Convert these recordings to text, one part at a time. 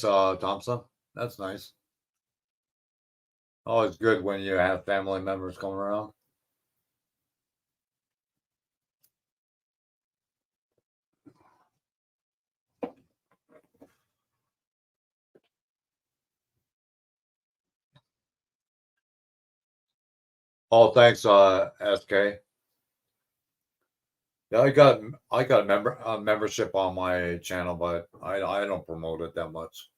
Thompson. That's nice. Always good when you have family members come around. Oh, thanks, SK. Yeah, I got a membership on my channel, but I don't promote it that much.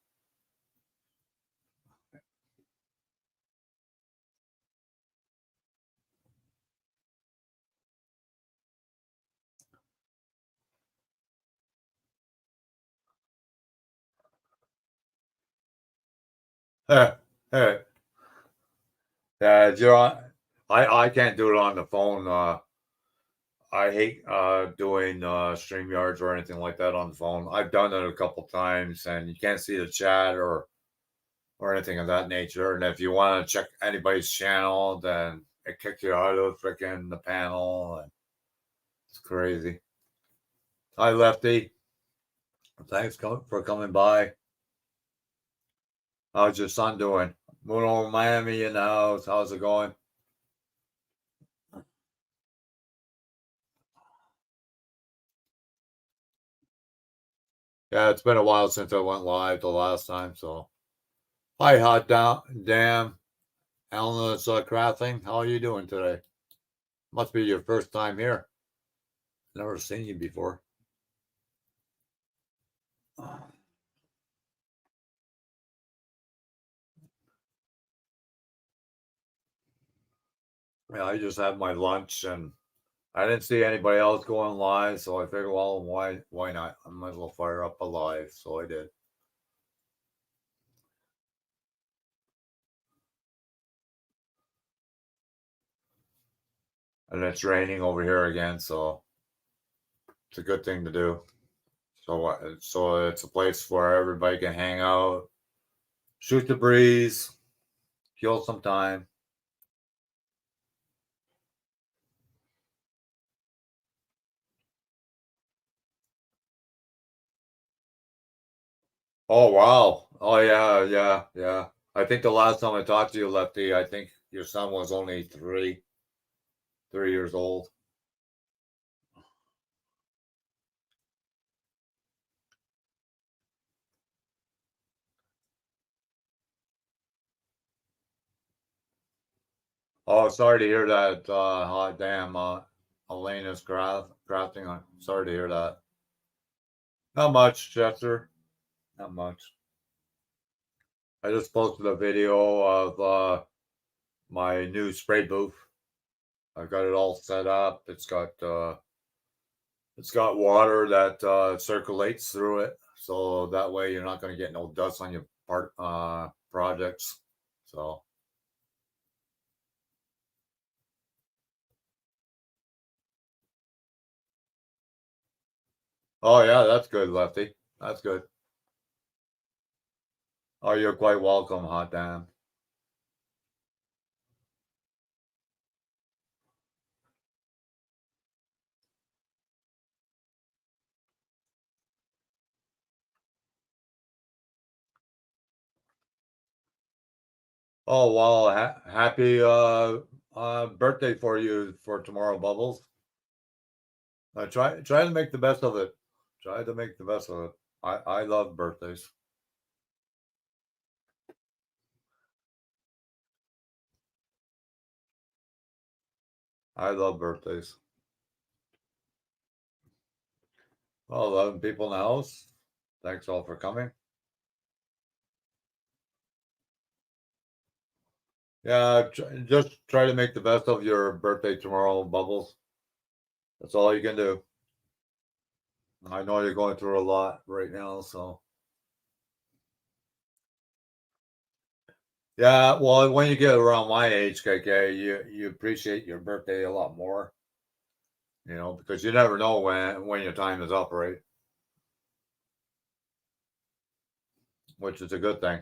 Heh, heh. Yeah, you're on. I can't do it on the phone. I hate doing StreamYards or anything like that on the phone. I've done it a couple times, and you can't see the chat or anything of that nature. And if you want to check anybody's channel, then it kicks you out of freaking the panel, and it's crazy. Hi, Lefty. Thanks for coming by. How's your son doing? Moving over to Miami in the house. How's it going? Yeah, it's been a while since I went live the last time. So, hi, Hot Damn. Alan Crafting. How are you doing today? Must be your first time here. Never seen you before. Yeah, I just had my lunch and I didn't see anybody else going live, so I figured, well, why not? I might as well fire up a live, so I did. And it's raining over here again, so it's a good thing to do. So it's a place where everybody can hang out, shoot the breeze, kill some time. Oh wow! Oh yeah, yeah, yeah. I think the last time I talked to you, Lefty, I think your son was only 3 years old. Oh, sorry to hear that. Hot damn, Elena's crafting. I'm sorry to hear that. Not much, Chester. Not much. I just posted a video of my new spray booth. I got it all set up. It's got water that circulates through it, so that way you're not going to get no dust on your projects. So, oh yeah, that's good, Lefty. That's good. Oh, you're quite welcome, hot damn. Oh well, happy birthday for you for tomorrow, Bubbles. Try to make the best of it. Try to make the best of it. I love birthdays. I love birthdays. Well, 11 people in the house. Thanks all for coming. Yeah, just try to make the best of your birthday tomorrow, Bubbles. That's all you can do. I know you're going through a lot right now, so yeah. Well, when you get around my age, KK, you appreciate your birthday a lot more. Because you never know when your time is up, right? Which is a good thing.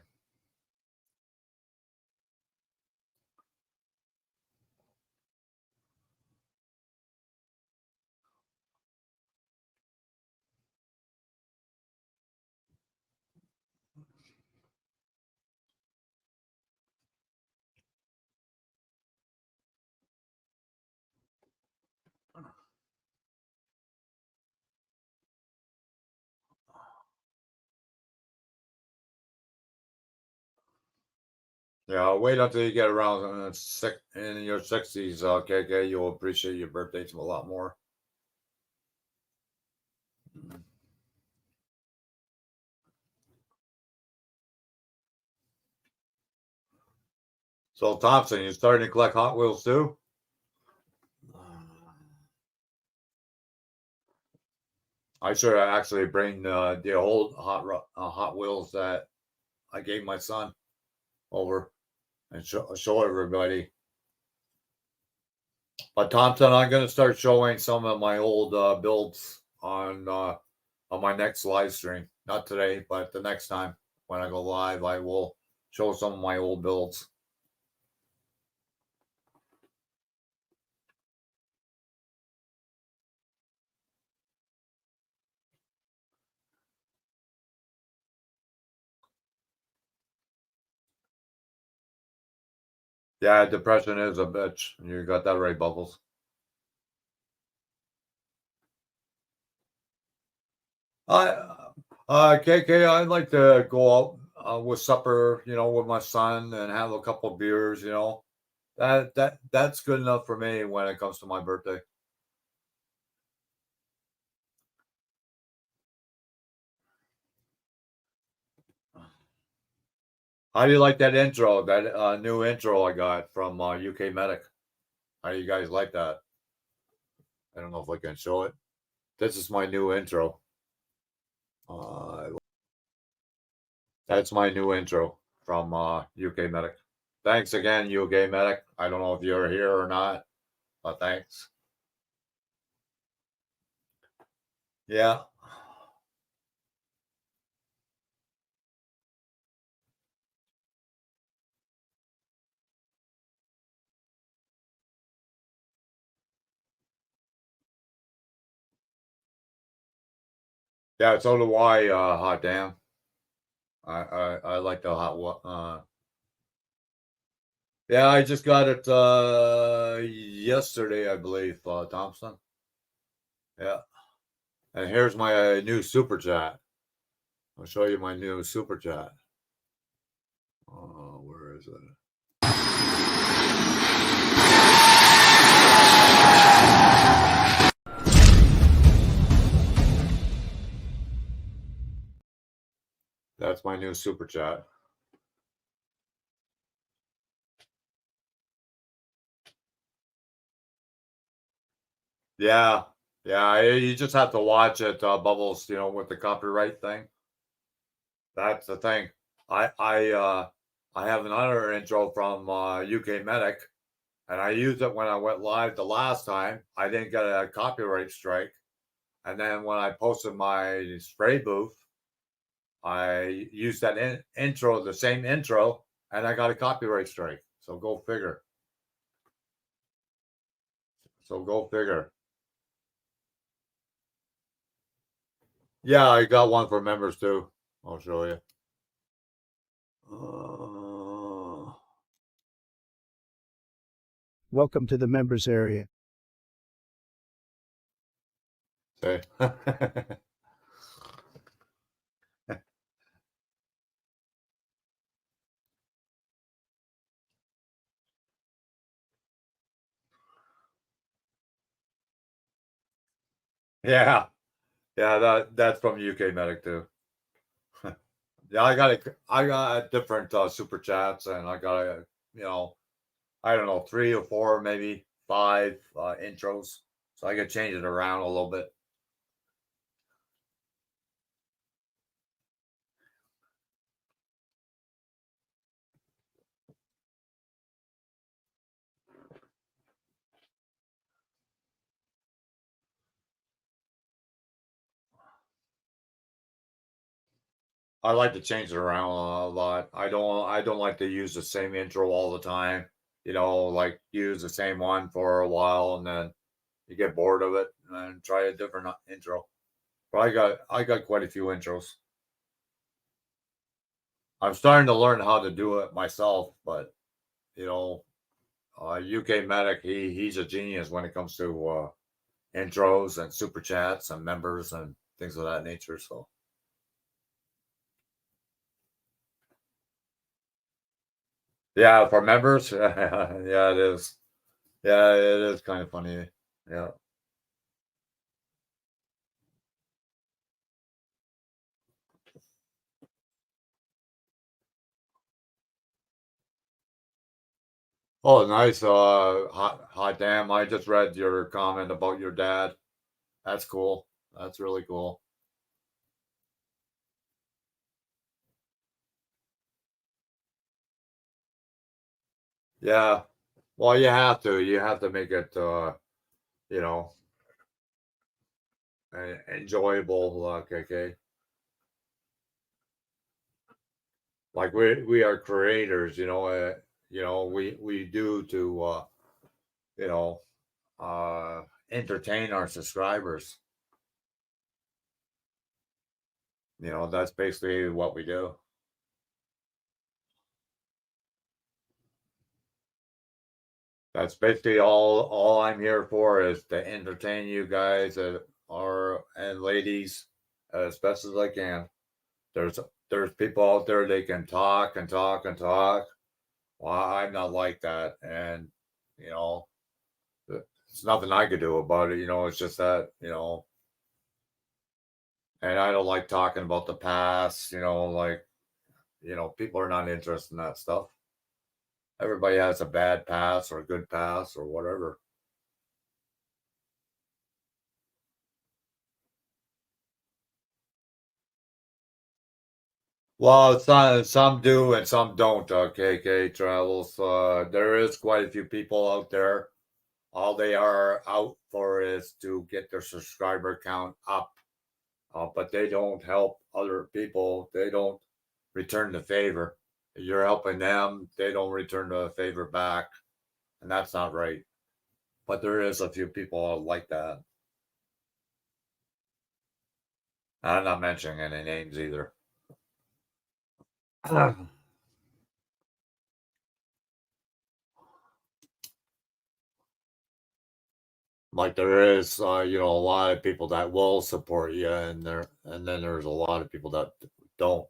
Yeah, wait until you get around in your 60s, KK. You'll appreciate your birthdays a lot more. Mm. So, Thompson, you starting to collect Hot Wheels too? I should actually bring the old Hot Wheels that I gave my son over and show everybody. But Thompson, I'm going to start showing some of my old builds on my next live stream. Not today, but the next time when I go live, I will show some of my old builds. Yeah, depression is a bitch. You got that right, Bubbles. I, KK, I'd like to go out with supper, with my son and have a couple beers. That's good enough for me when it comes to my birthday. How do you like that intro? That new intro I got from UK Medic. How do you guys like that? I don't know if I can show it. This is my new intro. Uh, that's my new intro from UK Medic. Thanks again, UK Medic. I don't know if you're here or not, but thanks. Yeah. Yeah, so do I, hot damn. I like the yeah, I just got it yesterday, I believe, Thompson. Yeah. And here's my new super chat. I'll show you my new super chat. Where is it? That's my new super chat. Yeah. Yeah, you just have to watch it, Bubbles, with the copyright thing. That's the thing. I have another intro from UK Medic, and I used it when I went live the last time. I didn't get a copyright strike. And then when I posted my spray booth, I used that intro, the same intro, and I got a copyright strike. So go figure. So go figure. Yeah, I got one for members too. I'll show you. Welcome to the members area. Okay. Yeah. Yeah, that's from UK Medic too. Yeah, I got a different super chats, and I got I don't know, 3 or 4, maybe 5 intros, so I could change it around a little bit. I like to change it around a lot. I don't like to use the same intro all the time. Like use the same one for a while and then you get bored of it and try a different intro. But I got quite a few intros. I'm starting to learn how to do it myself, but you know, UK Medic, he's a genius when it comes to intros and super chats and members and things of that nature. So Yeah, for members? Yeah, it is. Yeah, it is kind of funny. Yeah. Oh, nice. Hot damn. I just read your comment about your dad. That's cool. That's really cool. Yeah. Well, you have to. You have to make it, you know, enjoyable. Okay. Like we are creators, we do to, you know, uh, entertain our subscribers. That's basically what we do. That's basically all I'm here for is to entertain you guys and ladies as best as I can. There's there's people out there they can talk and talk and talk. Well, I'm not like that, and you know, it's nothing I could do about it. It's just that and I don't like talking about the past. Like people are not interested in that stuff. Everybody has a bad past or a good past or whatever. Well, some do and some don't. KK travels. There is quite a few people out there. All they are out for is to get their subscriber count up, but they don't help other people. They don't return the favor. You're helping them. They don't return the favor back, and that's not right. But there is a few people like that. I'm not mentioning any names either. Like there is, a lot of people that will support you, and then there's a lot of people that don't.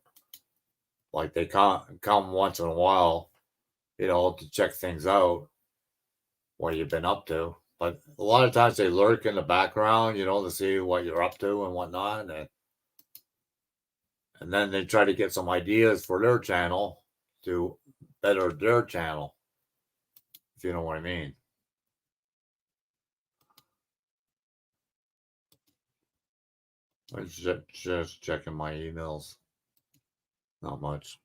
Like they come once in a while, to check things out, what you've been up to. But a lot of times they lurk in the background, to see what you're up to and whatnot, and then they try to get some ideas for their channel to better their channel, if you know what I mean. I'm just checking my emails. Not much.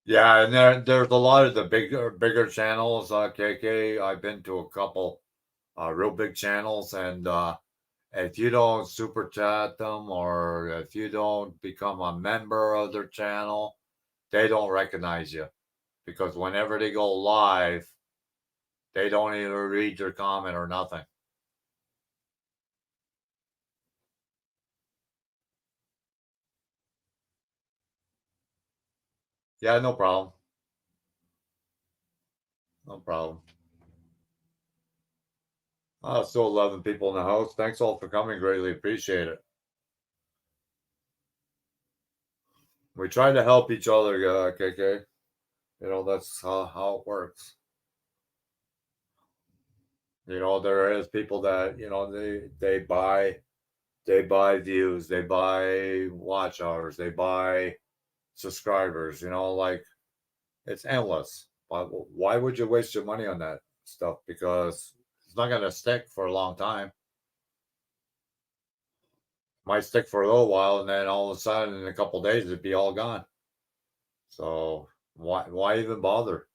Yeah, and there's a lot of the bigger channels, KK. I've been to a couple real big channels, and if you don't super chat them or if you don't become a member of their channel, they don't recognize you because whenever they go live, they don't even read your comment or nothing. Yeah, no problem. No problem. Still 11 people in the house. Thanks all for coming. Greatly appreciate it. We try to help each other, KK. That's how it works. There is people that they buy views, they buy watch hours, they buy subscribers. Like it's endless. But why would you waste your money on that stuff? Because it's not going to stick for a long time. Might stick for a little while, and then all of a sudden, in a couple of days, it'd be all gone. So why even bother?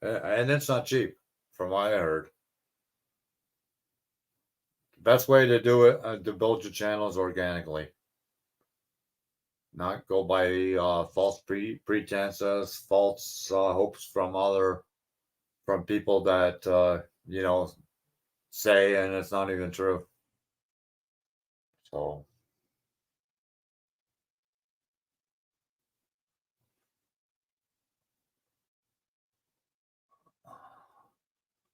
And it's not cheap, from what I heard. The best way to do it to build your channel is organically. Not go by false pretenses, false hopes from people that say, and it's not even true. So,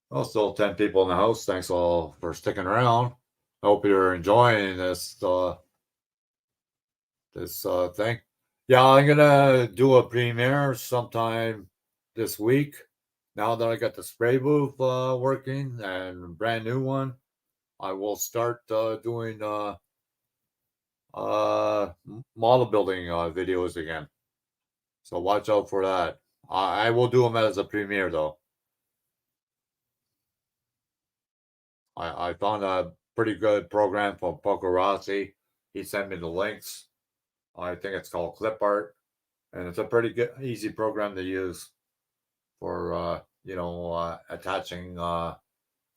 well, still 10 people in the house. Thanks all for sticking around. Hope you're enjoying this thing. Yeah, I'm gonna do a premiere sometime this week. Now that I got the spray booth working and a brand new one, I will start doing model building videos again. So watch out for that. I will do them as a premiere though. I found a pretty good program from Poco Rossi. He sent me the links. I think it's called Clip Art, and it's a pretty good, easy program to use for attaching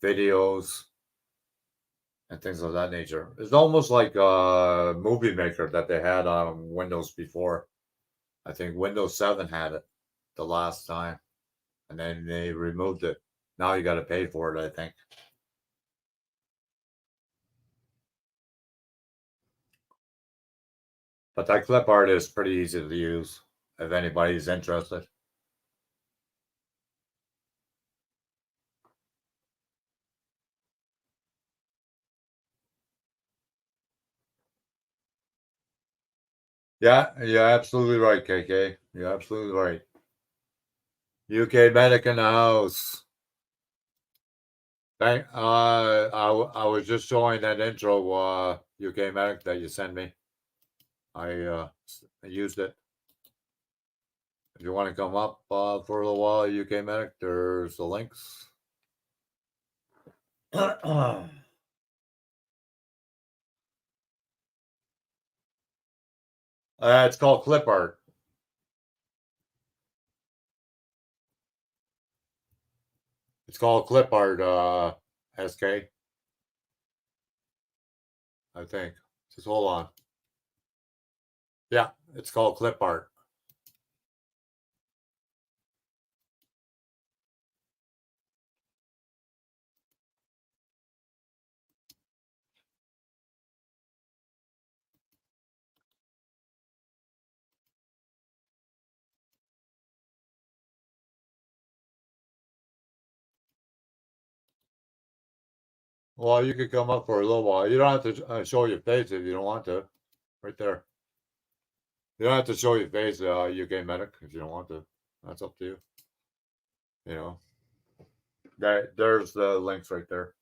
videos and things of that nature. It's almost like a Movie Maker that they had on Windows before. I think Windows 7 had it the last time, and then they removed it. Now you got to pay for it, I think. But that clip art is pretty easy to use if anybody's interested. Yeah, you're absolutely right, KK. You're absolutely right. UK Medic in the house. I was just showing that intro, UK Medic, that you sent me. I used it. If you want to come up for a little while, UK Medic, there's the links. It's called Clip Art. It's called Clip Art, SK. I think. Just hold on. Yeah, it's called Clip Art. Well, you could come up for a little while. You don't have to show your face if you don't want to. Right there. You don't have to show your face, UK Medic, if you don't want to. That's up to you. You know. There's the links right there.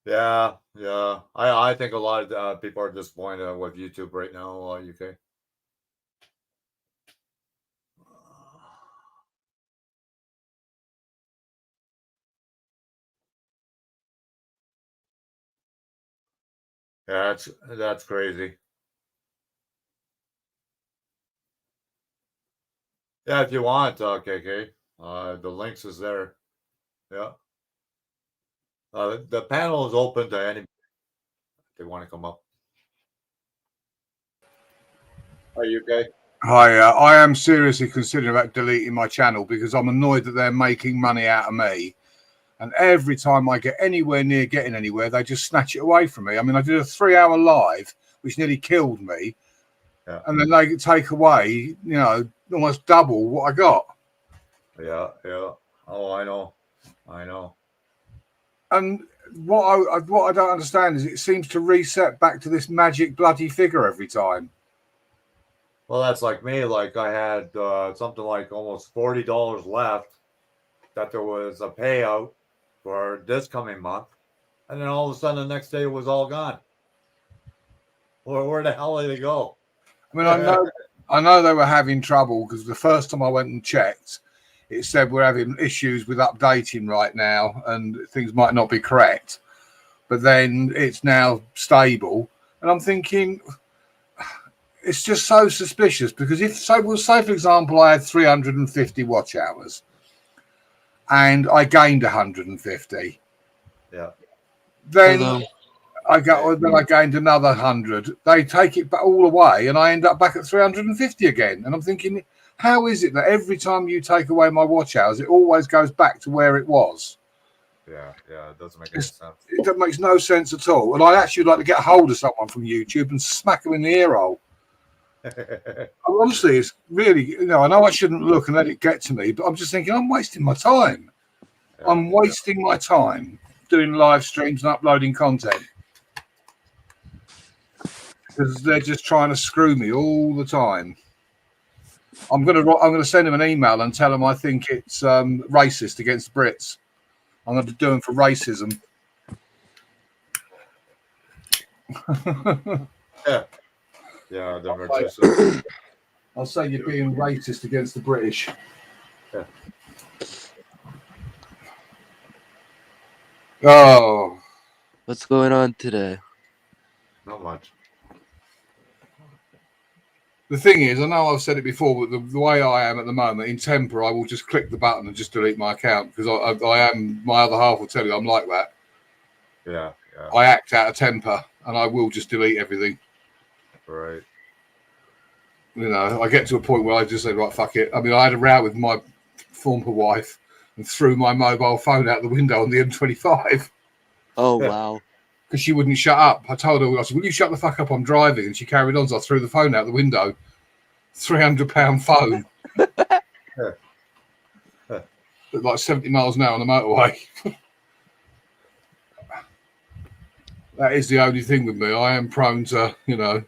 Yeah, yeah. I think a lot of people are disappointed with YouTube right now, UK. Yeah, that's crazy. Yeah, if you want, KK, the links is there. Yeah. The panel is open to anybody if they want to come up. Are you okay? Hi, I am seriously considering about deleting my channel because I'm annoyed that they're making money out of me. And every time I get anywhere near getting anywhere, they just snatch it away from me. I mean, I did a 3-hour live, which nearly killed me. Yeah. And then they take away, almost double what I got. Yeah, yeah. Oh, I know. And what I don't understand is it seems to reset back to this magic bloody figure every time. Well, that's like me. Like I had something like almost $40 left that there was a payout for this coming month, and then all of a sudden the next day it was all gone. Where the hell did it go? I mean, I know they were having trouble because the first time I went and checked, it said we're having issues with updating right now and things might not be correct. But then it's now stable, and I'm thinking it's just so suspicious because we'll say for example I had 350 watch hours and I gained 150. Yeah. Then I gained another 100. They take it all away, and I end up back at 350 again. And I'm thinking, how is it that every time you take away my watch hours, it always goes back to where it was? Yeah, it doesn't make any sense. It makes no sense at all. And I'd actually like to get a hold of someone from YouTube and smack them in the ear hole. Honestly, it's really, I know I shouldn't look and let it get to me, but I'm just thinking I'm wasting my time. I'm wasting my time doing live streams and uploading content because they're just trying to screw me all the time. I'm gonna send them an email and tell them I think it's racist against Brits. I'm going to do them for racism. Yeah. I'll say you're being racist against the British. Yeah. Oh, What's going on today? Not much. the thing is, I know I've said it before, but the way I am at the moment, in temper, I will just click the button and just delete my account because I am, my other half will tell you I'm like that. Yeah. I act out of temper and I will just delete everything. Right. You know, I get to a point where I just say, right, fuck it. I mean, I had a row with my former wife and threw my mobile phone out the window on the M25. Oh, wow. Because she wouldn't shut up. I told her, I said, will you shut the fuck up? I'm driving. And she carried on. So I threw the phone out the window. £300 phone. At like 70 miles an hour on the motorway. That is the only thing with me. I am prone to, you know.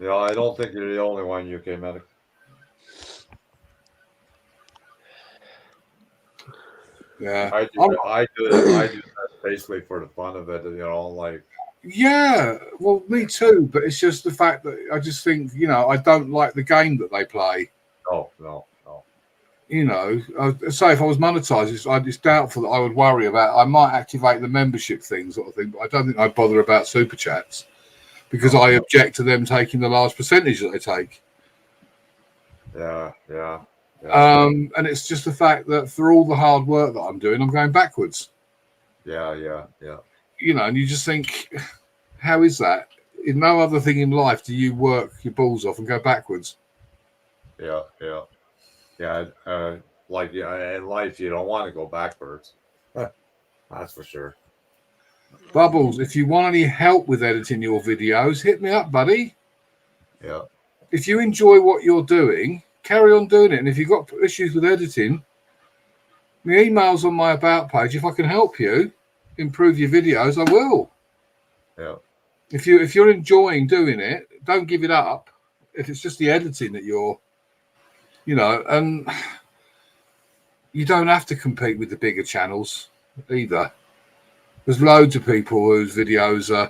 Yeah, I don't think you're the only one, UK medic. Yeah. I do that basically for the fun of it, you know, like. Yeah, well, me too. But it's just the fact that I just think, you know, I don't like the game that they play. No. You know, say if I was monetized, it's doubtful that I would worry about. I might activate the membership thing, sort of thing, but I don't think I'd bother about super chats because I object to them taking the large percentage that they take. Yeah. And it's just the fact that for all the hard work that I'm doing, I'm going backwards. Yeah. You know, and you just think, how is that? In no other thing in life do you work your balls off and go backwards. Yeah. Like in life, you don't want to go backwards. That's for sure. Bubbles, if you want any help with editing your videos, hit me up, buddy. Yeah. If you enjoy what you're doing, carry on doing it. And if you've got issues with editing, my email's on my about page. If I can help you improve your videos, I will. Yeah. If you're enjoying doing it, don't give it up. If it's just the editing that you're, you know, and you don't have to compete with the bigger channels either. There's loads of people whose videos are.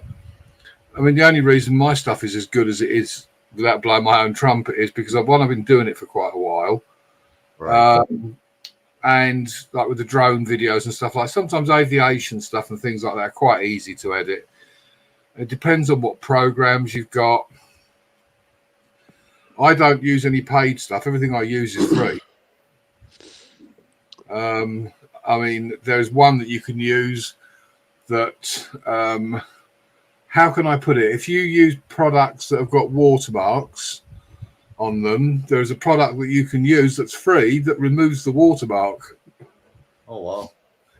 I mean, the only reason my stuff is as good as it is, without blowing my own trumpet, is because I've been doing it for quite a while. Right. And like with the drone videos and stuff, like sometimes aviation stuff and things like that are quite easy to edit. It depends on what programs you've got. I don't use any paid stuff. Everything I use is free. I mean, there's one that you can use that, how can I put it? If you use products that have got watermarks on them, there's a product that you can use that's free that removes the watermark. Oh, wow.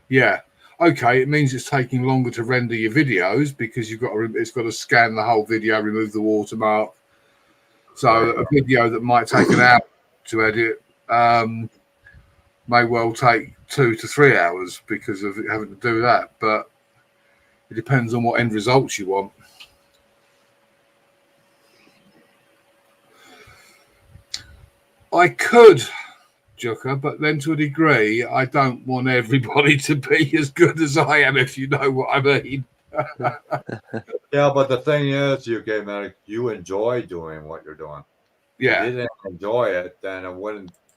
Yeah. Okay, it means it's taking longer to render your videos because it's got to scan the whole video, remove the watermark. So a video that might take an hour to edit may well take 2 to 3 hours because of having to do that. But it depends on what end results you want. I could, Jucker, but then to a degree, I don't want everybody to be as good as I am, if you know what I mean. Yeah, but the thing is, UK medic, you enjoy doing what you're doing. Yeah. If you didn't enjoy it, then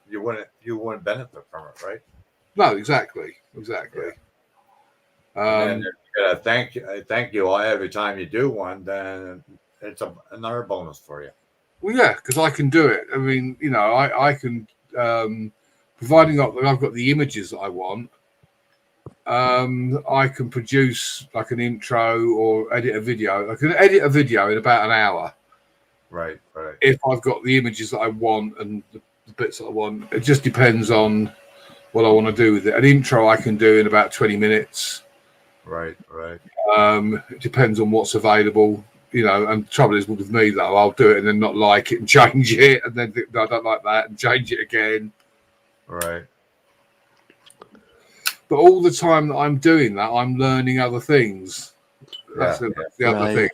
you wouldn't benefit from it, right? No, exactly. And if you gotta thank you every time you do one, then it's another bonus for you. Well, yeah, because I can do it. I mean, you know, I can, providing that I've got the images that I want, I can produce like an intro or edit a video. I can edit a video in about an hour. Right. If I've got the images that I want and the bits that I want. It just depends on what I want to do with it. An intro I can do in about 20 minutes. Right. It depends on what's available. You know, and the trouble is with me though, I'll do it and then not like it and change it, and then think, no, I don't like that and change it again. Right. But all the time that I'm doing that, I'm learning other things. That's the other Right. thing.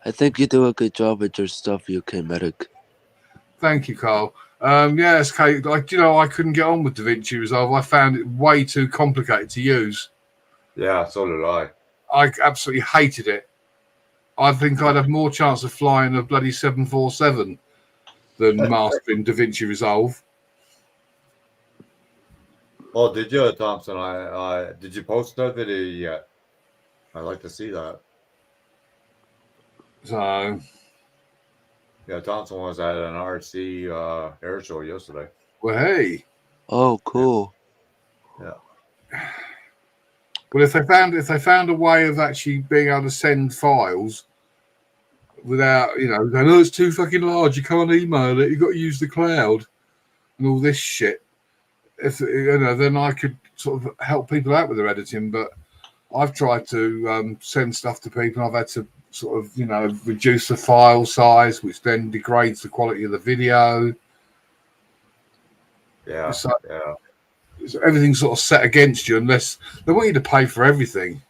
I think you do a good job with your stuff, UK Medic. Thank you, Carl. Yes, Kate. I couldn't get on with DaVinci Resolve. I found it way too complicated to use. Yeah, so did I. I absolutely hated it. I think I'd have more chance of flying a bloody 747 than mastering DaVinci Resolve. Oh, did you, Thompson? Did you post that video yet? I'd like to see that. So, Yeah, Thompson was at an RC air show yesterday. well, hey. Oh, cool. Yeah. Well, if they found a way of actually being able to send files without, going, oh, it's too fucking large, you can't email it, you've got to use the cloud and all this shit. Then I could sort of help people out with their editing, but I've tried to send stuff to people. I've had to sort of, reduce the file size, which then degrades the quality of the video. Yeah. So, yeah. So everything's sort of set against you unless they want you to pay for everything.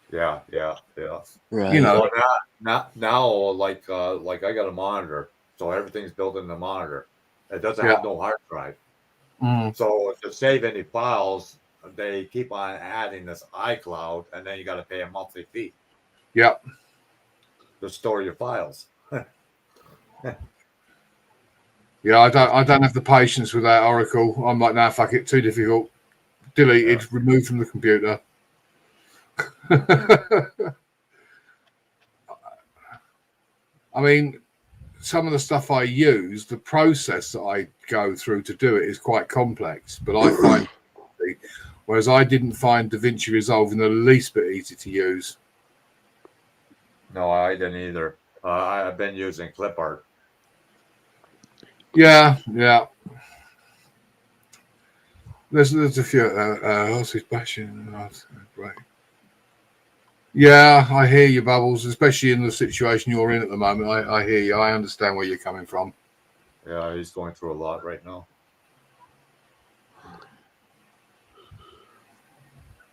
Yeah. Right. Well, now, like I got a monitor, so everything's built in the monitor. It doesn't have no hard drive. So to save any files, they keep on adding this iCloud, and then you got to pay a monthly fee. Yep. To store your files. Yeah, I don't have the patience with that, Oracle. I'm like, nah, fuck it, too difficult. Deleted, removed from the computer. I mean, some of the stuff I use, the process that I go through to do it is quite complex, but I find, whereas I didn't find DaVinci Resolve in the least bit easy to use. No, I didn't either. I've been using ClipArt. Yeah. There's a few. What's his bashing? Right. Yeah, I hear you, Bubbles. Especially in the situation you're in at the moment. I hear you. I understand where you're coming from. Yeah, he's going through a lot right now.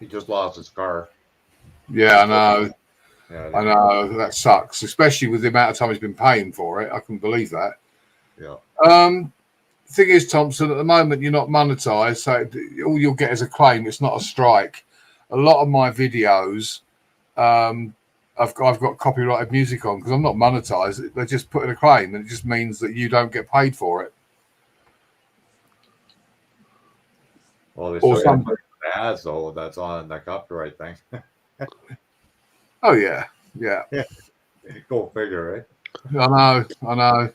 He just lost his car. Yeah, I know. Yeah, I know. That sucks. Especially with the amount of time he's been paying for it. I can believe that. Yeah. Thing is, Thompson, at the moment you're not monetized, so all you'll get is a claim. It's not a strike. A lot of my videos, I've got copyrighted music on because I'm not monetized. They just put in a claim, and it just means that you don't get paid for it. Well, they Or still some- got ads though. That's on the copyright thing. Oh yeah. Go figure, right? I know.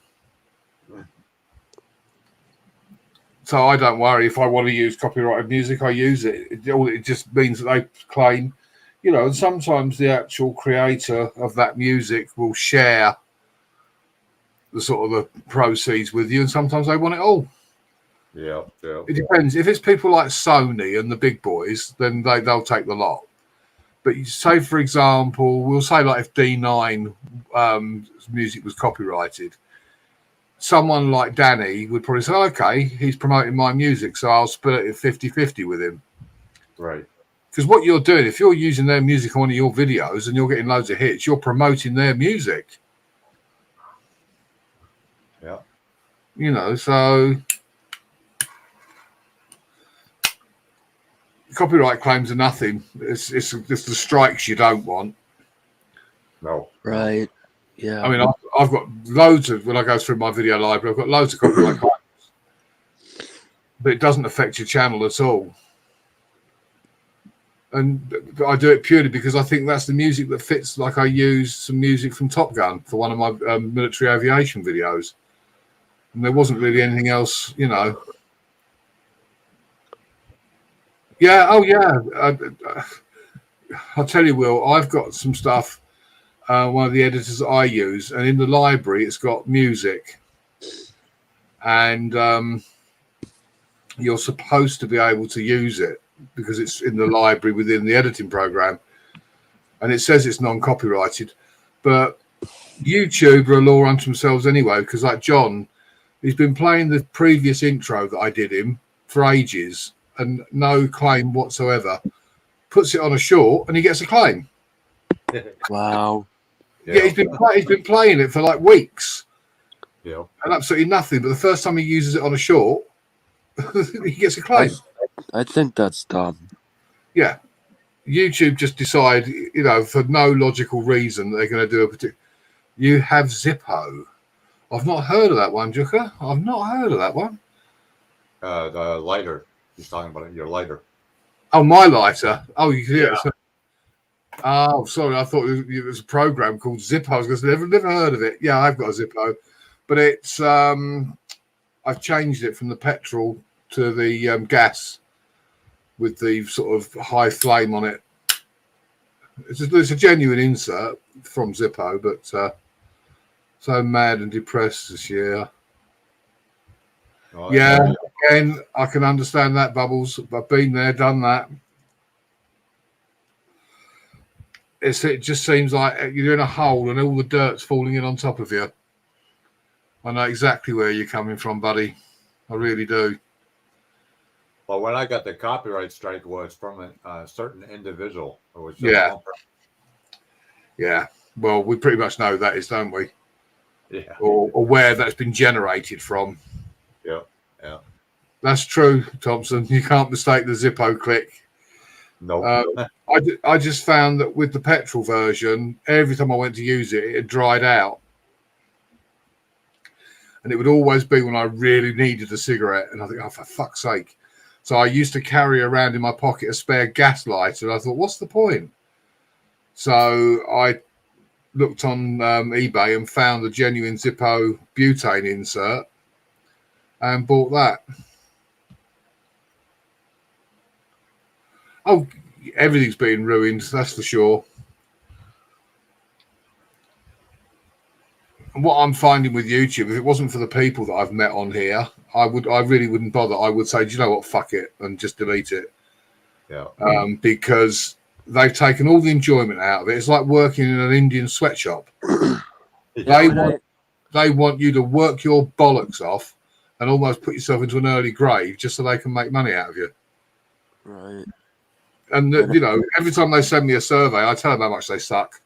So I don't worry if I want to use copyrighted music. I use it. It just means that they claim, and sometimes the actual creator of that music will share the sort of the proceeds with you, and sometimes they want it all. Yeah. It depends. If it's people like Sony and the big boys, then they'll take the lot. But you say, for example, we'll say like if D9 music was copyrighted, someone like Danny would probably say, okay, he's promoting my music, so I'll split it 50-50 with him. Right. Because what you're doing, if you're using their music on one of your videos and you're getting loads of hits, you're promoting their music. Yeah. So copyright claims are nothing. It's the strikes you don't want. No. Right. Yeah. I mean, I've got loads of, when I go through my video library, I've got loads of copyright claims, but it doesn't affect your channel at all. And I do it purely because I think that's the music that fits. Like I use some music from Top Gun for one of my military aviation videos, and there wasn't really anything else, Yeah. Oh, yeah. I'll tell you, Will. I've got some stuff. One of the editors I use, and in the library, it's got music, and you're supposed to be able to use it because it's in the library within the editing program, and it says it's non-copyrighted. But YouTube are a law unto themselves anyway, because like John, He's been playing the previous intro that I did him for ages and no claim whatsoever. Puts it on a short and he gets a claim. Wow. Yeah, he's been playing it for like weeks. Yeah. And absolutely nothing. But the first time he uses it on a short, he gets a claim. I think that's dumb. Yeah. YouTube just decide, for no logical reason they're going to do a particular. You have Zippo. I've not heard of that one, Jucker. I've not heard of that one. The lighter. He's talking about it. Your lighter. Oh, my lighter. Oh, you can hear it. Oh, sorry. I thought it was a program called Zippo. I was going to say, never heard of it. Yeah, I've got a Zippo, but it's I've changed it from the petrol to the gas with the sort of high flame on it. It's a genuine insert from Zippo, but so mad and depressed this year. Oh, Yeah, again, I can understand that, Bubbles. I've been there, done that. It just seems like you're in a hole and all the dirt's falling in on top of you. I know exactly where you're coming from, buddy. I really do. Well, when I got the copyright strike, was from a certain individual. It was just Yeah. one person. Yeah. Well, we pretty much know who that is, don't we? Yeah. Or where that's been generated from. Yeah. Yeah. That's true, Thompson. You can't mistake the Zippo click. No. I just found that with the petrol version, every time I went to use it, it had dried out. And it would always be when I really needed a cigarette. And I think, oh, for fuck's sake. So I used to carry around in my pocket a spare gas lighter. And I thought, what's the point? So I looked on eBay and found the genuine Zippo butane insert and bought that. Oh, everything's been ruined, that's for sure. And what I'm finding with YouTube, if it wasn't for the people that I've met on here, I really wouldn't bother. I would say, do you know what, fuck it, and just delete it. Yeah. Because they've taken all the enjoyment out of it. It's like working in an Indian sweatshop. They want you to work your bollocks off and almost put yourself into an early grave just so they can make money out of you. Right. And, every time they send me a survey, I tell them how much they suck.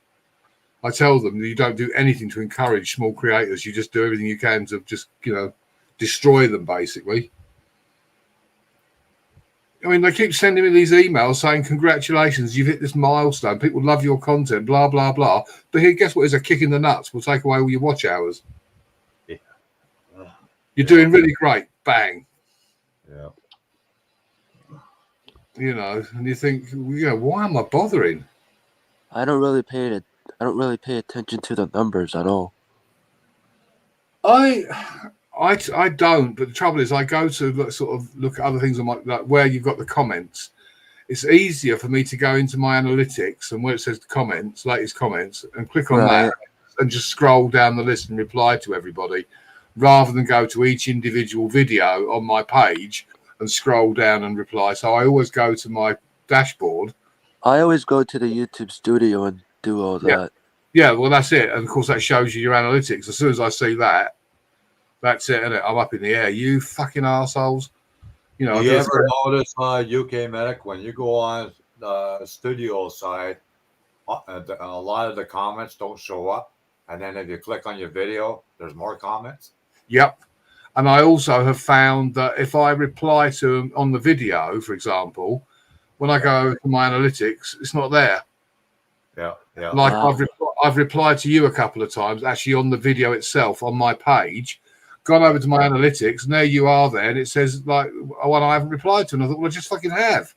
I tell them that you don't do anything to encourage small creators. You just do everything you can to just, destroy them, basically. I mean, they keep sending me these emails saying, congratulations, you've hit this milestone. People love your content, blah, blah, blah. But here, guess what? Is a kick in the nuts. We'll take away all your watch hours. Yeah. You're doing really great. Bang. Yeah. And you think, why am I bothering? I don't really pay attention to the numbers at all. I don't, but the trouble is I go to look at other things on my, like where you've got the comments. It's easier for me to go into my analytics and where it says comments, latest comments, and click on that and just scroll down the list and reply to everybody rather than go to each individual video on my page and scroll down and reply. So I always go to my dashboard. I always go to the YouTube studio and do all that. Yeah, well, that's it. And of course, that shows you your analytics. As soon as I see that, that's it, innit? I'm up in the air. You fucking assholes. You ever notice, UK Medic, when you go on the studio side, a lot of the comments don't show up. And then if you click on your video, there's more comments. Yep. And I also have found that if I reply to them on the video, for example, when I go to my analytics, it's not there. Yeah, yeah. Like I've replied to you a couple of times, actually on the video itself on my page, gone over to my analytics, and there you are there, and it says like one I haven't replied to, and I thought, well, I just fucking have.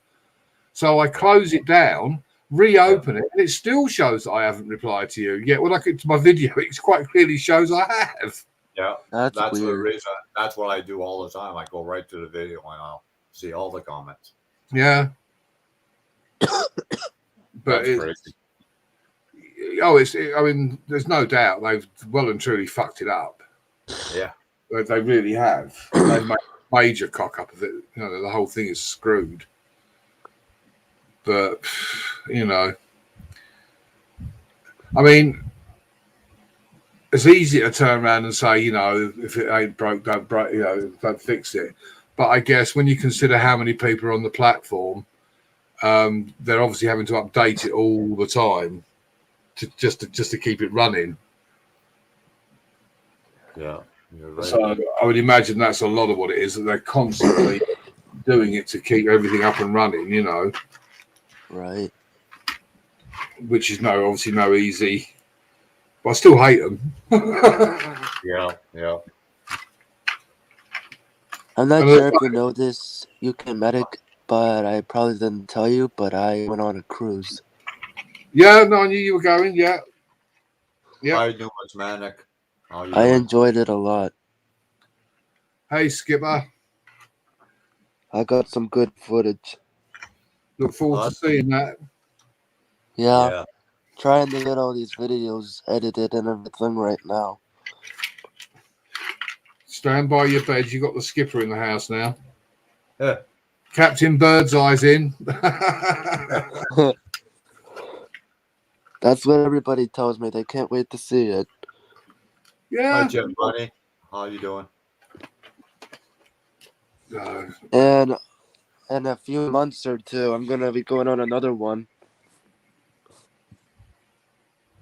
So I close it down, reopen it, and it still shows that I haven't replied to you. Yet when I get to my video, it quite clearly shows I have. Yeah, that's weird. The reason. That's what I do all the time. I go right to the video and I'll see all the comments. Yeah. But that's crazy. I mean, there's no doubt they've well and truly fucked it up. Yeah. They really have. They've made a major cock up of it. The whole thing is screwed. But, I mean, it's easy to turn around and say, if it ain't broke, don't break, don't fix it. But I guess when you consider how many people are on the platform, they're obviously having to update it all the time just to keep it running. Yeah, you're right. So I would imagine that's a lot of what it is, that they're constantly doing it to keep everything up and running, Right. which is obviously no easy. But I still hate them. Yeah. I'm not sure if you know this, UK Medic, but I probably didn't tell you, but I went on a cruise. Yeah, no, I knew you were going. Yeah. How you doing, Manic? How you I doing? enjoyed it a lot. Hey, Skipper. I got some good footage. Look forward to seeing that. Yeah. Trying to get all these videos edited and everything right now. Stand by your bed. You got the skipper in the house now. Yeah. Captain Birdseye's in. That's what everybody tells me. They can't wait to see it. Yeah. Hi, Jim Bunny. How you doing? No. And in a few months or two, I'm gonna be going on another one.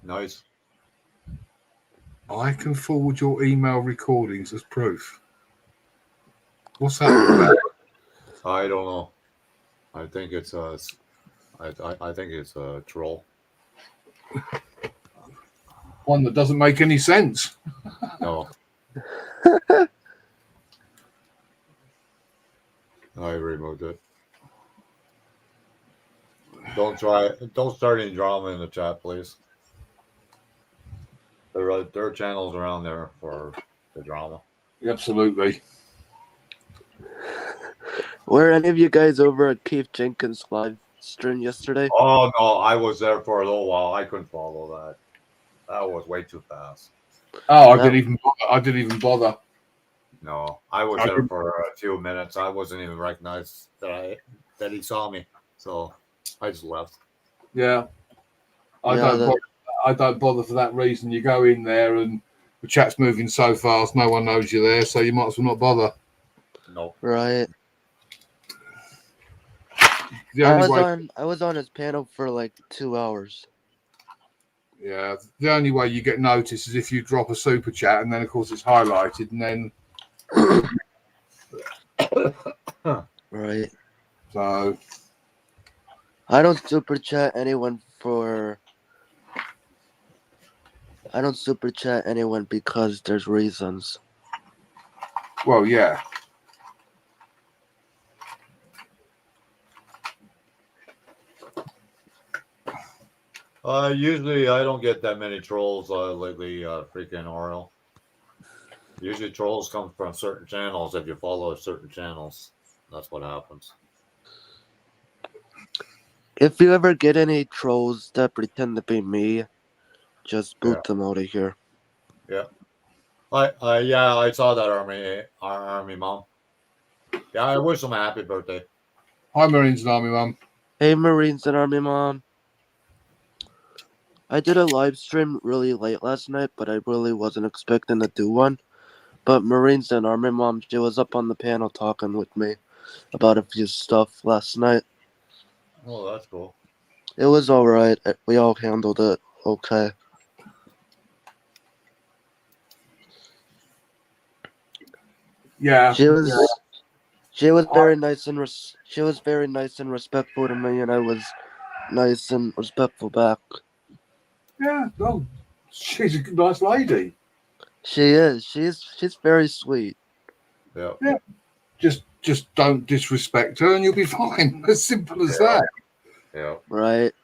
Nice. I can forward your email recordings as proof. What's that all about? I don't know. I think it's I think it's a troll. One that doesn't make any sense. No. I removed it. Don't start any drama in the chat, please. There are channels around there for the drama. Absolutely. Were any of you guys over at Keith Jenkins' live stream yesterday? Oh no, I was there for a little while. I couldn't follow that. That was way too fast. Oh, I didn't even bother. No, I was there for a few minutes. I wasn't even recognized that he saw me, so I just left. Yeah, I don't bother for that reason. You go in there and the chat's moving so fast, no one knows you're there, so you might as well not bother. No. Right. I was on his panel for like 2 hours. Yeah, the only way you get noticed is if you drop a super chat, and then of course it's highlighted, and then Right. So I don't super chat anyone because there's reasons. Well, yeah. Usually I don't get that many trolls lately, freaking Oriel. Usually trolls come from certain channels. If you follow certain channels, that's what happens. If you ever get any trolls that pretend to be me, just boot them out of here. Yeah. I saw that army mom. Yeah, I wish them a happy birthday. Hi, Marines and Army Mom. Hey, Marines and Army Mom. I did a live stream really late last night, but I really wasn't expecting to do one. But Marines and Army Mom, she was up on the panel talking with me about a few stuff last night. Oh, that's cool. It was alright. We all handled it okay. Yeah. She was very nice and respectful to me, and I was nice and respectful back. Yeah, well, she's a nice lady. She is. She's very sweet. Yeah. Yeah. Just don't disrespect her, and you'll be fine. As simple as that. Yeah. Right.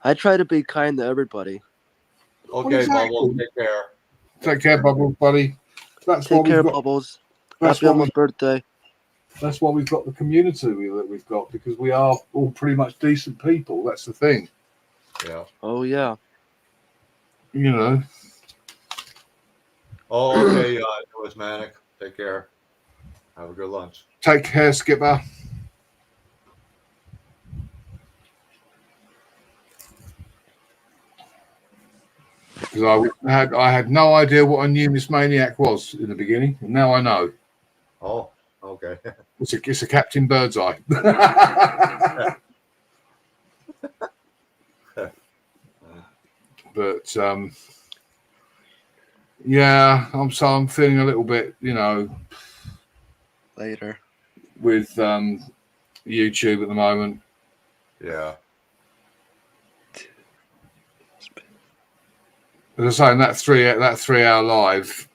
I try to be kind to everybody. Okay, exactly. Bubbles. Take care. Take care, Bubbles, buddy. Take care, Bubbles. Happy almost birthday. That's why we've got the community that we've got, because we are all pretty much decent people. That's the thing. Yeah. Oh, yeah. You know. Oh, okay. It was Manic. Take care. Have a good lunch. Take care, Skipper. because I had no idea what a Numis Maniac was in the beginning, and now I know. Oh, okay. It's a Captain Birdseye. But yeah, I'm feeling a little bit, Later. with YouTube at the moment. Yeah. As I say, that 3 hour live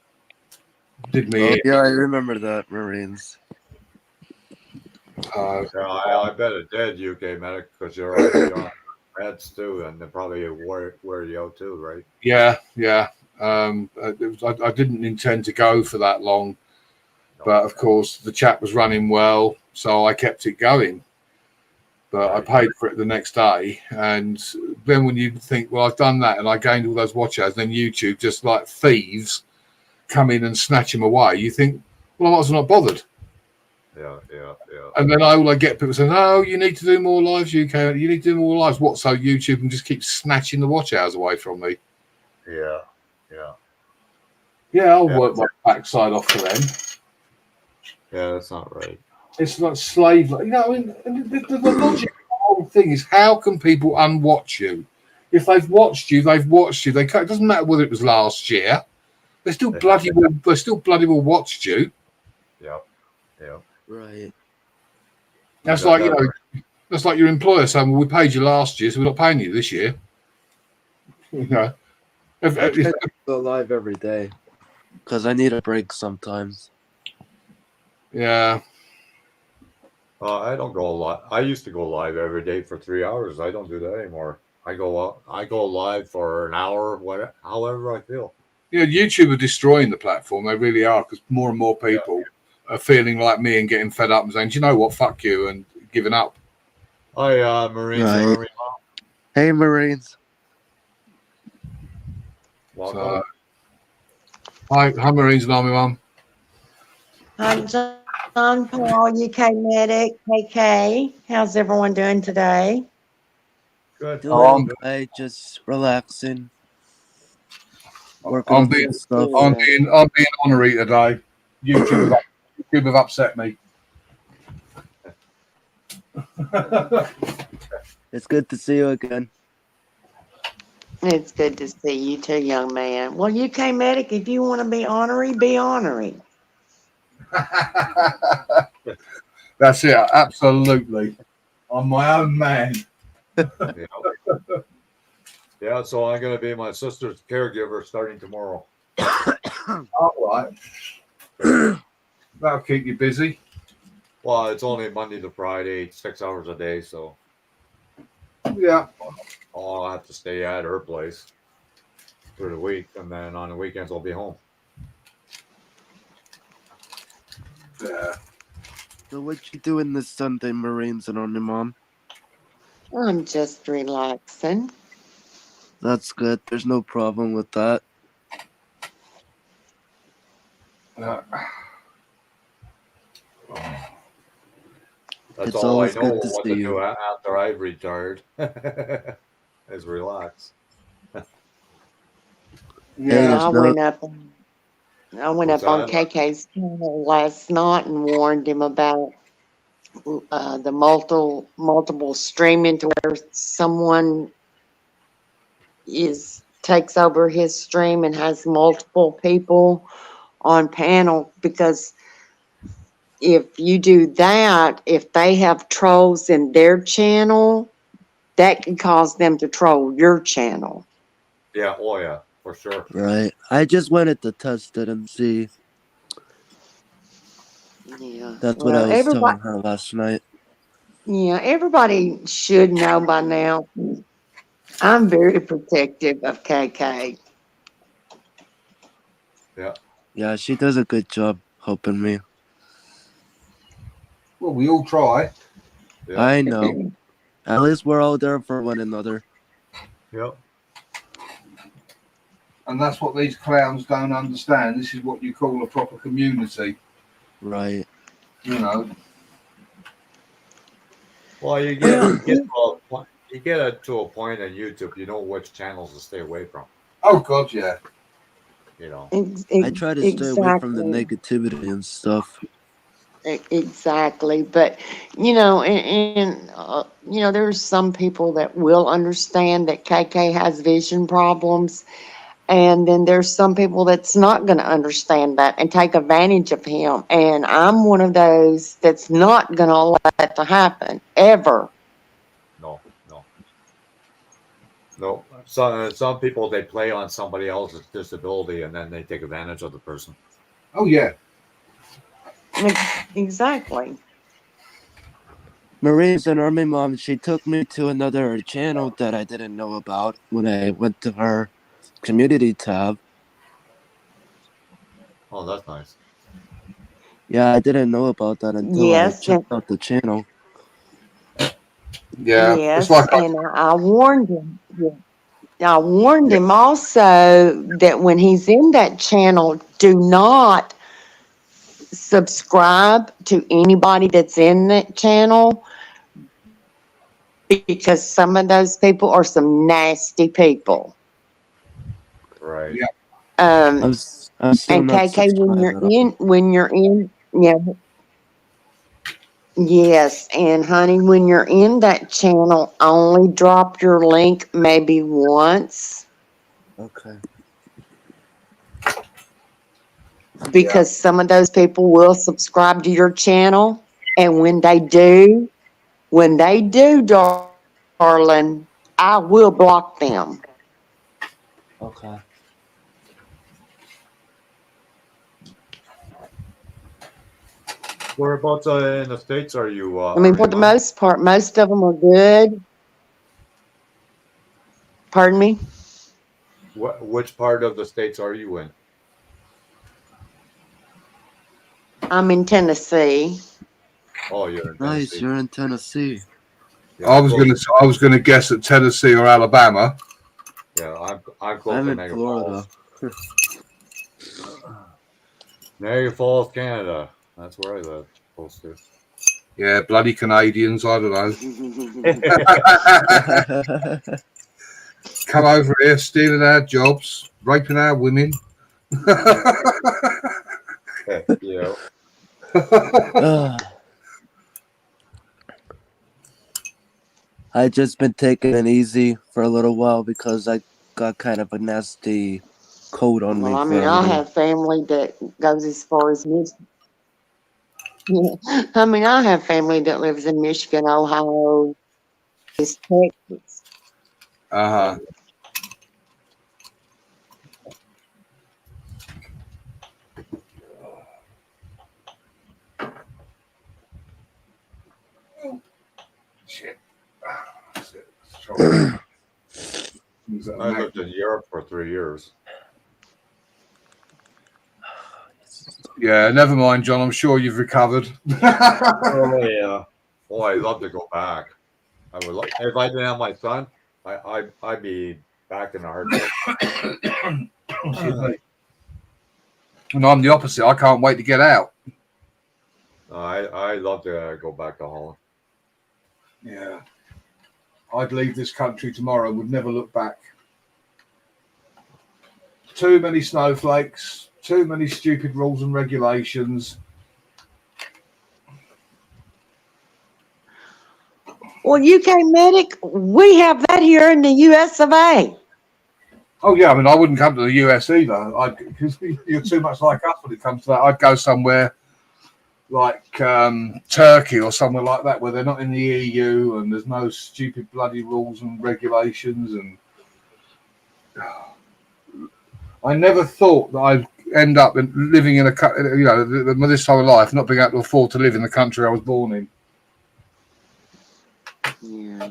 did me in. Yeah, I remember that, Marines. Yeah, I bet it did, UK Medic, because you're already on meds too, and they probably wear you out too, right? Yeah. I didn't intend to go for that long, but of course the chat was running well, so I kept it going. But I paid for it the next day, and then when you think, well, I've done that and I gained all those watch hours, then YouTube just like thieves come in and snatch them away. You think, well, I might as well not bothered. Yeah. And then all I get people saying, "Oh, you need to do more lives, UK. You need to do more lives." What? So YouTube can just keep snatching the watch hours away from me? Yeah. Yeah, I'll work my backside off for them. Yeah, that's not right. It's like slave. And the logic of the whole thing is, how can people unwatch you? If they've watched you, they've watched you. It doesn't matter whether it was last year. They still bloody well watched you. Yeah. Right. That's like that's like your employer saying, "Well, we paid you last year, so we're not paying you this year." I go live every day because I need a break sometimes. Yeah. I don't go live. I used to go live every day for 3 hours. I don't do that anymore. I go live for an hour, however I feel. Yeah, YouTube are destroying the platform. They really are, because more and more people are feeling like me and getting fed up and saying, "Do you know what? Fuck you," and giving up. Hi, Marines and Army Mom. Hey, Marines. Welcome. Hi, Marines and Army Mum. I'm John Paul, UK Medic, KK. How's everyone doing today? Good. Doing okay, just relaxing. Working on some stuff. I'm being honorary today. YouTube have upset me. It's good to see you again. It's good to see you too, young man. Well, UK Medic, if you want to be honorary, be honorary. That's it, absolutely. I'm my own man. Yeah, so I'm going to be my sister's caregiver starting tomorrow. All right. That'll keep you busy. Well, it's only Monday to Friday, 6 hours a day, so Yeah. I'll have to stay at her place through the week, and then on the weekends I'll be home. Yeah. So what you doing this Sunday, Marines and Army Mom? I'm just relaxing. That's good. There's no problem with that. That's It's all I always know good to what see to you. do after I've retired is relax. Yeah. I went up on What's that? KK's channel last night and warned him about the multiple streaming, to where someone takes over his stream and has multiple people on panel, because if you do that, if they have trolls in their channel, that can cause them to troll your channel. Yeah, oh yeah, for sure. Right. I just wanted to test it and see. Yeah. That's what I was telling her last night. Yeah, everybody should know by now. I'm very protective of KK. Yeah. Yeah, she does a good job helping me. Well, we all try. Yeah. I know. At least we're all there for one another. Yep. And that's what these clowns don't understand. This is what you call a proper community. Right. You know. Well, you get to a point on YouTube, you know which channels to stay away from. Oh God, yeah. You know. I try to stay away from the negativity and stuff. Exactly. But, there's some people that will understand that KK has vision problems. And then there's some people that's not going to understand that and take advantage of him. And I'm one of those that's not going to allow that to happen ever. No. Some people, they play on somebody else's disability and then they take advantage of the person. Oh yeah. Exactly. Marine's an Army mom. She took me to another channel that I didn't know about when I went to her community tab. Oh, that's nice. Yeah, I didn't know about that until I checked out the channel. Yeah. Yes, It's like and I warned him. Yeah. I warned him also that when he's in that channel, do not subscribe to anybody that's in that channel, because some of those people are some nasty people. Right. Yeah. I'm still And not KK, subscribed. when you're in, yeah. Yes, and honey, when you're in that channel, only drop your link maybe once, Okay. because some of those people will subscribe to your channel, and when they do, darling, I will block them. Okay. Whereabouts in the States are you? I mean, for the most part, most of them are good. Pardon me? Which part of the States are you in? I'm in Tennessee. Oh, you're in Nice, Tennessee. you're in Tennessee. Yeah, I was gonna guess at Tennessee or Alabama. Yeah, I'm close I'm to in Niagara Florida. Falls. Niagara Falls, Canada. That's where I live, close to. Yeah, bloody Canadians. I don't know. Come over here, stealing our jobs, raping our women. Yeah. I just been taking it easy for a little while because I got kind of a nasty cold on me. Well, I mean, I have family that goes as far as Michigan. I mean, I have family that lives in Michigan, Ohio, Texas. Uh-huh. Shit. I lived in Europe for 3 years. Yeah, never mind, John. I'm sure you've recovered. Oh yeah. Oh, I'd love to go back. I would like, if I didn't have my son, I'd be back in a heartbeat. And I'm the opposite. I can't wait to get out. I'd love to go back to Holland. Yeah. I'd leave this country tomorrow and would never look back. Too many snowflakes, too many stupid rules and regulations. Well, UK Medic, we have that here in the US of A. Oh, yeah. I mean, I wouldn't come to the US either. Because you're too much like us when it comes to that. I'd go somewhere like Turkey or somewhere like that where they're not in the EU and there's no stupid bloody rules and regulations. And I never thought that I'd end up living in this time of life, not being able to afford to live in the country I was born in. Yeah.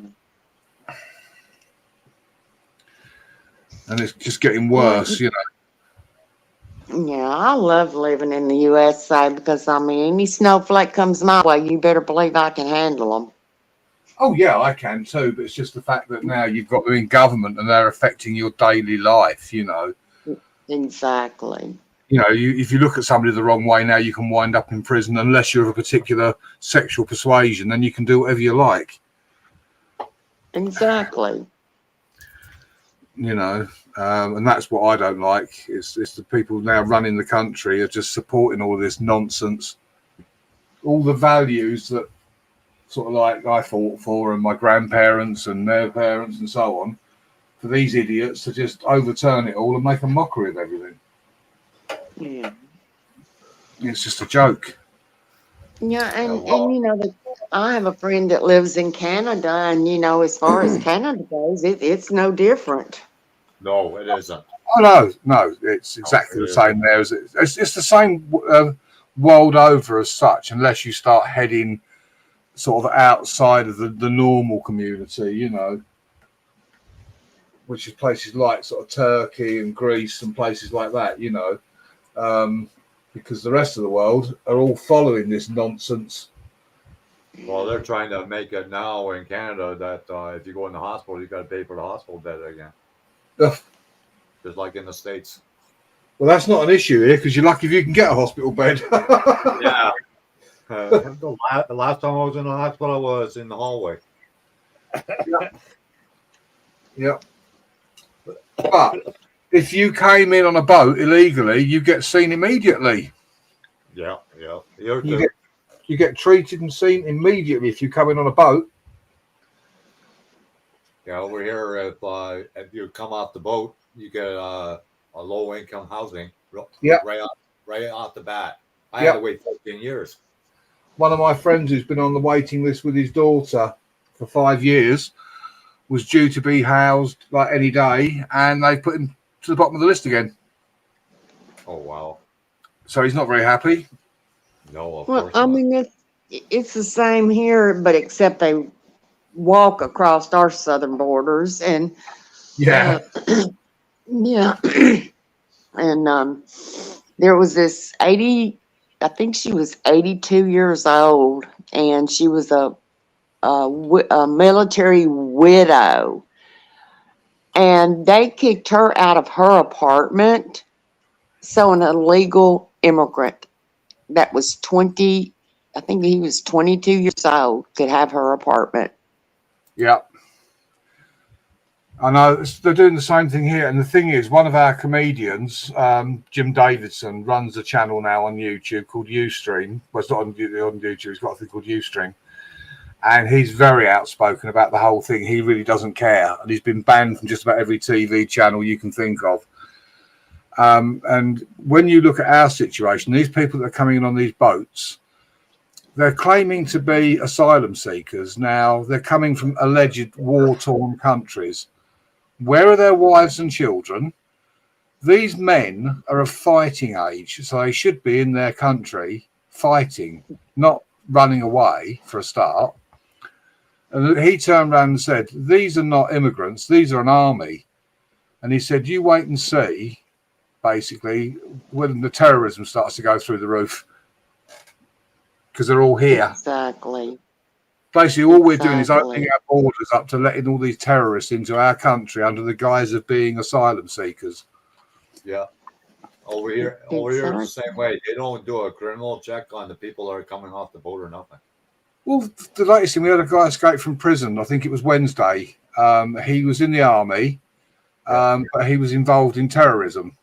And it's just getting worse, you know. Yeah, I love living in the USA because, I mean, any snowflake comes my way, you better believe I can handle them. Oh, yeah, I can too. But it's just the fact that now you've got them in government and they're affecting your daily life, you know. Exactly. You know, if you look at somebody the wrong way now, you can wind up in prison unless you're of a particular sexual persuasion. Then you can do whatever you like. Exactly. you know, and that's what I don't like. It's the people now running the country are just supporting all this nonsense, all the values that sort of like I fought for, and my grandparents and their parents and so on. For these idiots to just overturn it all and make a mockery of everything. Yeah. It's just a joke. Yeah, and well- you know, I have a friend that lives in Canada, and you know, as far as Canada goes, it's no different. No, it isn't. Oh no, it's exactly the same there. As it's the same world over as such, unless you start heading sort of outside of the normal community, you know, which is places like sort of Turkey and Greece and places like that, you know, because the rest of the world are all following this nonsense. Well, they're trying to make it now in Canada that if you go in the hospital, you got to pay for the hospital bed again, Ugh. just like in the States. Well, that's not an issue here because you're lucky if you can get a hospital bed. Yeah. The last time I was in the hospital, I was in the hallway. Yeah. But if you came in on a boat illegally, you get seen immediately. Yeah, yeah. You're You get treated and seen immediately if you come in on a boat. Yeah, over here, if you come off the boat, you get a low income housing. Yep. right off the bat. I Yep. had to wait 15 years. One of my friends who's been on the waiting list with his daughter for 5 years was due to be housed like any day, and they put him to the bottom of the list again. Oh wow. So he's not very happy. No, of Well, course I not. mean, it's the same here, but except they walk across our southern borders, and Yeah. yeah, and there was this I think she was 82 years old, and she was a military widow, and they kicked her out of her apartment. So an illegal immigrant that was 20, I think he was 22 years old, could have her apartment. Yeah. I know they're doing the same thing here. And the thing is, one of our comedians, Jim Davidson, runs a channel now on YouTube called Ustream. Well, it's not on YouTube, he's got a thing called Ustream. And he's very outspoken about the whole thing. He really doesn't care. And he's been banned from just about every TV channel you can think of. And when you look at our situation, these people that are coming in on these boats, they're claiming to be asylum seekers. Now, they're coming from alleged war-torn countries. Where are their wives and children? These men are of fighting age, so they should be in their country fighting, not running away for a start. And he turned around and said, these are not immigrants, these are an army. And he said, you wait and see, basically, when the terrorism starts to go through the roof, because they're all here. Exactly. Basically, all we're doing is Exactly. opening our borders up to letting all these terrorists into our country under the guise of being asylum seekers. Yeah. Over here, it's the same way. They don't do a criminal check on the people that are coming off the boat or nothing. Well, the latest thing, we had a guy escape from prison. I think it was Wednesday. He was in the army, but he was involved in terrorism.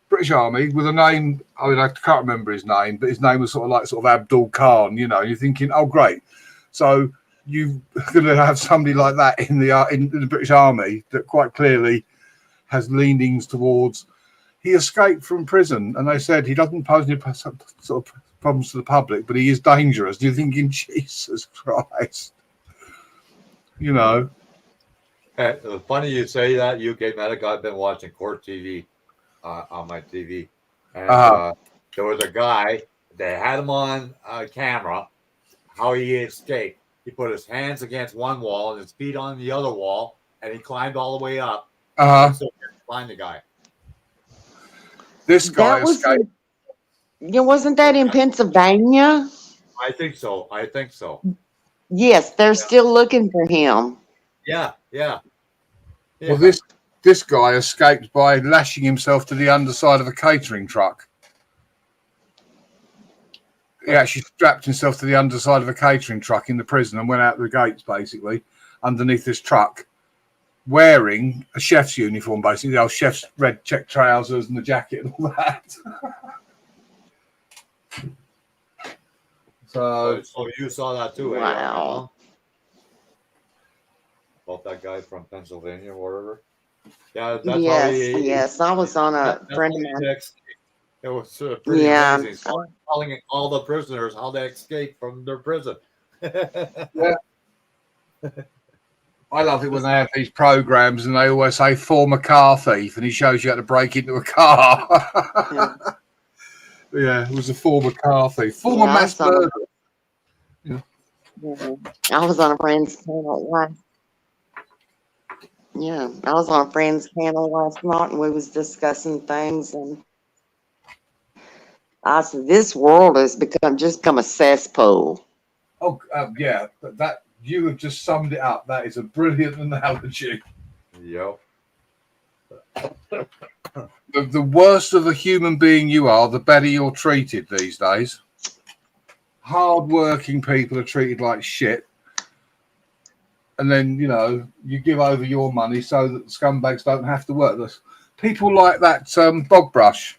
British Army with a name, I mean, I can't remember his name, but his name was sort of Abdul Khan, you know, and you're thinking, oh, great. So you're going to have somebody like that in the British Army that quite clearly has leanings towards. He escaped from prison, and they said he doesn't pose any sort of problems to the public, but he is dangerous. You're thinking, Jesus Christ, you know. Funny you say that, UK medic. I've been watching Court TV on my TV, and there was a guy. They had him on camera. How he escaped. He put his hands against one wall and his feet on the other wall, and he climbed all the way up. So he couldn't find the guy. This guy That was, escaped. wasn't that in Pennsylvania? I think so. Yes, they're still looking for him. Yeah. Well, this guy escaped by lashing himself to the underside of a catering truck. He actually strapped himself to the underside of a catering truck in the prison and went out the gates, basically, underneath this truck. wearing a chef's uniform, basically, the old chef's red check trousers and the jacket and all that. So So you saw that too, eh? Wow. About that guy from Pennsylvania or whatever. Yeah, that's how Yes, he. yes. I was on a That's friend how of he mine. It was pretty Yeah. amazing. So telling all the prisoners how they escaped from their prison. Yeah. I love it when they have these programs and they always say former car thief, and he shows you how to break into a car. Yeah. Yeah, it was a former car thief, former Yeah, I mass was on a- murderer. I was on a friend's panel last. Yeah, I was on a friend's panel last night, and we was discussing things, and I said, "This world has become a cesspool." Oh, yeah, that you have just summed it up. That is a brilliant analogy. Yep. The worse of a human being you are, the better you're treated these days. Hard-working people are treated like shit. And then, you give over your money so that scumbags don't have to work. There's people like that bog brush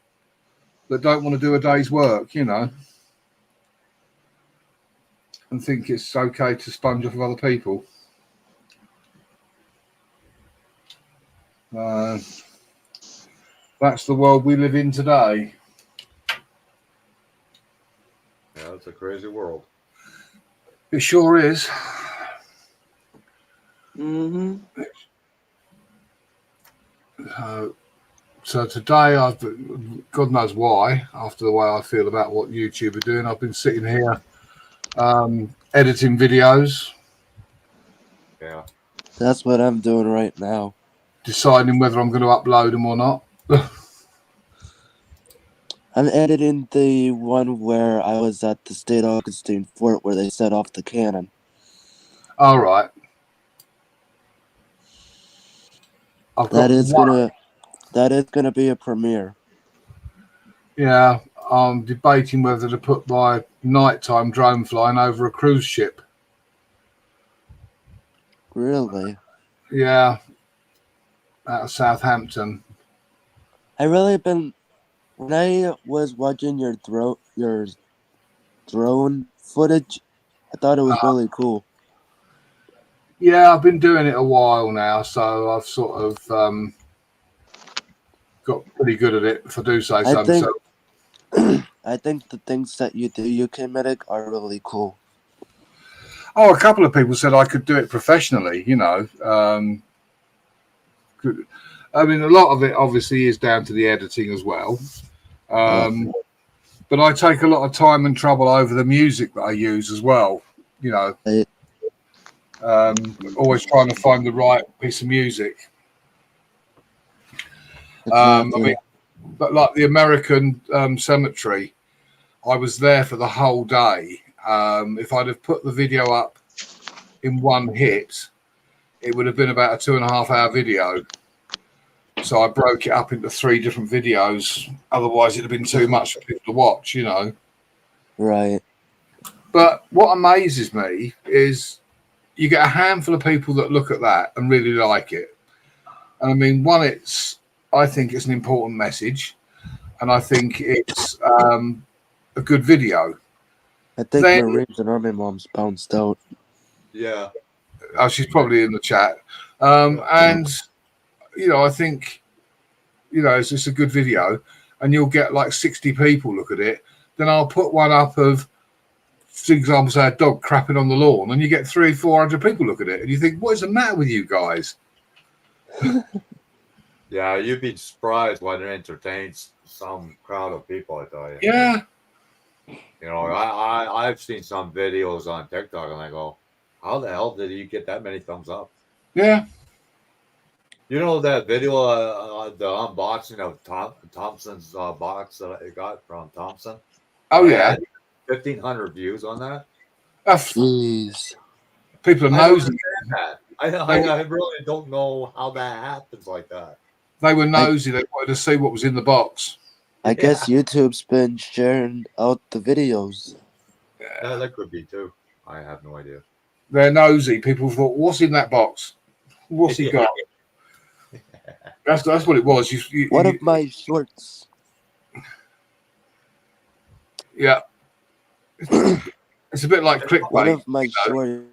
that don't want to do a day's work, and think it's okay to sponge off of other people. That's the world we live in today. Yeah, it's a crazy world. It sure is. Mm-hmm. So today, God knows why, after the way I feel about what YouTube are doing, I've been sitting here editing videos. Yeah. That's what I'm doing right now. Deciding whether I'm going to upload them or not. I'm editing the one where I was at the St. Augustine Fort where they set off the cannon. All right. That is gonna be a premiere. Yeah, I'm debating whether to put my nighttime drone flying over a cruise ship. Really? Yeah, out of Southampton. When I was watching your drone footage, I thought it was really cool. Yeah, I've been doing it a while now, so I've sort of got pretty good at it, if I do say so myself. I think the things that you do, UK Medic, are really cool. Oh, a couple of people said I could do it professionally, I mean, a lot of it obviously is down to the editing as well. But I take a lot of time and trouble over the music that I use as well, always trying to find the right piece of music. But like the American Cemetery, I was there for the whole day. If I'd have put the video up in one hit, it would have been about a 2.5 hour video. So I broke it up into 3 different videos. Otherwise, it'd have been too much for people to watch, Right. But what amazes me is you get a handful of people that look at that and really like it. And I mean, I think it's an important message, and I think it's a good video. I think Marines and Army Moms bounced out. Yeah. Oh, she's probably in the chat. And, I think, it's just a good video, and you'll get like 60 people look at it. Then I'll put one up of, for example, say a dog crapping on the lawn, and you get 300-400 people look at it, and you think, what is the matter with you guys? Yeah, you'd be surprised when it entertains some crowd of people, I tell you. Yeah. I've seen some videos on TikTok, and I go, how the hell did you get that many thumbs up? Yeah. You know that video, the unboxing of Thompson's box that I got from Thompson? Oh, yeah. 1,500 views on that. Jeez. People are nosy. I really don't know how that happens like that. They were nosy. They wanted to see what was in the box. I guess YouTube's been sharing out the videos. Yeah, that could be too. I have no idea. They're nosy. People thought, what's in that box? What's he got? That's what it was. One of my shorts. Yeah. It's a bit like One clickbait. of my shorts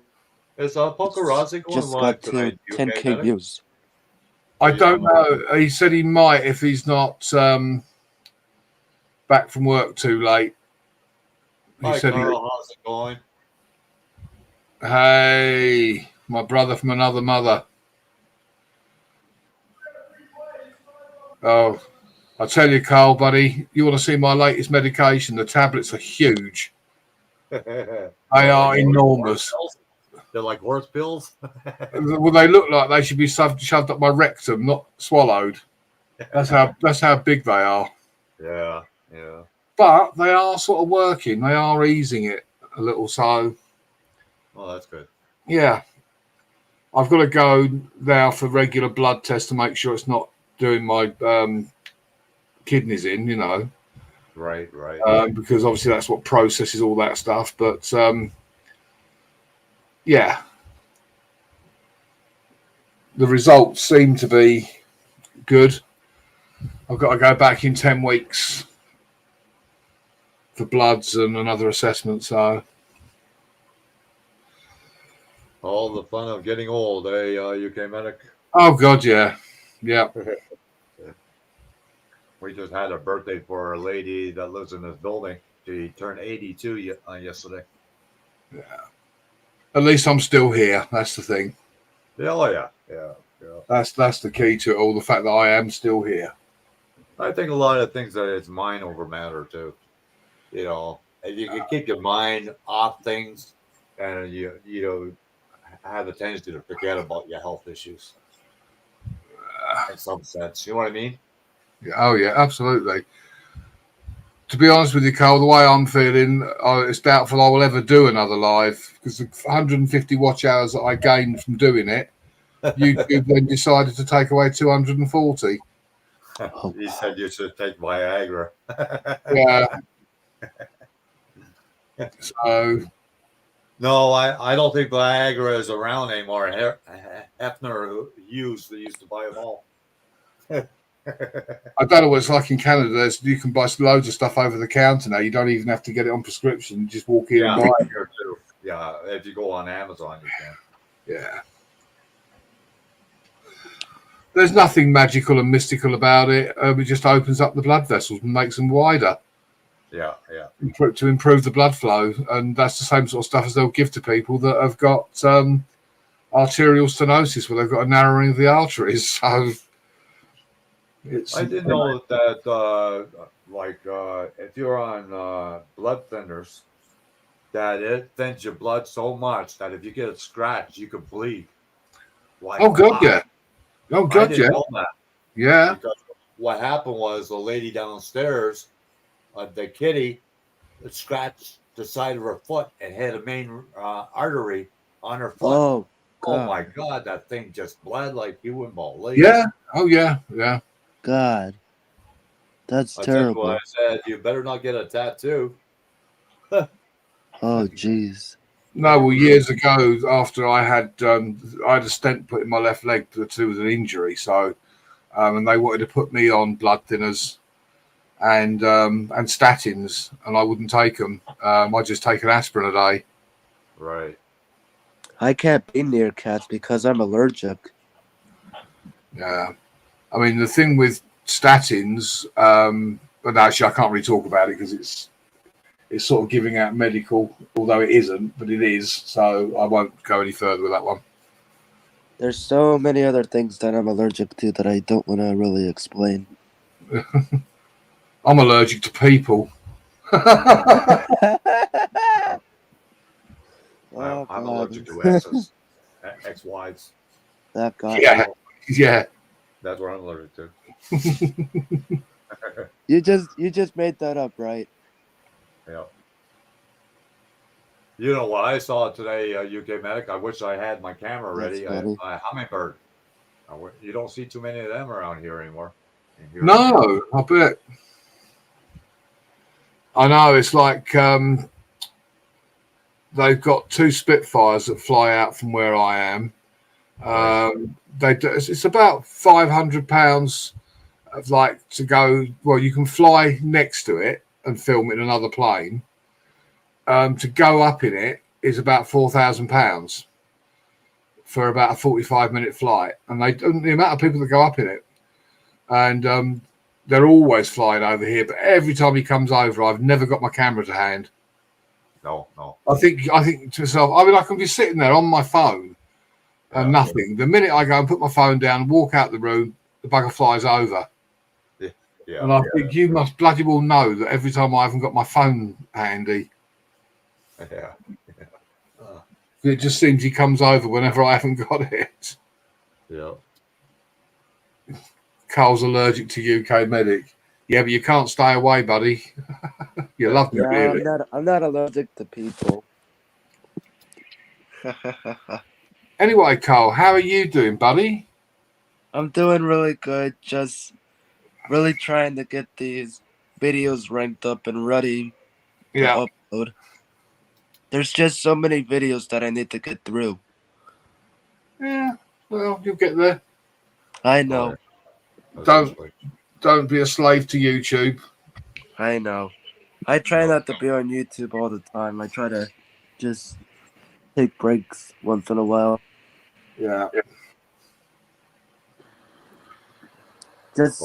Is Paparazzi going just live got to tonight? 10K Medic? views. I don't know. He said he might if he's not back from work too late. He Hi, said, Carl. How's it going? "Hey, my brother from another mother." Oh, I tell you, Carl, buddy, you want to see my latest medication? The tablets are huge. They are enormous. They're like horse pills. Well, they look like they should be shoved up my rectum, not swallowed. That's how big they are. Yeah. But they are sort of working. They are easing it a little. So, Oh, that's good. yeah, I've got to go now for regular blood tests to make sure it's not doing my kidneys in, Right. because obviously that's what processes all that stuff. But yeah, the results seem to be good. I've got to go back in 10 weeks for bloods and another assessment. So, All the fun of getting old, UK Medic? oh God, yeah. We just had a birthday for a lady that lives in this building. She turned 82 yesterday. Yeah. At least I'm still here. That's the thing. Yeah. That's the key to it all. The fact that I am still here. I think a lot of things that it's mind over matter too. If you can keep your mind off things, and you have a tendency to forget about your health issues. In some sense, you know what I mean? Yeah, oh yeah, absolutely. To be honest with you, Carl, the way I'm feeling, it's doubtful I will ever do another live because the 150 watch hours that I gained from doing it, YouTube then decided to take away 240. He said you should take Viagra. Yeah. So. No, I don't think Viagra is around anymore. Hefner used to buy them all. I don't know what it's like in Canada. You can buy loads of stuff over the counter now. You don't even have to get it on prescription. You just walk in and buy it. Here too. Yeah, if you go on Amazon, you can. Yeah. There's nothing magical and mystical about it. It just opens up the blood vessels and makes them wider. Yeah. To improve the blood flow. And that's the same sort of stuff as they'll give to people that have got arterial stenosis, where they've got a narrowing of the arteries. So I didn't know that, if you're on blood thinners, that it thins your blood so much that if you get a scratch, you could bleed. Like, oh, God, yeah. Oh, God, I didn't know that. Yeah. Because what happened was the lady downstairs, the kitty, scratched the side of her foot and hit a main artery on her foot. Oh, my God, that thing just bled like you wouldn't believe. Yeah. Oh, yeah. God, that's terrible. That's why I said you better not get a tattoo. Oh, jeez. No, well, years ago, after I had a stent put in my left leg to do with an injury, so and they wanted to put me on blood thinners and statins, and I wouldn't take them. I just take an aspirin a day. Right. I can't be near cats because I'm allergic. Yeah. I mean, the thing with statins, but actually I can't really talk about it because it's sort of giving out medical, although it isn't, but it is. So I won't go any further with that one. There's so many other things that I'm allergic to that I don't want to really explain. I'm allergic to people. I'm allergic to X's, ex-wives. That guy. Yeah. That's what I'm allergic to. You just made that up, right? Yeah. You know what I saw today, UK Medic? I wish I had my camera ready. A hummingbird. You don't see too many of them around here anymore. No, I bet. I know. It's like they've got two Spitfires that fly out from where I am, It's about £500 of like to go. Well, you can fly next to it and film in another plane. To go up in it is about £4,000 for about a 45-minute flight, and the amount of people that go up in it, and they're always flying over here. But every time he comes over, I've never got my camera to hand. No. I think to myself, I mean, I can be sitting there on my phone and nothing. The minute I go and put my phone down, walk out the room, the bugger flies over. Yeah, and I think you must bloody well know that every time I haven't got my phone handy, yeah. it just seems he comes over whenever I haven't got it. Yeah. Carl's allergic to UK Medic. Yeah, but you can't stay away, buddy. You love me, Yeah, really. I'm not allergic to people. Anyway, Carl, how are you doing, buddy? I'm doing really good. Just really trying to get these videos ranked up and ready to upload. There's just so many videos that I need to get through. Yeah, well, you'll get there. I know. Don't be a slave to YouTube. I know. I try not to be on YouTube all the time. I try to just take breaks once in a while. Yeah. Just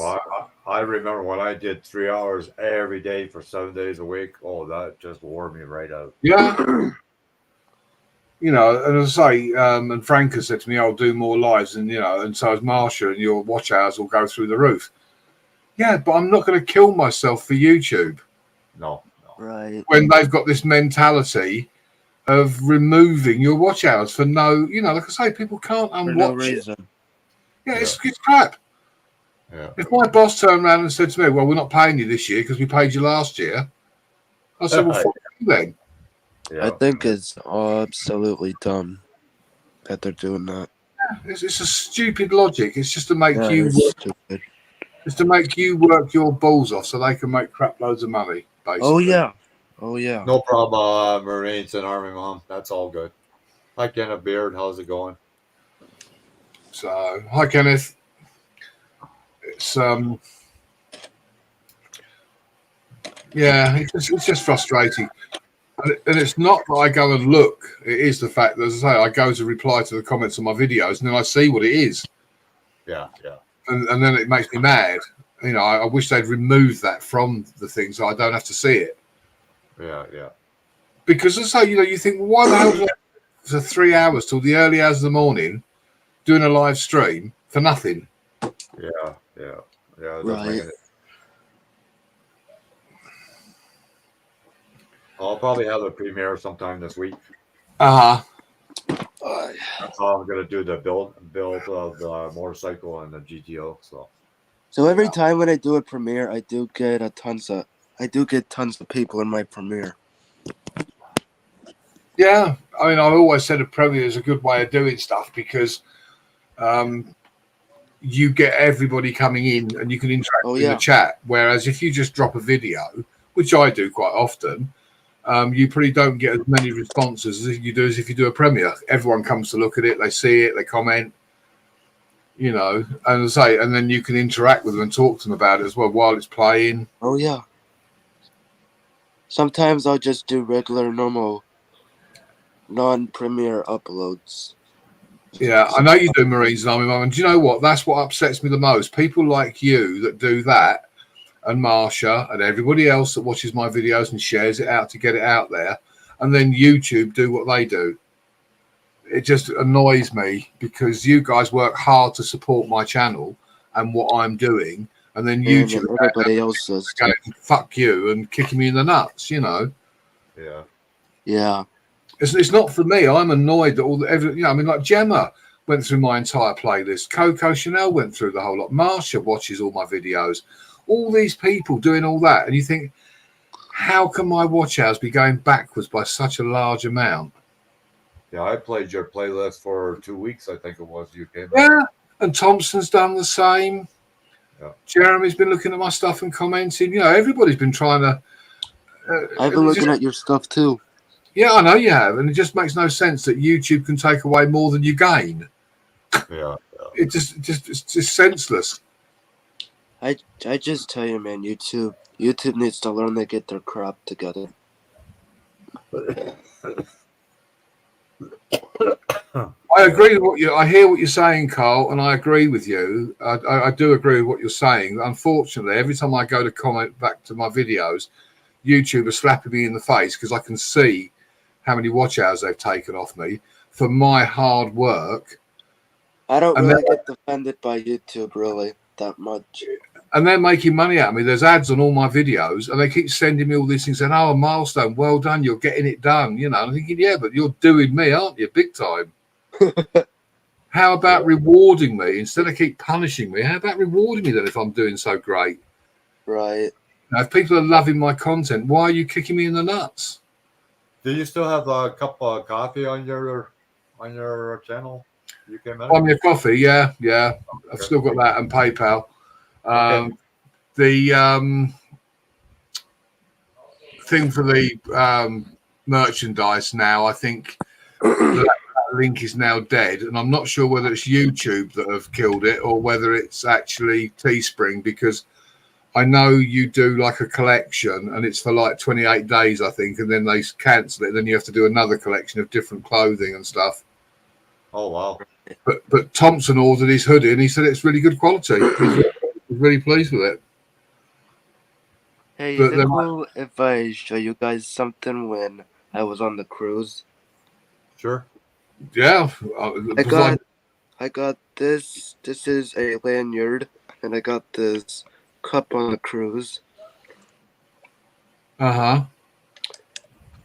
I remember when I did 3 hours every day for 7 days a week. Oh, that just wore me right out. Yeah. You know, and as I say, and Frank has said to me, I'll do more lives, and and so has Marsha, and your watch hours will go through the roof. Yeah, but I'm not going to kill myself for YouTube. No. right. When they've got this mentality of removing your watch hours for no, like I say, people can't For no unwatch it. reason. Yeah, it's crap. Yeah. If my boss turned around and said to me, well, we're not paying you this year because we paid you last year, I said, well, fuck you then. Yeah. I think it's absolutely dumb that they're doing that. It's a stupid logic. It's just to make Yeah, you it's work, stupid. it's to make you work your balls off so they can make crap loads of money, basically. Oh yeah. No problem, Marines and Army Mom. That's all good. Hi, Kenneth Beard. How's it going? So, hi, Kenneth. It's it's just frustrating, and it's not that I go and look. It is the fact that, as I say, I go to reply to the comments on my videos, and then I see what it is, Yeah. and then it makes me mad. I wish they'd remove that from the thing so I don't have to see it. Yeah. Because, as I say, you think, well, why the hell do I for 3 hours till the early hours of the morning doing a live stream for nothing? Yeah. Right. I'll probably have a premiere sometime this week. Uh-huh. That's how I'm gonna do the build of the motorcycle and the GTO. So every time when I do a premiere, I do get tons of people in my premiere. Yeah, I mean, I've always said a premiere is a good way of doing stuff because you get everybody coming in and you can interact in the chat. Whereas if you just drop a video, which I do quite often, you probably don't get as many responses as you do as if you do a premiere. Everyone comes to look at it, they see it, they comment, and as I say, and then you can interact with them and talk to them about it as well while it's playing. Oh yeah. Sometimes I'll just do regular, normal, non-premiere uploads. Yeah, I know you do, Marines and Army Mum, and do you know what? That's what upsets me the most. People like you that do that, and Marsha, and everybody else that watches my videos and shares it out to get it out there, and then YouTube do what they do. It just annoys me because you guys work hard to support my channel and what I'm doing, and then YouTube, everybody else does going, fuck you and kicking me in the nuts, Yeah. Yeah. It's not for me. I'm annoyed that like Gemma went through my entire playlist. Coco Chanel went through the whole lot. Marsha watches all my videos. All these people doing all that. And you think, how can my watch hours be going backwards by such a large amount? Yeah, I played your playlist for 2 weeks, I think it was. You came Yeah, and Thompson's done the same. Yeah. Jeremy's been looking at my stuff and commenting. Everybody's been trying to... I've been looking at your stuff too. Yeah, I know you have, and it just makes no sense that YouTube can take away more than you gain. Yeah. It's just senseless. I just tell you, man, YouTube needs to learn to get their crap together. I agree with I hear what you're saying, Carl, and I agree with you. I do agree with what you're saying. Unfortunately, every time I go to comment back to my videos, YouTube is slapping me in the face because I can see how many watch hours they've taken off me for my hard work. I don't And really get offended by YouTube really that much. And they're making money out of me. There's ads on all my videos, and they keep sending me all these things saying, "Oh, a milestone, well done, you're getting it done." You know, I'm thinking, yeah, but you're doing me, aren't you, big time? How about rewarding me instead of keep punishing me? How about rewarding me then if I'm doing so great? Right. Now, if people are loving my content, why are you kicking me in the nuts? Do you still have a cup of coffee on your channel? Buy me a coffee, yeah. I've still got that and PayPal. The thing for the merchandise now, I think that link is now dead, and I'm not sure whether it's YouTube that have killed it or whether it's actually Teespring, because I know you do like a collection and it's for like 28 days, I think, and then they cancel it. Then you have to do another collection of different clothing and stuff. Oh, wow. But Thompson ordered his hoodie and he said it's really good quality. He's really pleased with it. Hey, is it cool if I show you guys something when I was on the cruise? Sure. Yeah. I got this. This is a lanyard, and I got this cup on the cruise. Uh-huh.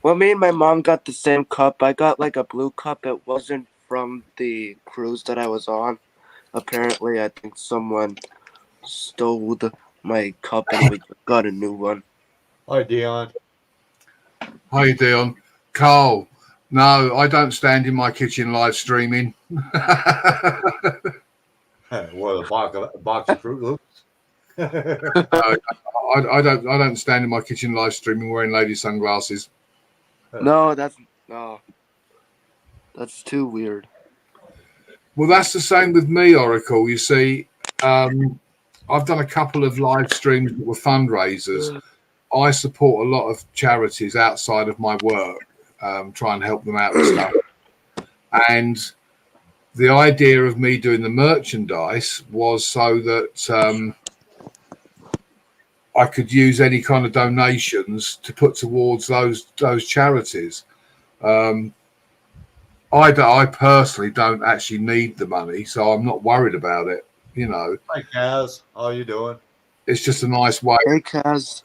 Well, me and my mom got the same cup. I got like a blue cup. It wasn't from the cruise that I was on. Apparently, I think someone stole my cup and we got a new one. Hi, Dion. Hi, Dion. Carl, no, I don't stand in my kitchen live streaming. What, a box of Fruit Loops? I don't stand in my kitchen live streaming wearing lady sunglasses. No, that's too weird. Well, that's the same with me, Oracle. You see, I've done a couple of live streams that were fundraisers. I support a lot of charities outside of my work, try and help them out and stuff. And the idea of me doing the merchandise was so that I could use any kind of donations to put towards those charities. I personally don't actually need the money, so I'm not worried about it. You know. Hi, Kaz. How you doing? It's just a nice way. Hey, Kaz.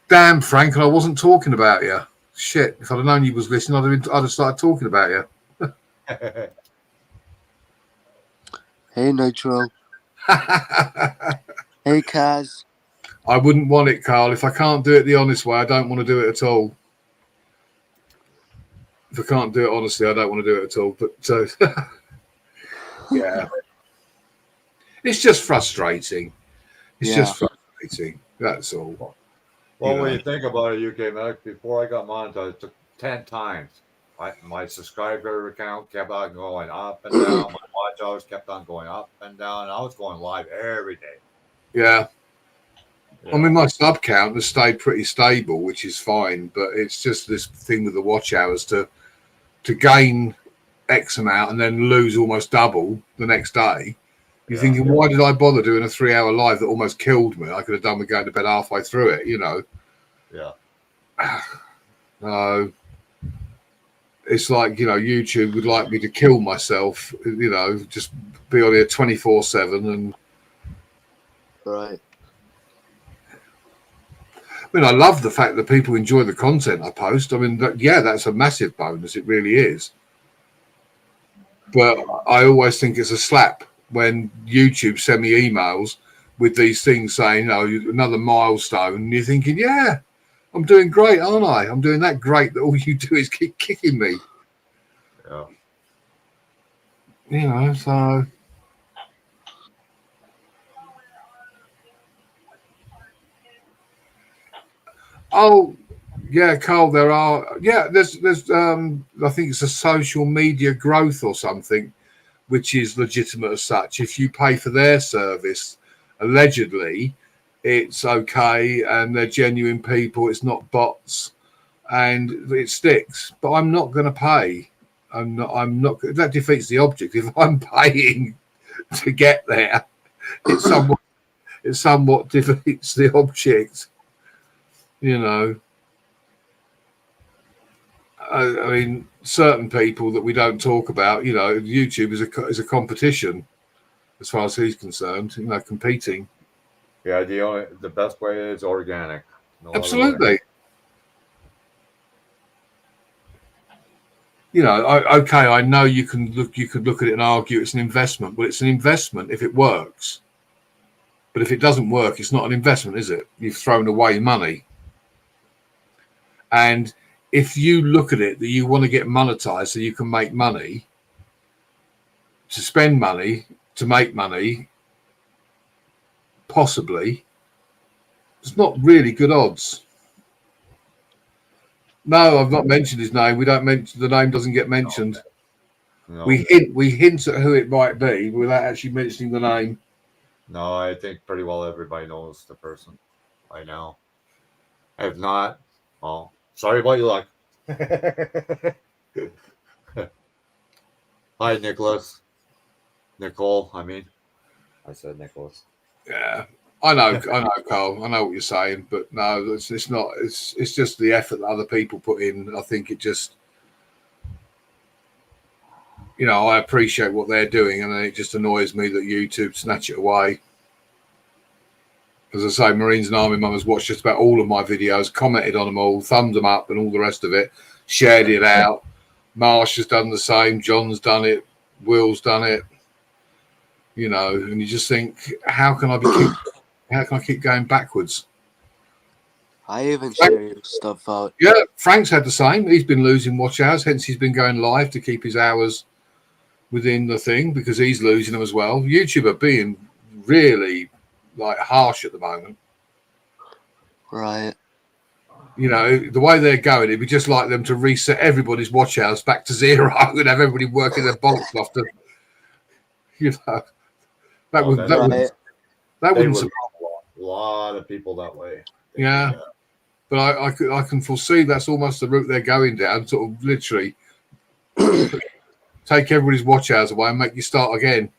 Damn, Frank, and I wasn't talking about you. Shit, if I'd have known you was listening, I'd have started talking about you. Hey, Nitro. Hey, Kaz. I wouldn't want it, Carl. If I can't do it the honest way, I don't want to do it at all. If I can't do it honestly, I don't want to do it at all. But yeah, it's just frustrating. It's just frustrating. That's all. Well, when you think about it, UK Medic, before I got monetized, it took 10 times. My subscriber count kept on going up and down. My watch hours kept on going up and down. I was going live every day. Yeah. I mean, my sub count has stayed pretty stable, which is fine. But it's just this thing with the watch hours to gain X amount and then lose almost double the next day. You're thinking, why did I bother doing a 3-hour live that almost killed me? I could have done with going to bed halfway through it, you know. Yeah. No. It's like, you know, YouTube would like me to kill myself, you know, just be on here 24/7 and. Right. I mean, I love the fact that people enjoy the content I post. I mean, that's a massive bonus. It really is. But I always think it's a slap when YouTube send me emails with these things saying, "Oh, another milestone." And you're thinking, "Yeah, I'm doing great, aren't I? I'm doing that great that all you do is keep kicking me." Yeah. You know, so. Oh, Yeah, Carl, there are. Yeah, there's. I think it's a social media growth or something, which is legitimate as such. If you pay for their service, allegedly, it's okay, and they're genuine people. It's not bots, and it sticks. But I'm not going to pay. I'm not. That defeats the object. If I'm paying to get there, it somewhat defeats the object. You know. I mean, certain people that we don't talk about, you know, YouTube is a competition, as far as he's concerned. You know, competing. Yeah, the best way is organic. No other way. Absolutely. You know, okay, I know you could look at it and argue it's an investment. Well, it's an investment if it works. But if it doesn't work, it's not an investment, is it? You've thrown away money. And if you look at it that you want to get monetized so you can make money, to spend money, to make money, possibly, it's not really good odds. No, I've not mentioned his name. We don't mention the name; doesn't get mentioned. No. We hint at who it might be without actually mentioning the name. No, I think pretty well everybody knows the person by now. If not, well, sorry about your luck. Hi, Nicholas. Nicole, I mean. I said Nicholas. Yeah, I know, Carl. I know what you're saying, but no, it's not. It's just the effort that other people put in. I think it just, you know, I appreciate what they're doing, and then it just annoys me that YouTube snatch it away. As I say, Marines and Army Mum has watched just about all of my videos, commented on them all, thumbed them up, and all the rest of it, shared it out. Marsh has done the same. John's done it. Will's done it. You know, and you just think, how can I keep going backwards? I even share your stuff out. Yeah, Frank's had the same. He's been losing watch hours, hence he's been going live to keep his hours within the thing because he's losing them as well. YouTube are being really like harsh at the moment. Right. You know, the way they're going, it'd be just like them to reset everybody's watch hours back to zero and have everybody working their bolts off to, you know, that wouldn't A lot of people that way. Yeah. But I can foresee that's almost the route they're going down, sort of literally take everybody's watch hours away and make you start again.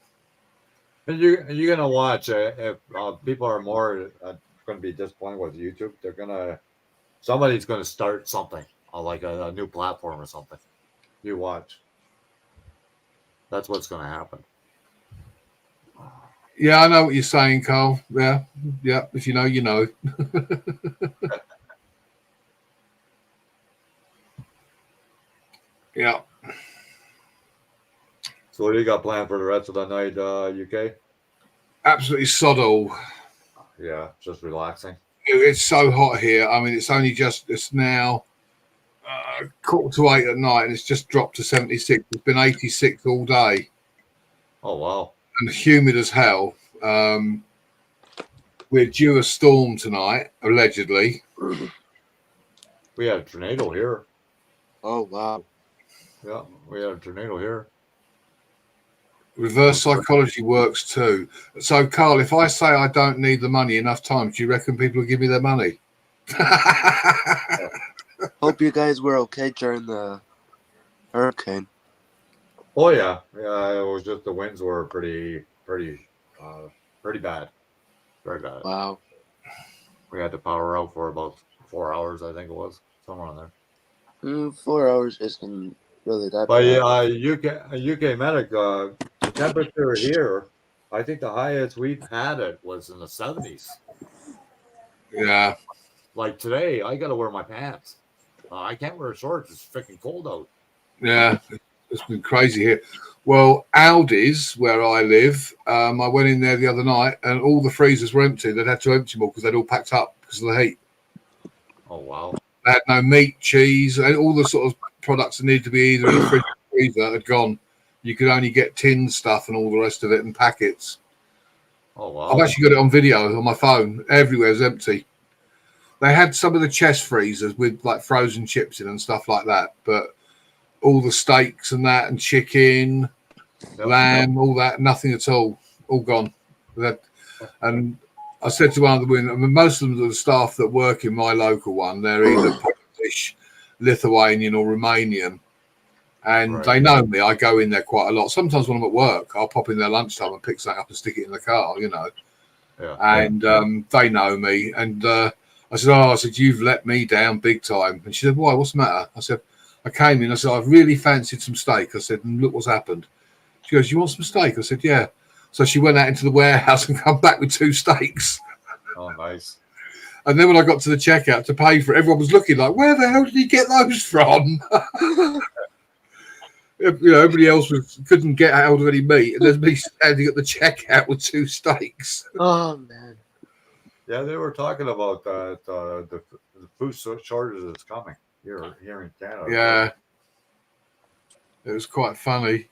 And you're gonna watch if people are more going to be disappointed with YouTube. Somebody's gonna start something like a new platform or something. You watch. That's what's gonna happen. Yeah, I know what you're saying, Carl. Yeah. If you know, you know. Yeah. So what do you got planned for the rest of the night, UK? Absolutely sod all. Yeah, just relaxing. It's so hot here. I mean, it's now 7:45 at night, and it's just dropped to 76. It's been 86 all day. Oh wow! And humid as hell. We're due a storm tonight, allegedly. We had a tornado here. Oh wow! Yeah, we had a tornado here. Reverse psychology works too. So, Carl, if I say I don't need the money enough times, do you reckon people will give me their money? Hope you guys were okay during the hurricane. Oh yeah. It was just the winds were pretty bad, very bad. Wow. We had the power out for about 4 hours, I think it was, somewhere on there. 4 hours isn't really that But bad. UK medic, the temperature here, I think the highest we've had it was in the 70s. Yeah. Like today, I got to wear my pants. I can't wear shorts. It's freaking cold out. Yeah, it's been crazy here. Well, Aldi's, where I live, I went in there the other night and all the freezers were empty. They'd had to empty them all because they'd all packed up because of the heat. Oh, wow. They had no meat, cheese, and all the sort of products that needed to be either in the fridge or freezer had gone. You could only get tin stuff and all the rest of it in packets. Oh, wow. I've actually got it on video on my phone. Everywhere's empty. They had some of the chest freezers with like frozen chips in and stuff like that, but all the steaks and that and chicken, lamb, all that, nothing at all gone. And I said to one of the women, I mean, most of them are the staff that work in my local one. They're either Polish, Lithuanian, or Romanian, and they know me. I go in there quite a lot. Sometimes when I'm at work, I'll pop in there lunchtime and pick something up and stick it in the car, you know. And they know me. And I said, you've let me down big time. And she said, why? What's the matter? I said, I came in. I said, I've really fancied some steak. I said, and look what's happened. She goes, you want some steak? I said, yeah. So she went out into the warehouse and come back with 2 steaks. Oh, nice. And then when I got to the checkout to pay for it, everyone was looking like, where the hell did he get those from? You know, everybody else couldn't get hold of any meat. And there's me standing at the checkout with 2 steaks. Oh, man. Yeah, they were talking about the food shortage that's coming here in Canada. Yeah. It was quite funny.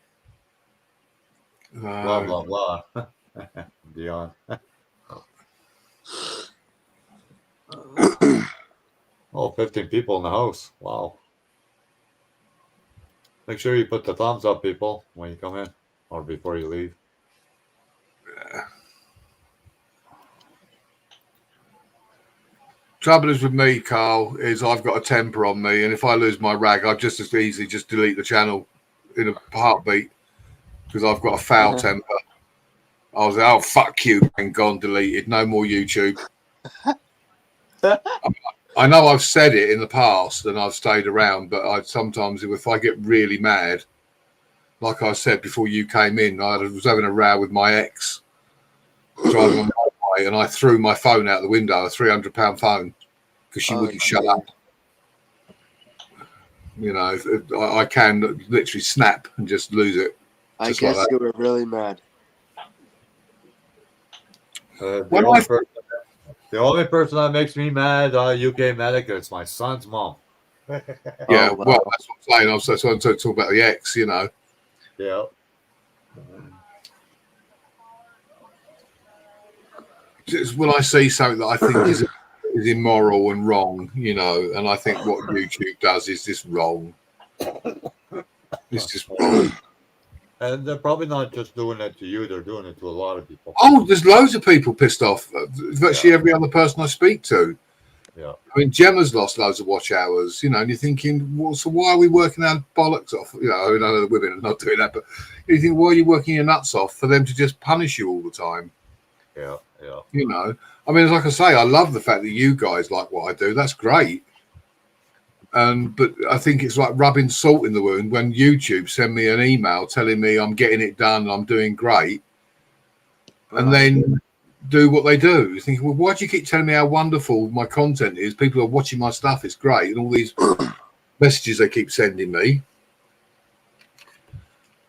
Blah, blah, blah. Dion. Oh, 15 people in the house. Wow. Make sure you put the thumbs up, people, when you come in or before you leave. Yeah. Trouble is with me, Carl, is I've got a temper on me, and if I lose my rag, I'd just as easily just delete the channel in a heartbeat because I've got a foul temper. I was like, oh, fuck you, and gone, deleted. No more YouTube. I know I've said it in the past and I've stayed around, but I sometimes, if I get really mad, like I said before you came in, I was having a row with my ex driving on the highway, and I threw my phone out the window, a £300 phone, because she wouldn't shut up. You know, I can literally snap and just lose it. I guess like you were really mad. The only person that makes me mad, UK Medica, is my son's mom. Yeah, well, that's what I'm saying. I was trying to talk about the ex, you know. Yeah. Just when I see something that I think is immoral and wrong, you know, and I think what YouTube does is just wrong. It's just wrong. And they're probably not just doing it to you, they're doing it to a lot of people. Oh, there's loads of people pissed off. Virtually every other person I speak to. Yeah. I mean, Gemma's lost loads of watch hours, you know, and you're thinking, well, so why are we working our bollocks off? You know, I know the women are not doing that, but you think, why are you working your nuts off for them to just punish you all the time? Yeah, yeah. You know, I mean, like I say, I love the fact that you guys like what I do. That's great. But I think it's like rubbing salt in the wound when YouTube send me an email telling me I'm getting it done, I'm doing great, and then do what they do. You think, well, why do you keep telling me how wonderful my content is? People are watching my stuff, it's great, and all these messages they keep sending me.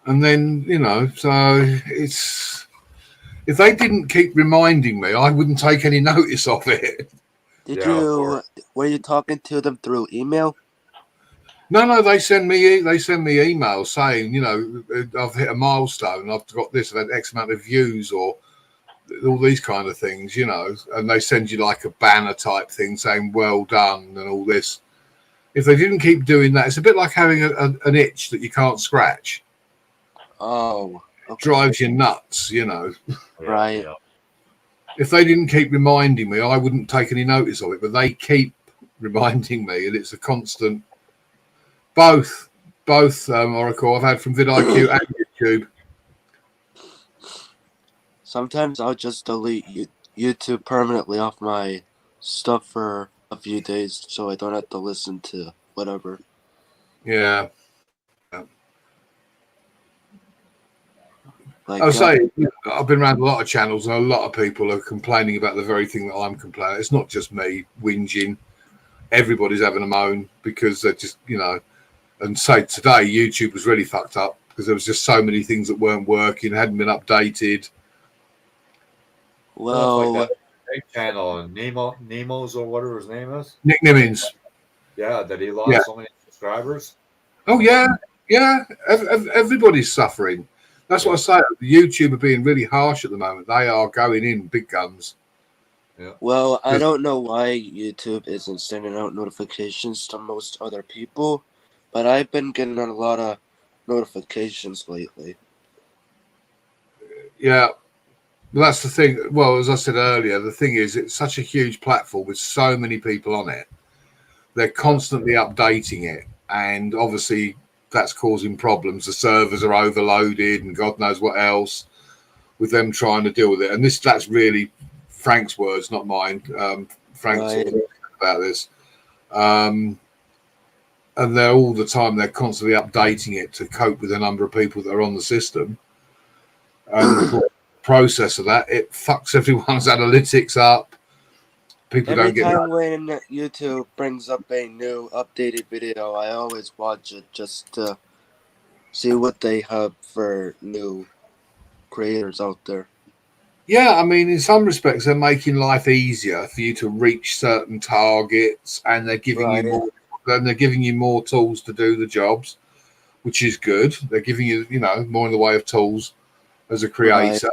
And then, you know, so it's, if they didn't keep reminding me, I wouldn't take any notice of it. Were you talking to them through email? No, they send me emails saying, you know, I've hit a milestone, I've got this, I've had X amount of views, or all these kind of things, you know, and they send you like a banner type thing saying well done and all this. If they didn't keep doing that, it's a bit like having an itch that you can't scratch. Oh, okay. Drives you nuts, you know. Right. Yeah. If they didn't keep reminding me, I wouldn't take any notice of it, but they keep reminding me, and it's a constant. Both Oracle I've had from vidIQ and YouTube. Sometimes I'll just delete YouTube permanently off my stuff for a few days so I don't have to listen to whatever. Yeah. Like, I'll say, I've been around a lot of channels and a lot of people are complaining about the very thing that I'm complaining. It's not just me whinging. Everybody's having a moan because they're just, you know, and say today YouTube was really fucked up because there was just so many things that weren't working, hadn't been updated. well, Like that big channel, Nemo's or whatever his name is. Nick Nimmins. Yeah, that he lost so many subscribers. Oh, yeah. Everybody's suffering. That's what I say. YouTube are being really harsh at the moment. They are going in big guns. Yeah. Well, I don't know why YouTube isn't sending out notifications to most other people, but I've been getting a lot of notifications lately. Yeah. Well, that's the thing. Well, as I said earlier, the thing is, it's such a huge platform with so many people on it. They're constantly updating it, and obviously that's causing problems. The servers are overloaded, and God knows what else with them trying to deal with it. And that's really Frank's words, not mine. Frank's Right. about this, and they're all the time. They're constantly updating it to cope with the number of people that are on the system, and of course, process of that, it fucks everyone's analytics up. People Every don't get time when YouTube brings up a new updated video, I always watch it just to see what they have for new creators out there. Yeah, I mean, in some respects, they're making life easier for you to reach certain targets, and they're giving you more. Then they're giving you more tools to do the jobs, which is good. They're giving you, more in the way of tools as a creator.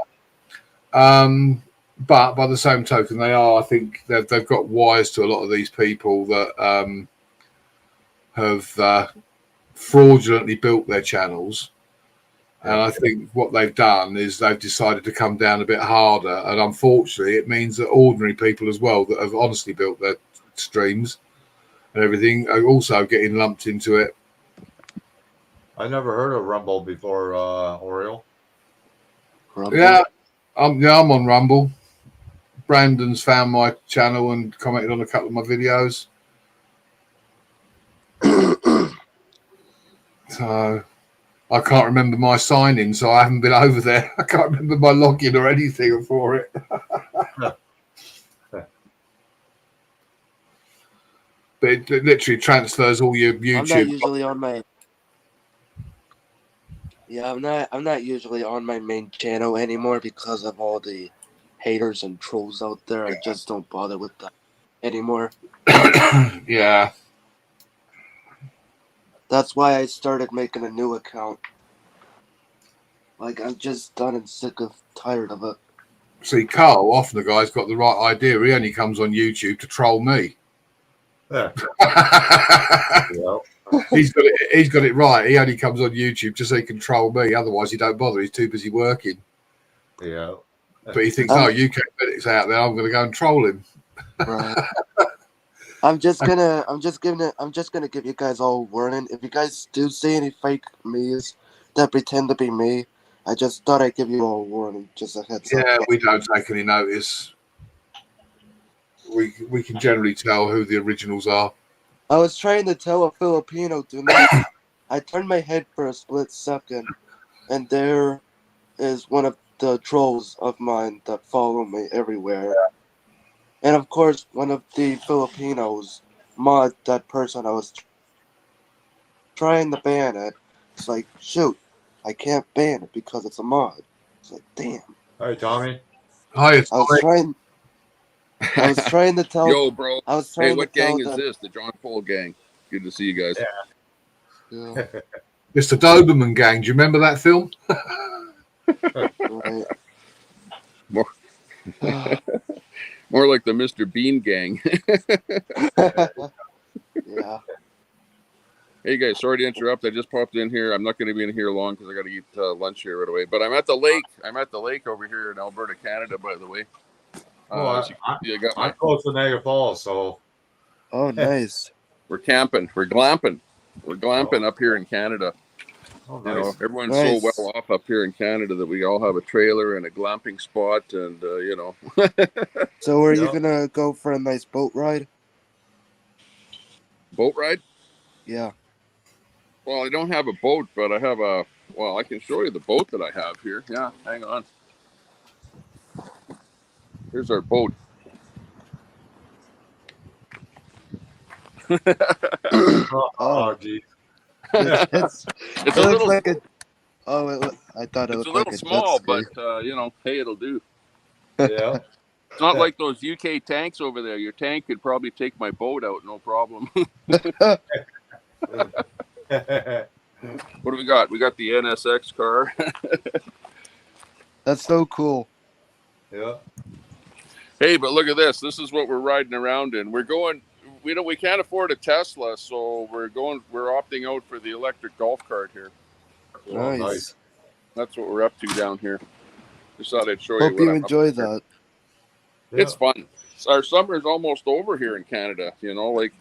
But by the same token, I think they've got wise to a lot of these people that have fraudulently built their channels. And I think what they've done is they've decided to come down a bit harder. And unfortunately, it means that ordinary people as well that have honestly built their streams and everything are also getting lumped into it. I never heard of Rumble before, Oriole. Rumble? Yeah, I'm on Rumble. Brandon's found my channel and commented on a couple of my videos. So I can't remember my sign-in, so I haven't been over there. I can't remember my login or anything for it. But it literally transfers all your YouTube. I'm not usually on my. Yeah, I'm not usually on my main channel anymore because of all the haters and trolls out there. I just don't bother with that anymore. Yeah. That's why I started making a new account. Like, I'm just done and tired of it. See, Carl, often the guy's got the right idea. He only comes on YouTube to troll me. Yeah. He's got it right. He only comes on YouTube just so he can troll me. Otherwise, he don't bother. He's too busy working. Yeah. But he thinks, UK Medics out there. I'm going to go and troll him. Right. I'm just gonna give you guys all a warning. If you guys do see any fake me's that pretend to be me, I just thought I'd give you all a warning, just a heads up. Yeah, we don't take any notice. We can generally tell who the originals are. I was trying to tell a Filipino do not. I turned my head for a split second, and there is one of the trolls of mine that follow me everywhere. And of course, one of the Filipinos mod that person I was trying to ban it. It's like, shoot, I can't ban it because it's a mod. It's like, damn. Hi, Tommy. Hi, I was trying to tell. Yo, bro. I was trying Hey, what to tell gang is this? The John Paul gang. Good to see you guys. Yeah. Mr. Doberman Gang. Do you remember that film? Right. More like the Mr. Bean gang. Yeah. Hey guys, sorry to interrupt. I just popped in here. I'm not going to be in here long because I got to eat lunch here right away. But I'm at the lake. I'm at the lake over here in Alberta, Canada. By the way. I'm close to Niagara Falls, so. Oh, nice. We're camping. We're glamping. We're glamping up here in Canada. Oh, You know, nice. everyone's Nice. so well off up here in Canada that we all have a trailer and a glamping spot, and you know. So, are you gonna go for a nice boat ride? Boat ride? Yeah. Well, I don't have a boat, but I have a. Well, I can show you the boat that I have here. Yeah, hang on. Here's our boat. Oh, geez. It's It's a little. like a. Oh, I thought it It's looked a like little a small, jet ski. but you know, hey, it'll do. Yeah. It's not like those UK tanks over there. Your tank could probably take my boat out, no problem. What do we got? We got the NSX car. That's so cool. Yeah. Hey, but look at this. This is what we're riding around in. We're going. We can't afford a Tesla, so we're opting out for the electric golf cart here. So Oh, Nice. that's what we're up to down here. Just thought I'd show Hope you. you enjoy that. It's fun. Our summer's almost over here in Canada. You know, like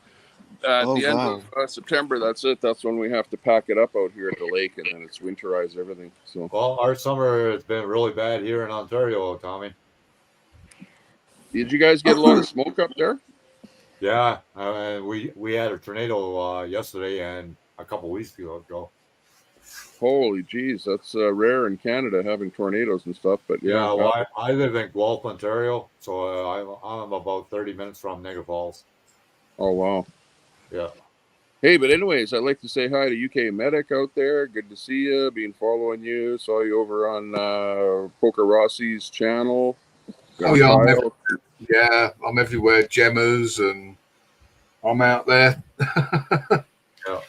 at Oh, the end wow. of September. That's it. That's when we have to pack it up out here at the lake, and then it's winterize everything. So Well, our summer has been really bad here in Ontario, Tommy. did you guys get a lot of smoke up there? Yeah, we had a tornado yesterday and a couple weeks ago. Holy jeez, that's rare in Canada having tornadoes and stuff. But yeah, Yeah, well, I live in Guelph, Ontario, so I'm about 30 minutes from Niagara Falls. oh wow. Yeah. Hey, but anyways, I'd like to say hi to UK Medic out there. Good to see you. Been following you. Saw you over on Poker Rossi's channel. Oh yeah, Kyle. I'm everywhere. Gemmers, and I'm out there.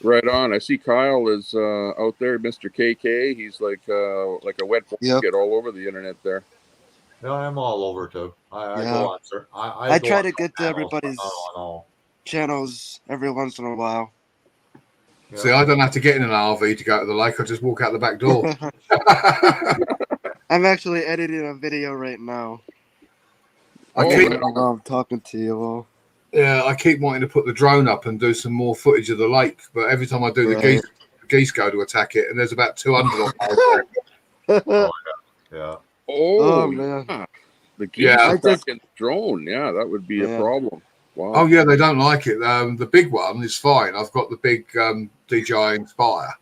Right on. I see Kyle is out there, Mr. KK. He's like a wet blanket all over the internet there. Yeah, I'm all over too. I Yeah. go on, sir. I go try on to get to channels, but everybody's not on all. channels every once in a while. Yeah. See, I don't have to get in an RV to go to the lake. I just walk out the back door. I'm actually editing a video right now. I Oh, keep, right on. I'm talking to you all. yeah, I keep wanting to put the drone up and do some more footage of the lake, but every time I do, the Right. geese go to attack it, and there's about 200 on there. Yeah. Oh, man. yeah. The geese Yeah. attacking the drone. Yeah, that would be a Yeah. problem. Wow. Oh yeah, they don't like it. The big one is fine. I've got the big DJI Inspire,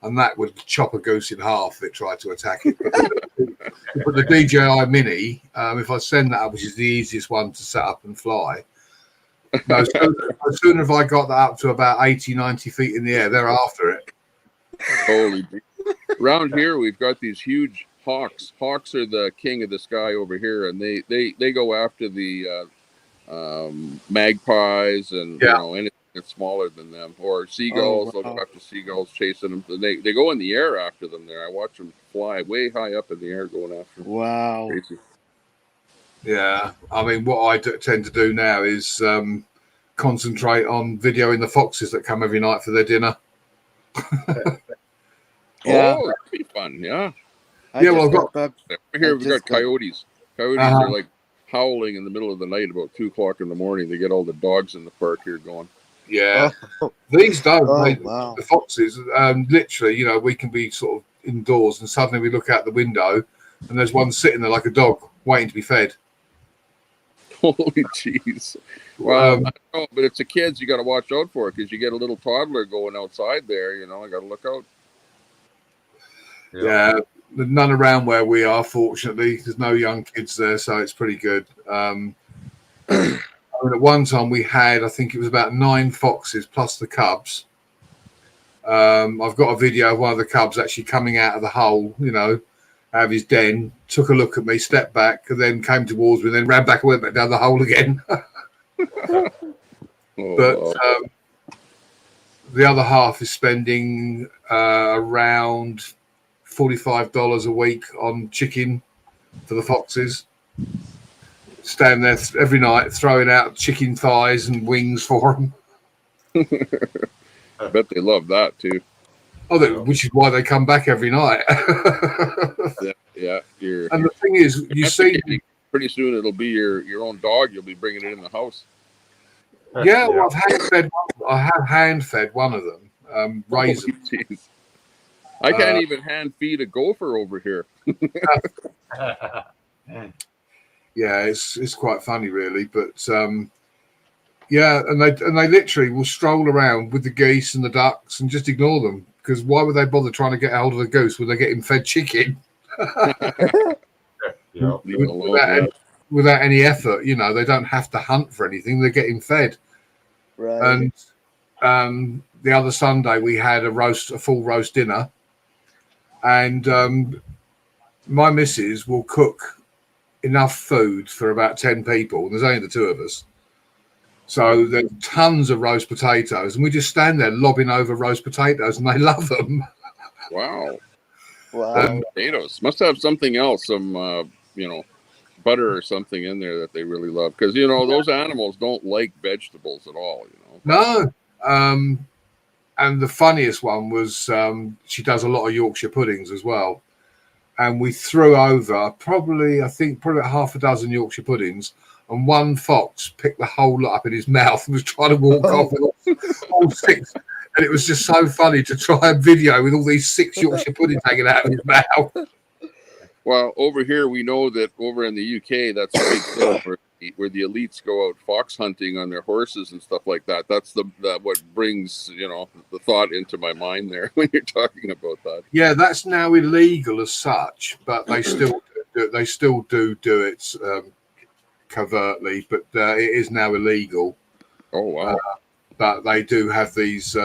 and that would chop a goose in half if it tried to attack it. But the DJI Mini, if I send that up, which is the easiest one to set up and fly, no sooner have I got that up to about 80, 90 feet in the air, they're after it. Holy. Around here, we've got these huge hawks. Hawks are the king of the sky over here, and they go after the magpies and Yeah. you know anything that's smaller than them, or seagulls. Oh, wow. They'll go after seagulls, chasing them. They go in the air after them. There, I watch them fly way high up in the air, going after them. Wow. Crazy. Yeah, I mean, what I tend to do now is concentrate on videoing the foxes that come every night for their dinner. Yeah. Oh, that'd be fun. Yeah. Yeah, well, I've got- back. Over here I we've got just got- coyotes. Coyotes Uh-huh. are like howling in the middle of the night about 2:00 in the morning. They get all the dogs in the park here going. Yeah, these don't. Oh, they, wow. The foxes, literally, you know, we can be sort of indoors and suddenly we look out the window and there's one sitting there like a dog waiting to be fed. Holy jeez. Well, Um, I don't know, but it's the kids you got to watch out for because you get a little toddler going outside there. You know, I got to look out. Yeah, there's none around where we are, fortunately. There's no young kids there, so it's pretty good. I mean, at one time we had, I think it was about 9 foxes plus the cubs. I've got a video of one of the cubs actually coming out of the hole, you know, out of his den, took a look at me, stepped back, and then came towards me, then ran back and went back down the hole again. Oh, But wow. the other half is spending around $45 a week on chicken for the foxes. Stand there every night throwing out chicken thighs and wings for them. I bet they love that too. Which is why they come back every night. Yeah. You're And the thing is, you see, pretty soon it'll be your own dog. You'll be bringing it in the house. yeah, well, I have hand fed one of them, raisin. Oh, jeez. I can't even hand feed a gopher over here. Yeah, it's quite funny, really. But yeah, and they literally will stroll around with the geese and the ducks and just ignore them, because why would they bother trying to get hold of a goose when they get him fed chicken Yeah. Leave it alone. without any effort? You know, they don't have to hunt for anything; they're getting fed. Right. And the other Sunday we had a full roast dinner, and my missus will cook enough food for about 10 people, and there's only the 2 of us. So there's tons of roast potatoes, and we just stand there lobbing over roast potatoes, and they love them. Wow. Wow. Potatoes must have something else. Some butter or something in there that they really love, because you know those animals don't like vegetables at all. You know. No. And the funniest one was she does a lot of Yorkshire puddings as well. And we threw over probably about half a dozen Yorkshire puddings, and one fox picked the whole lot up in his mouth and was trying to walk off with all 6. And it was just so funny to try and video with all these 6 Yorkshire puddings hanging out of his mouth. Well, over here we know that over in the UK, that's a big thing where the elites go out fox hunting on their horses and stuff like that. That's what brings the thought into my mind there when you're talking about that. Yeah, that's now illegal as such, but they still do it covertly. But it is now illegal. Oh wow! But they do have these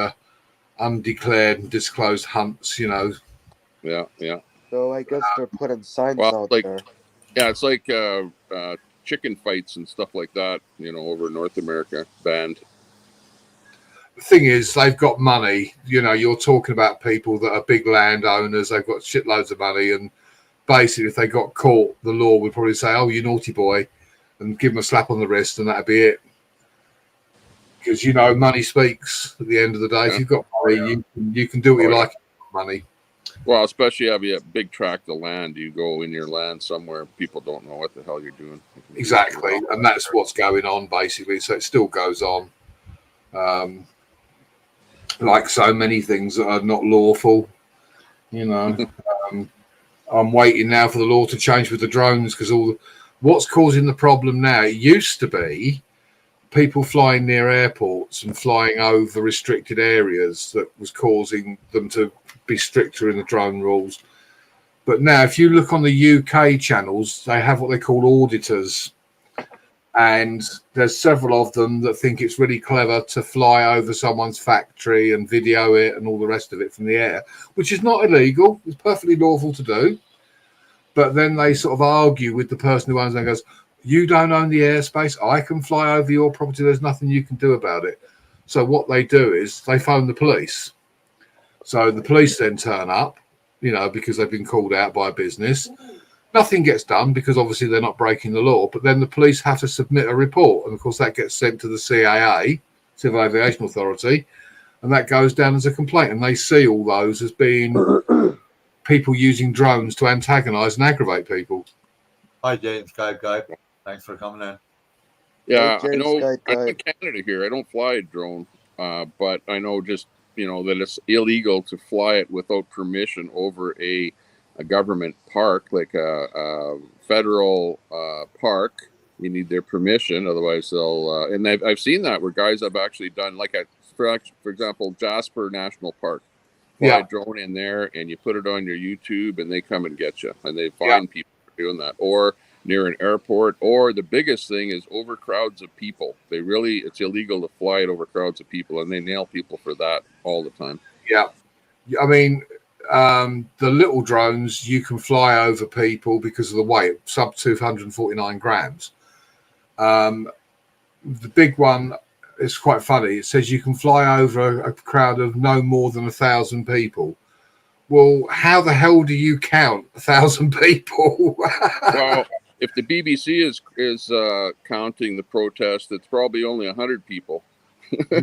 undeclared and disclosed hunts. Yeah. So I guess they're putting signs out there. Yeah, it's like chicken fights and stuff like that, over North America, banned. The thing is, they've got money. You're talking about people that are big landowners. They've got shitloads of money, and basically, if they got caught, the law would probably say, "Oh, you naughty boy," and give them a slap on the wrist, and that'd be it. Because money speaks. At the end of the day, if you've got money, you can do what you like with money. Well, especially if you have a big tract of land, you go in your land somewhere, people don't know what the hell you're doing. Exactly, and that's what's going on, basically. So it still goes on. Like so many things that are not lawful. I'm waiting now for the law to change with the drones, because what's causing the problem now, it used to be people flying near airports and flying over restricted areas that was causing them to be stricter in the drone rules. But now, if you look on the UK channels, they have what they call auditors, and there's several of them that think it's really clever to fly over someone's factory and video it and all the rest of it from the air, which is not illegal. It's perfectly lawful to do. But then they sort of argue with the person who owns it and goes, "You don't own the airspace. I can fly over your property. There's nothing you can do about it." So what they do is they phone the police. So the police then turn up, because they've been called out by a business. Nothing gets done because obviously they're not breaking the law. But then the police have to submit a report. And of course, that gets sent to the CAA, Civil Aviation Authority. And that goes down as a complaint. And they see all those as being people using drones to antagonize and aggravate people. Hi, James Skype Guy. Thanks for coming in. Yeah, Hey, I know. James, I'm in Canada here. I don't fly a drone, but I know just that it's illegal to fly it without permission over a government park, like a federal park. You need their permission, otherwise they'll. And I've seen that where guys have actually done, like for example, Jasper National Park. Fly a drone in there, and you put it on your YouTube, and they come and get you, and they find people for doing that, or near an airport, or the biggest thing is over crowds of people. It's illegal to fly it over crowds of people, and they nail people for that all the time. Yeah. I mean, the little drones, you can fly over people because of the weight, sub 249 grams. The big one is quite funny. It says you can fly over a crowd of no more than 1,000 people. Well, how the hell do you count 1,000 people? Well, if the BBC is counting the protest, it's probably only 100 people.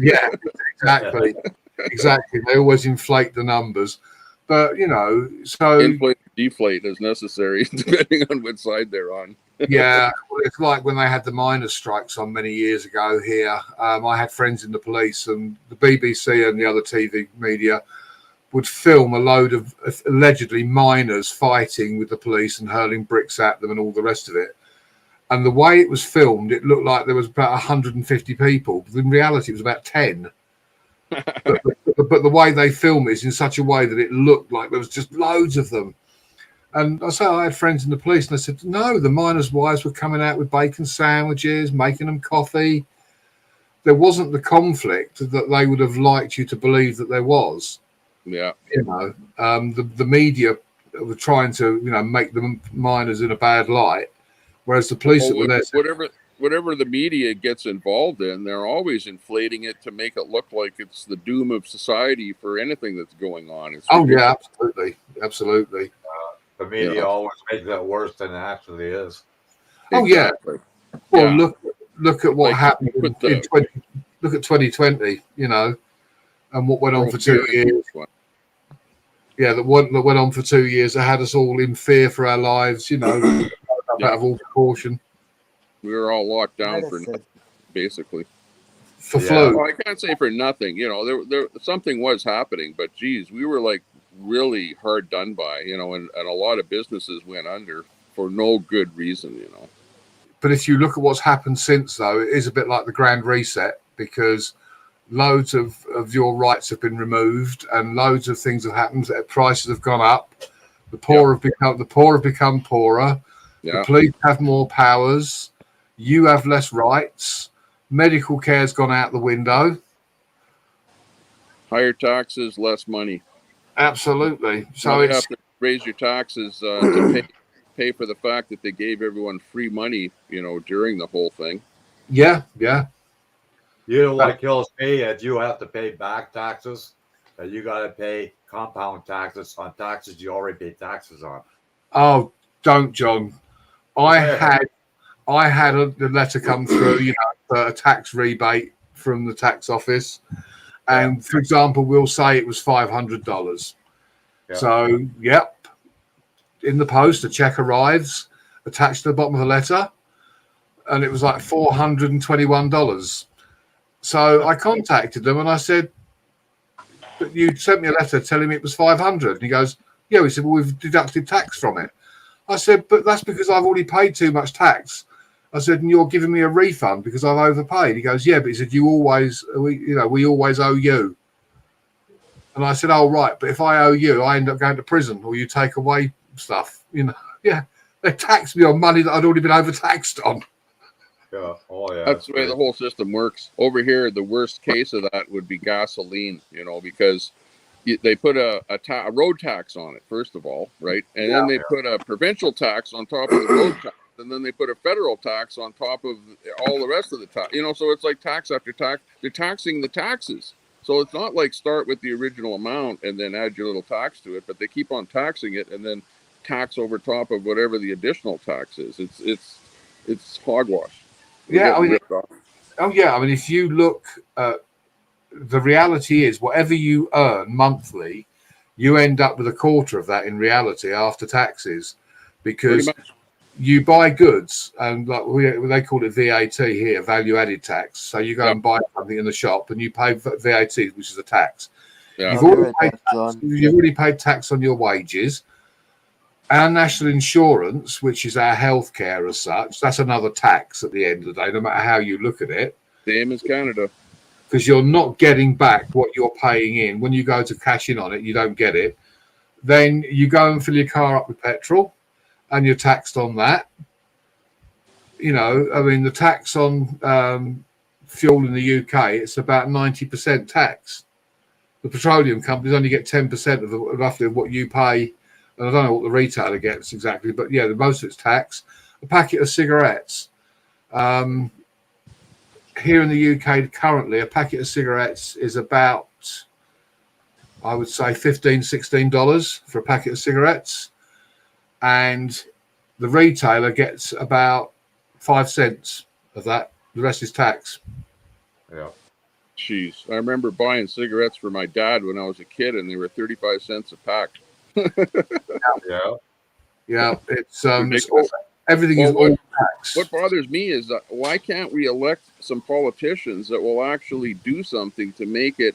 Yeah, exactly. Exactly. They always inflate the numbers. But, so... Inflate, deflate as necessary, depending on which side they're on. Yeah, well, it's like when they had the miners' strikes on many years ago here. I had friends in the police, and the BBC and the other TV media would film a load of allegedly miners fighting with the police and hurling bricks at them and all the rest of it. And the way it was filmed, it looked like there was about 150 people. But in reality, it was about 10. but the way they film it is in such a way that it looked like there was just loads of them. And I had friends in the police, and I said, no, the miners' wives were coming out with bacon sandwiches, making them coffee. There wasn't the conflict that they would have liked you to believe that there was. Yeah. The media were trying to, make the miners in a bad light, whereas the police that were there... Whatever the media gets involved in, they're always inflating it to make it look like it's the doom of society for anything that's going on. Yeah, absolutely. The media always makes that worse than it actually is. Oh, yeah. Exactly. Well, Yeah. look at what Like, happened you put in 20. Look at 2020. You know, and what went on for 2 years. Yeah, that went on for 2 years. That had us all in fear for our lives. You know, out of all proportion. We were all locked down for Medicine. nothing, basically. For Yeah. flu. Well, I can't say for nothing. You know, there something was happening, but geez, we were like really hard done by. You know, and a lot of businesses went under for no good reason. You know. But if you look at what's happened since, though, it is a bit like the Grand Reset, because loads of your rights have been removed and loads of things have happened. Prices have gone up. The poor have become poorer. Yeah. The police have more powers. You have less rights. Medical care's gone out the window. Higher taxes, less money. Absolutely. So Now you it's have to raise your taxes to pay for the fact that they gave everyone free money. You know, during the whole thing. yeah. You know what kills me is you have to pay back taxes, and you got to pay compound taxes on taxes you already paid taxes on. Oh, don't, John. I Yeah. had a letter come through, you know, for a tax rebate from the tax office, and for example, we'll say it was $500. Yeah. So, yep, in the post, a check arrives attached to the bottom of the letter, and it was like $421. So I contacted them and I said, "But you sent me a letter telling me it was 500." And he goes, "Yeah." We said, "Well, we've deducted tax from it." I said, "But that's because I've already paid too much tax." I said, "And you're giving me a refund because I've overpaid." He goes, "Yeah, but," he said, we always owe you." And I said, "Oh, right, but if I owe you, I end up going to prison, or you take away stuff." You know, yeah, they taxed me on money that I'd already been overtaxed on. Yeah. Oh yeah. That's the way the whole system works. Over here, the worst case of that would be gasoline. You know, because they put a road tax on it, first of all, right? And then they put a provincial tax on top of the road tax. And then they put a federal tax on top of all the rest of the tax. You know, so it's like tax after tax. They're taxing the taxes. So it's not like start with the original amount and then add your little tax to it, but they keep on taxing it and then tax over top of whatever the additional tax is. It's hogwash. Yeah, I mean, if you look at the reality is whatever you earn monthly, you end up with a quarter of that in reality after taxes, because you buy goods and like they call it VAT here, value added tax. So you go and buy something in the shop and you pay VAT, which is a tax. Yeah. You've already paid tax on your wages. Our national insurance, which is our healthcare as such, that's another tax at the end of the day, no matter how you look at it. Same as Canada. Because you're not getting back what you're paying in. When you go to cash in on it, you don't get it. Then you go and fill your car up with petrol and you're taxed on that. You know, I mean, the tax on fuel in the UK, it's about 90% tax. The petroleum companies only get 10% of roughly what you pay. And I don't know what the retailer gets exactly, but yeah, the most of it's tax. A packet of cigarettes. Here in the UK currently, a packet of cigarettes is about, I would say, $15, $16 for a packet of cigarettes. And the retailer gets about 5 cents of that. The rest is tax. Yeah. Jeez. I remember buying cigarettes for my dad when I was a kid, and they were 35 cents a pack. Yeah. It's everything is all tax. What bothers me is why can't we elect some politicians that will actually do something to make it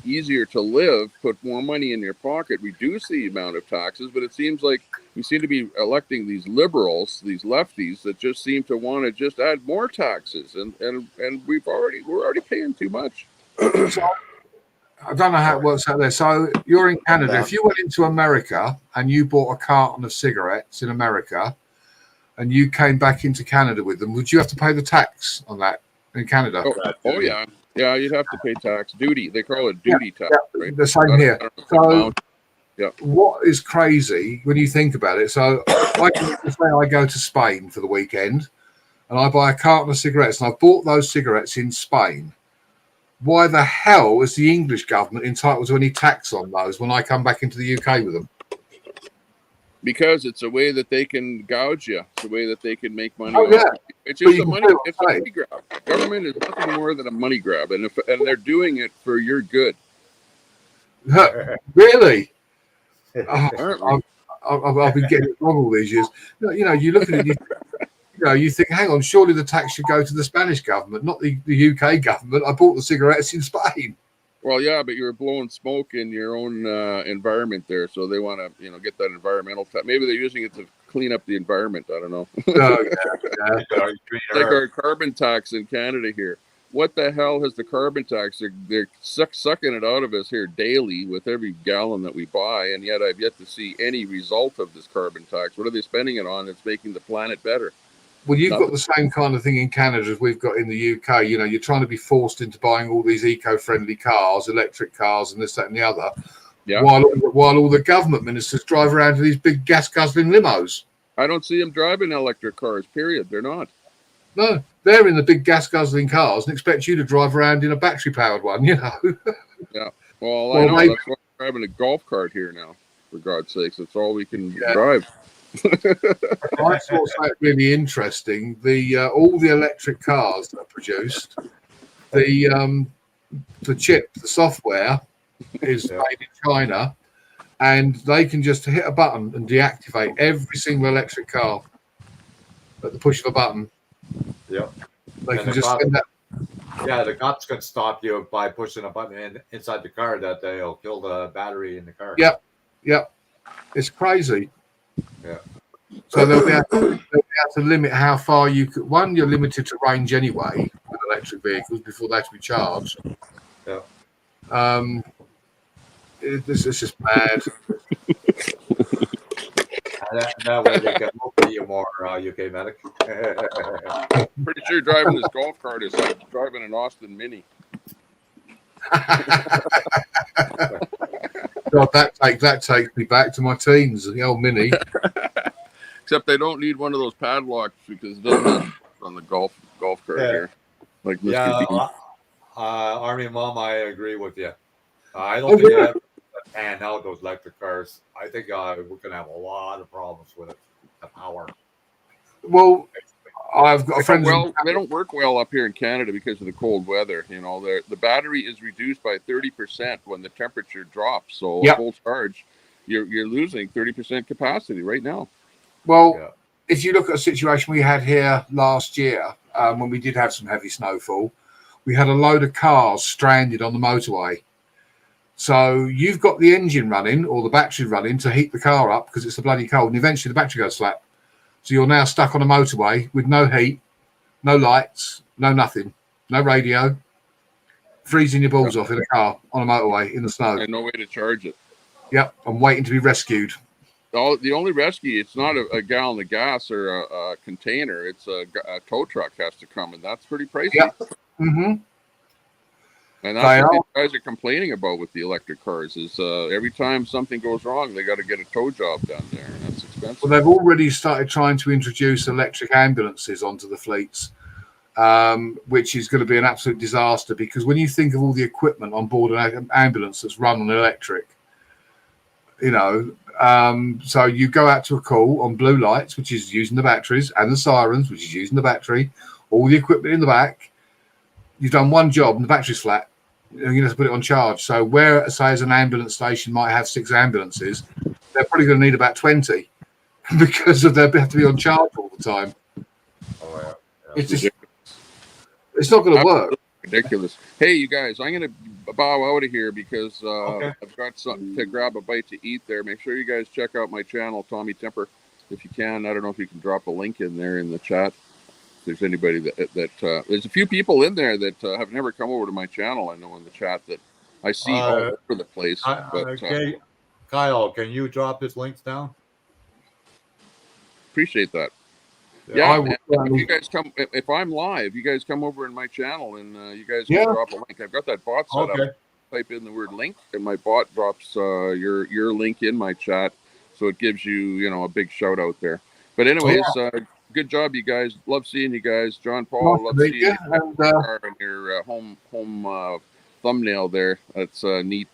easier to live, put more money in your pocket, reduce the amount of taxes? But it seems like we seem to be electing these liberals, these lefties that just seem to want to just add more taxes, and we're already paying too much. I don't know how it works out there. So you're in Canada. If you went into America and you bought a carton of cigarettes in America and you came back into Canada with them, would you have to pay the tax on that in Canada? Oh yeah. Yeah, you'd have to pay tax. Duty. They call it duty tax. Right? The same here. So what is crazy when you think about it? So I go to Spain for the weekend and I buy a carton of cigarettes and I bought those cigarettes in Spain. Why the hell is the English government entitled to any tax on those when I come back into the UK with them? Because it's a way that they can gouge you. It's a way that they can make money. Oh, yeah. It's But just you a can money. feel It's a money grab. Government is nothing more than a money grab, and they're doing it for your good. Really? Apparently. I've been getting it wrong all these years. You know, you look at it, you think, hang on, surely the tax should go to the Spanish government, not the UK government. I bought the cigarettes in Spain. Well, yeah, but you're blowing smoke in your own environment there, so they want to, get that environmental tax. Maybe they're using it to clean up the environment. I don't know. Like our carbon tax in Canada here. What the hell has the carbon tax? They're sucking it out of us here daily with every gallon that we buy, and yet I've yet to see any result of this carbon tax. What are they spending it on that's making the planet better? Well, you've got the same kind of thing in Canada as we've got in the UK. You know, you're trying to be forced into buying all these eco-friendly cars, electric cars, and this, that, and the other. Yeah. While all the government ministers drive around in these big gas-guzzling limos. I don't see them driving electric cars. Period. They're not. No, they're in the big gas-guzzling cars and expect you to drive around in a battery-powered one. You know. Yeah. Well, I know that's why I'm driving a golf cart here now. For God's sakes, that's all we can drive. I thought that really interesting. All the electric cars that are produced, the chip, the software is made in China, and they can just hit a button and deactivate every single electric car at the push of a button. Yeah. They can just send that. Yeah, the cops can stop you by pushing a button inside the car that they'll kill the battery in the car. Yep. It's crazy. Yeah. So they'll be able to limit how far you could. One, you're limited to range anyway with electric vehicles before they have to be charged. Yeah. This is just mad. That way they can look at you more, UK medic. Pretty sure driving this golf cart is like driving an Austin Mini. God, that takes me back to my teens, the old Mini. Except they don't need one of those padlocks because it doesn't have on the golf cart here. Like Mr. Bean. Army Mom, I agree with you. I don't think they ever pan out those electric cars. I think we're going to have a lot of problems with it. The power. Well, I've got friends. Well, they don't work well up here in Canada because of the cold weather. You know, the battery is reduced by 30% when the temperature drops. So full charge, you're losing 30% capacity right now. Well, if you look at a situation we had here last year, when we did have some heavy snowfall, we had a load of cars stranded on the motorway. So you've got the engine running or the battery running to heat the car up because it's a bloody cold, and eventually the battery goes flat. So you're now stuck on a motorway with no heat, no lights, no nothing, no radio, freezing your balls off in a car on a motorway in the snow. And no way to charge it. Yep, I'm waiting to be rescued. The only rescue, it's not a gallon of gas or a container. It's a tow truck has to come, and that's pretty pricey. Yep. Mm-hmm. And that's what these guys are complaining about with the electric cars is every time something goes wrong, they got to get a tow job done there, and that's expensive. Well, they've already started trying to introduce electric ambulances onto the fleets, which is going to be an absolute disaster because when you think of all the equipment on board an ambulance that's run on electric, you know, so you go out to a call on blue lights, which is using the batteries, and the sirens, which is using the battery, all the equipment in the back. You've done one job and the battery's flat. You're going to have to put it on charge. So where, say, as an ambulance station might have 6 ambulances, they're probably going to need about 20 because they have to be on charge all the time. Oh, yeah. It's not going to work. Ridiculous. Hey, you guys, I'm going to bow out of here because I've got something to grab a bite to eat there. Make sure you guys check out my channel, Tommy Temper, if you can. I don't know if you can drop a link in there in the chat. If there's anybody that there's a few people in there that have never come over to my channel. I know in the chat that I see all over the place. Kyle, can you drop his links down? Appreciate that. Yeah, if you guys come, if I'm live, you guys come over in my channel and you guys can drop a link. I've got that bot set up. Type in the word link, and my bot drops your link in my chat, so it gives you a big shout out there. But anyways, good job, you guys. Love seeing you guys. John Paul, love seeing you and your home thumbnail there. That's a neat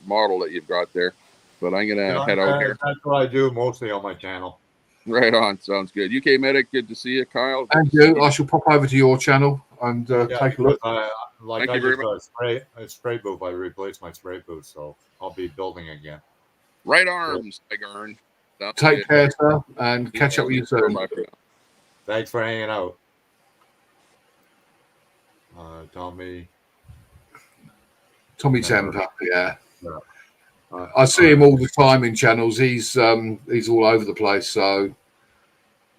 model that you've got there. but I'm gonna Yeah, head out here. That's what I do mostly on my channel. Right on. Sounds good. UK Medic, good to see you, Kyle. Good And to see I shall pop over to your channel and take a look. Thank you very much. A spray booth. I replaced my spray booth, so I'll be building again. Right arms, Tigarn. Take care, sir, and catch up with you soon. Bye for now. Thanks for hanging out. Tommy Temper, yeah. Yeah. I see him all the time in channels. He's all over the place. So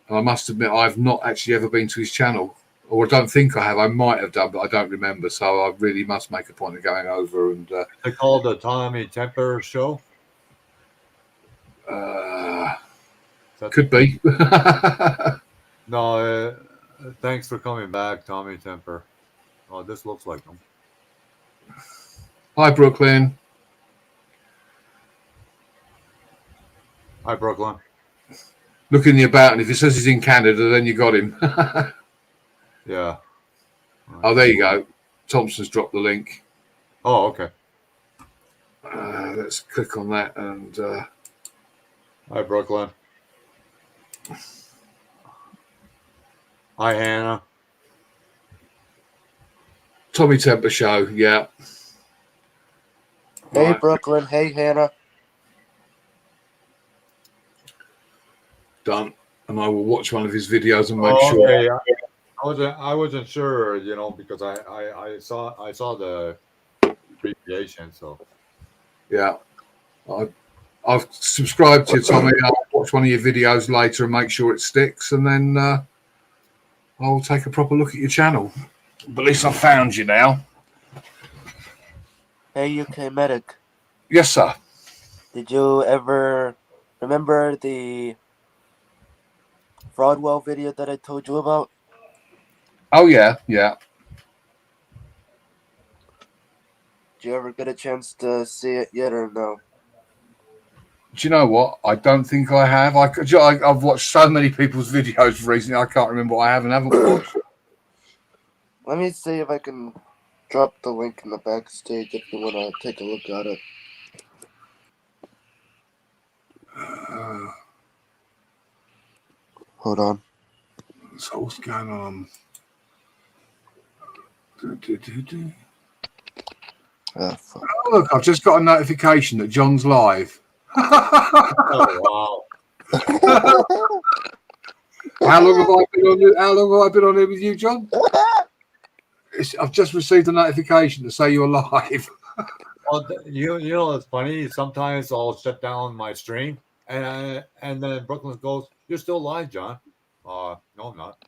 I must admit, I've not actually ever been to his channel, or I don't think I have. I might have done, but I don't remember. So I really must make a point of going over and. They called the Tommy Temper Show. Could be. No, thanks for coming back, Tommy Temper. Oh, this looks like him. Hi, Brooklyn. Hi, Brooklyn. Look in the about, and if it says he's in Canada, then you got him. Yeah. Oh, there you go. Thompson's dropped the link. Oh, okay. Let's click on that and. Hi, Brooklyn. Hi, Hannah. Tommy Temper Show, yeah. Hey, Brooklyn. Hey, Hannah. Done. And I will watch one of his videos and make sure. Okay. I wasn't sure, you know, because I saw the abbreviation, so. Yeah. I've subscribed to you, Tommy. I'll watch one of your videos later and make sure it sticks, and then I'll take a proper look at your channel. But at least I've found you now. Hey, UK Medic. Yes, sir. Did you ever remember the Fraudwell video that I told you about? Oh, yeah, yeah. Did you ever get a chance to see it yet or no? Do you know what? I don't think I have. I've watched so many people's videos recently, I can't remember what I have and haven't watched. Let me see if I can drop the link in the backstage if you want to take a look at it. Hold on. So what's going on? Fuck. Oh, look, I've just got a notification that John's live. Oh, wow. How long have I been on here with you, John? I've just received a notification to say you're live. Well, you know, it's funny. Sometimes I'll shut down my stream, and then Brooklyn goes, "You're still live, John." No, I'm not.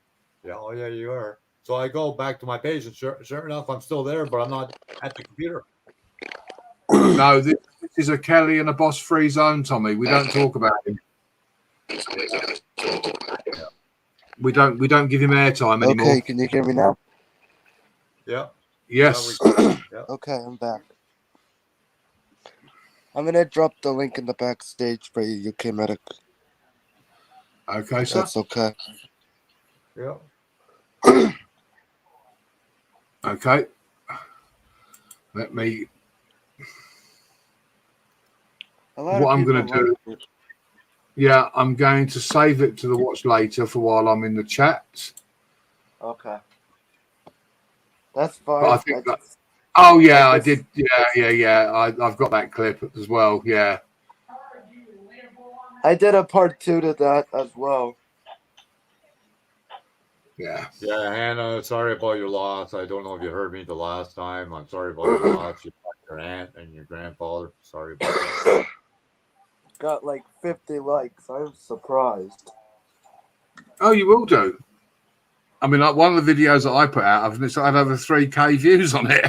Yeah, oh yeah, you are. So I go back to my page, and sure enough, I'm still there, but I'm not at the computer. No, this is a Kelly and a Boss free zone, Tommy. We don't talk about him. We don't give him airtime anymore. Okay, can you hear me now? Yeah. Yes. Yeah. Okay, I'm back. I'm gonna drop the link in the backstage for you, UK Medic. Okay, sir. That's okay. Yeah. Okay. Let me. What I'm going to do. Yeah, I'm going to save it to the watch later for while I'm in the chat. Okay. That's fine. But I think that. Oh yeah, I did. Yeah. I've got that clip as well. Yeah. I did a part 2 to that as well. Yeah. Yeah, Hannah, sorry about your loss. I don't know if you heard me the last time. I'm sorry about your loss. You lost your aunt and your grandfather. Sorry about that. Got like 50 likes. I'm surprised. Oh, you will do. I mean, like one of the videos that I put out, I've had over 3K views on it.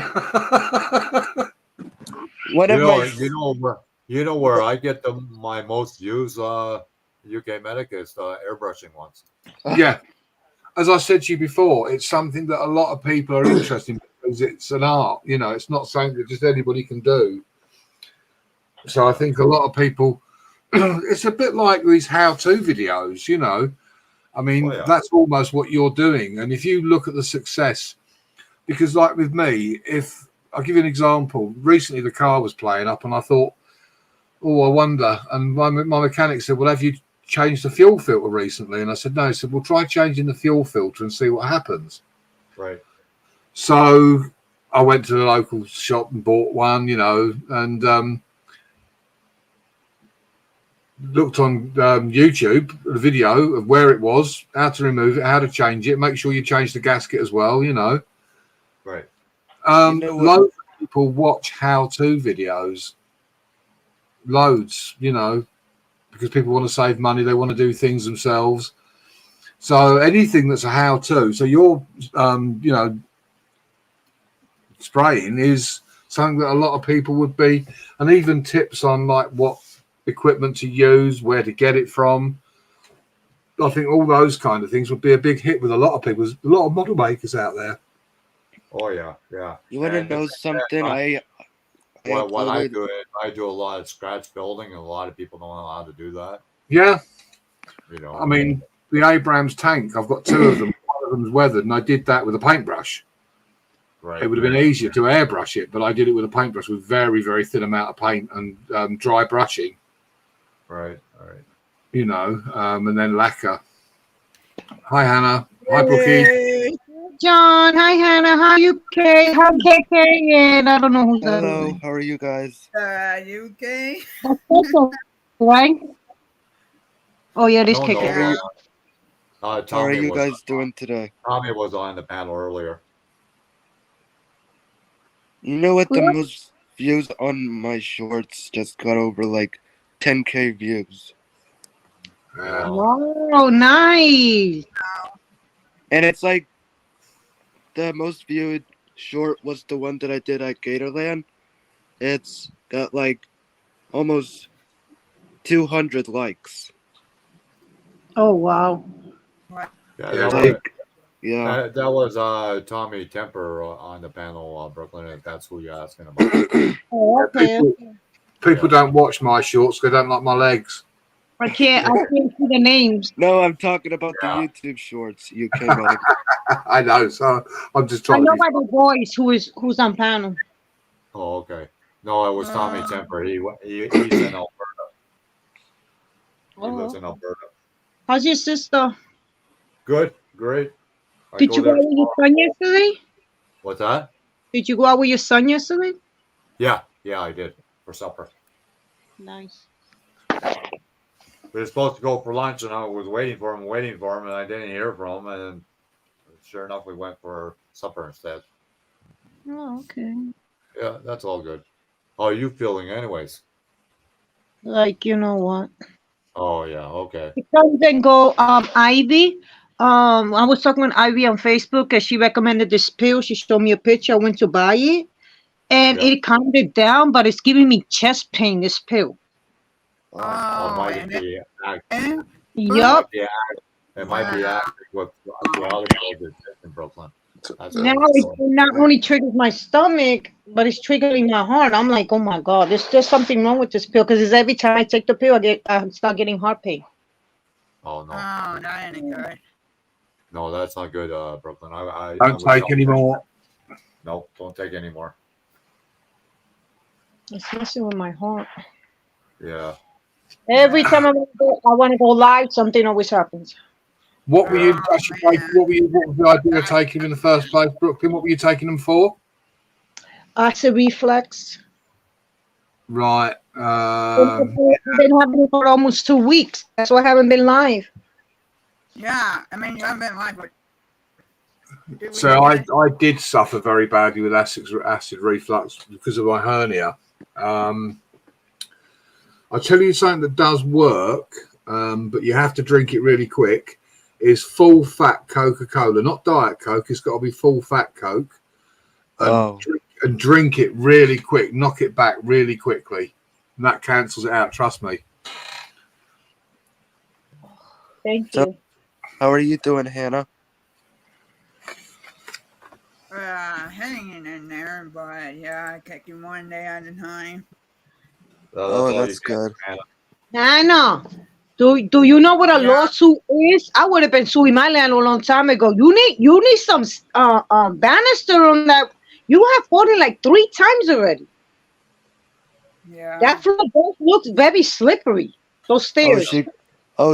You know where I get my most views, UK Medic, is the airbrushing ones. Yeah. As I said to you before, it's something that a lot of people are interested in because it's an art. You know, it's not something that just anybody can do. So I think a lot of people, it's a bit like these how-to videos, you know. I mean, that's almost what you're doing. And if you look at the success, because like with me, if I'll give you an example, recently the car was playing up and I thought, oh, I wonder. And my mechanic said, well, have you changed the fuel filter recently? And I said, no. He said, well, try changing the fuel filter and see what happens. Right. So I went to the local shop and bought one, and looked on YouTube, a video of where it was, how to remove it, how to change it, make sure you change the gasket as well, Right. Loads of people watch how-to videos. Loads, because people want to save money, they want to do things themselves. So anything that's a how-to, so your, spraying is something that a lot of people would be, and even tips on like what equipment to use, where to get it from. I think all those kind of things would be a big hit with a lot of people. There's a lot of model makers out there. Oh yeah, yeah. You want to know something? What I do is I do a lot of scratch building, and a lot of people don't know how to do that. Yeah. I mean, the Abrams tank, I've got two of them. One of them's weathered, and I did that with a paintbrush. Right. It would have been easier to airbrush it, but I did it with a paintbrush with very, very thin amount of paint and dry brushing. Right. Right. And then lacquer. Hi, Hannah. Hi, Brookie. John. Hi, Hannah. How you, Kay? How KK? And I don't know who's that. Hello. How are you guys? You okay? That's also, right? Oh, yeah, this KK. How are you guys doing today? Tommy was on the panel earlier. You know what? The most views on my shorts just got over like 10K views. Oh, nice. And it's like the most viewed short was the one that I did at Gatorland. It's got like almost 200 likes. Oh, wow. Yeah, that was Tommy Temper on the panel, Brooklyn, if that's who you're asking about. Oh, okay. People don't watch my shorts. They don't like my legs. I can't see the names. No, I'm talking about the YouTube shorts. You came out. I know, so I'm just I trying know to by the voice who's on panel. Oh, okay. No, it was Tommy Temper. He's in Alberta. He lives in Alberta. How's your sister? Good, great. Did you go out with your son yesterday? What's that? Did you go out with your son yesterday? Yeah, I did for supper. Nice. We were supposed to go for lunch, and I was waiting for him, and I didn't hear from him. And sure enough, we went for supper instead. Oh, okay. Yeah, that's all good. How are you feeling, anyways? Like, you know what? Oh yeah, okay. Then go Ivy. I was talking with Ivy on Facebook, and she recommended this pill. She showed me a picture. I went to buy it, and it calmed it down, but it's giving me chest pain. This pill. Might be active. Yup. It might be active with the other pills in Brooklyn. Now it not only triggers my stomach, but it's triggering my heart. I'm like, oh my God, there's something wrong with this pill, because every time I take the pill, I start getting heart pain. Oh no. Oh, that ain't good. No, that's not good, Brooklyn. I don't take any more. No, don't take any more. It's messing with my heart. Yeah. Every time I want to go live, something always happens. What were you? What was the idea of taking them in the first place, Brooklyn? What were you taking them for? Acid reflux. Right. I've been having it for almost 2 weeks. That's why I haven't been live. Yeah, I mean, you haven't been live. So I did suffer very badly with acid reflux because of my hernia. I'll tell you something that does work, but you have to drink it really quick, is full fat Coca-Cola, not Diet Coke. It's got to be full fat Coke. And drink it really quick, knock it back really quickly. And that cancels it out, trust me. Thank you. How are you doing, Hannah? Hanging in there, but yeah, taking one day at a time. That's good. Hannah, do you know what a lawsuit is? I would have been suing my landlord a long time ago. You need some banister on that. You have fought it like 3 times already. Yeah. That floor looks very slippery. Those stairs.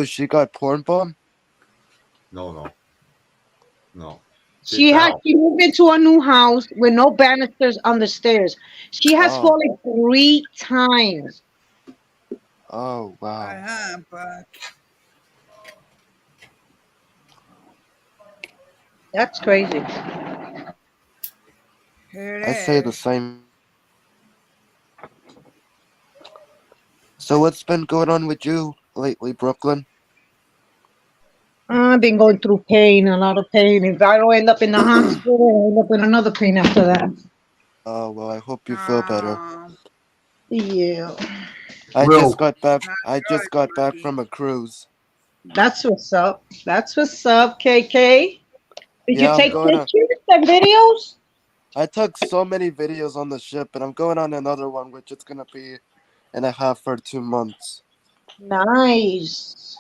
She got porn bomb? No. She moved into a new house with no banisters on the stairs. She has Oh. fallen 3 times. Oh wow. But That's crazy. here it I say the is. same. So what's been going on with you lately, Brooklyn? I've been going through pain, a lot of pain. If I don't end up in the hospital, I end up with another pain after that. Oh well, I hope you feel better. Yeah. I Will. just got back. I just got back from a cruise. That's what's up. That's what's up, KK. Did Yeah, you I'm take going pictures and videos? I took so many videos on the ship, and I'm going on another one, which it's gonna be in a half or 2 months. Nice.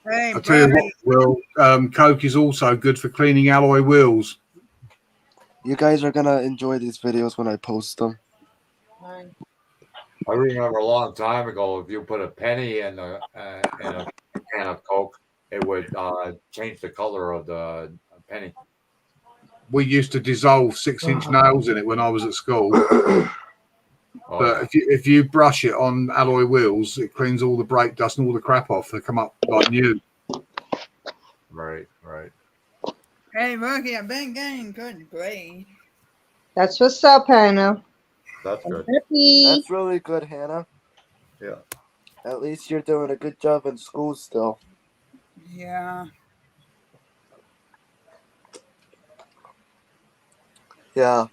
Hey, I tell you buddy. what, Will, Coke is also good for cleaning alloy wheels. You guys are gonna enjoy these videos when I post them. I remember a long time ago, if you put a penny in a can of Coke, it would change the color of the penny. We used to dissolve 6-inch nails in it when I was at school. Oh, But if you brush it on alloy wheels, it cleans all the brake dust and all the crap off. They come up like new. right. Hey, Rookie, I've been getting good grades. That's what's up, Hannah. That's good. Happy. That's really good, Hannah. Yeah. At least you're doing a good job in school still. Yeah. Yeah.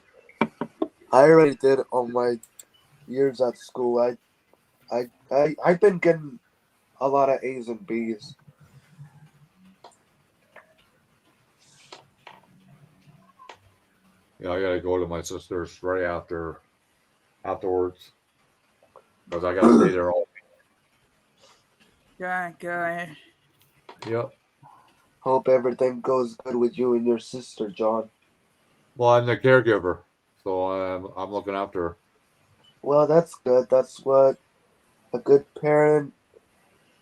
I already did all my years at school. I've been getting a lot of A's and B's. Yeah, I gotta go to my sister's right afterwards because I gotta stay there all. Good. Yep. Hope everything goes good with you and your sister, John. Well, I'm the caregiver, so I'm looking after her. Well, that's good. That's what a good parent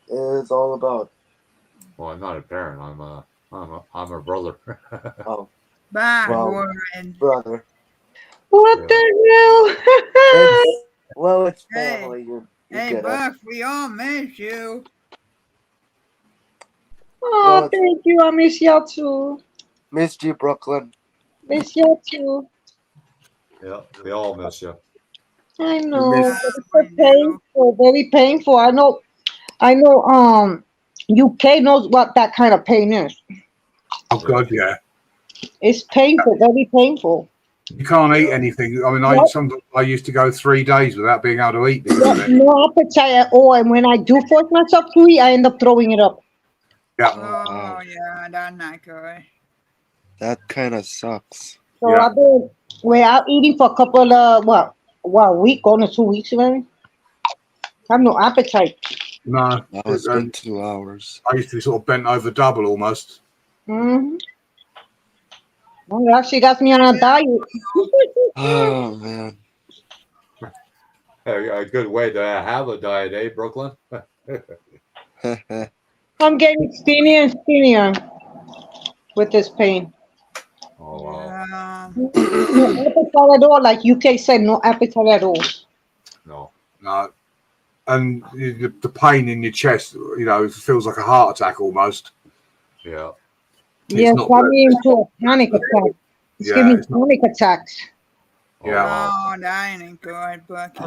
is all about. Well, I'm not a parent. I'm a brother. Oh, Bye, well, Warren. brother. What Yeah. the hell? It's Hey. family. You Hey, get it. Buff, we all miss you. Oh, Well, thank you. I miss y'all too. missed you, Brooklyn. Miss y'all too. Yeah, we all miss you. I know. miss- But it's so painful, very painful. I know. UK knows what that kind of pain is. Oh, God, yeah. It's painful, very painful. You can't eat anything. I mean, sometimes I used to go 3 days without being able to eat because of it. No appetite at all. And when I do force myself to eat, I end up throwing it up. Yeah. Oh, yeah, that's not good. That kind of sucks. So Yeah. I've been without eating for a couple of a week, going to 2 weeks already. I have no appetite. No. That was been 2 hours. I used to be sort of bent over double almost. Mm-hmm. Well, it actually got me on a diet. Oh, man. A good way to have a diet, eh, Brooklyn? I'm getting skinnier and skinnier with this pain. Oh wow. Yeah. No appetite at all, like UK said, no appetite at all. No. No. And the pain in your chest, it feels like a heart attack almost. Yeah. Yeah, not got good. me into a panic attack. It's giving me it's not- panic attacks. Oh, Yeah. wow. Oh, that ain't good, Bucky.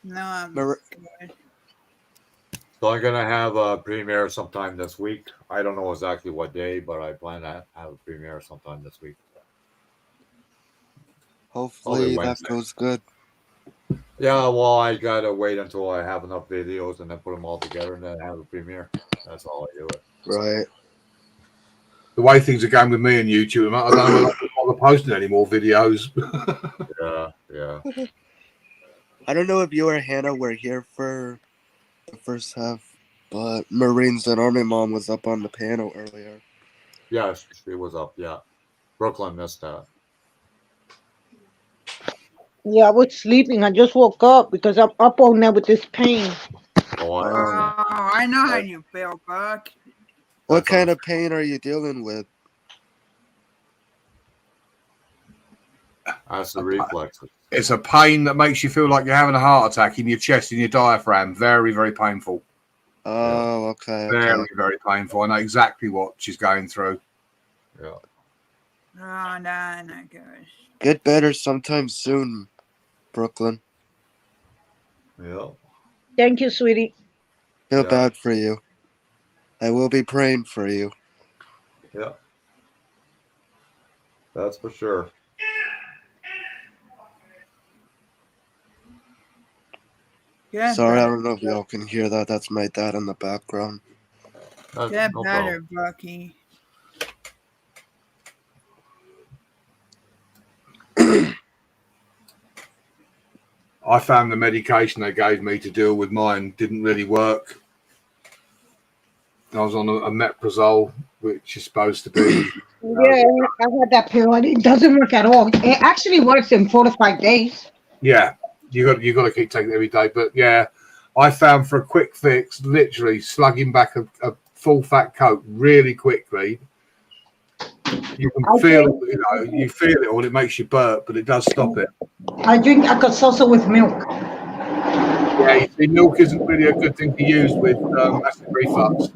No, I'm Mar- good. So I'm gonna have a premiere sometime this week. I don't know exactly what day, but I plan to have a premiere sometime this week. Hopefully that Wednesday. goes good. Yeah, well, I gotta wait until I have enough videos and then put them all together and then have a premiere. That's all I do it. Right. The way things are going with me and YouTube, I don't know when I'm posting any more videos. Yeah. I don't know if you or Hannah were here for the first half, but Marines and Army Mom was up on the panel earlier. Yes, it was up. Yeah, Brooklyn missed that. Yeah, I was sleeping. I just woke up because I'm up all night with this pain. Oh, I Oh, understand. I know how That- you feel, Buck. What That's kind of pain are you dealing with? acid reflexes. It's a pain that makes you feel like you're having a heart attack in your chest and your diaphragm. Very, very painful. Oh, okay. Very, very painful. I know exactly what she's going through. Yeah. Oh, no, not good. Get better sometime soon, Brooklyn. Yeah. Thank you, sweetie. Feel Yeah. bad for you. I will be praying for you. Yeah. That's for sure. Get Sorry, I better, don't know if y'all can hear that. That's my dad in the background. get No better, problem. Bucky. I found the medication they gave me to deal with mine didn't really work. I was on a metrazole, which is supposed to be. Yeah, I had that pill and it doesn't work at all. It actually works in 4 to 5 days. Yeah, you got to keep taking it every day. But yeah, I found for a quick fix, literally slugging back a full fat Coke really quickly. You can feel it, you feel it, or it makes you burp, but it does stop it. I drink Alka-Seltzer with milk. Yeah, you see, milk isn't really a good thing to use with acid reflux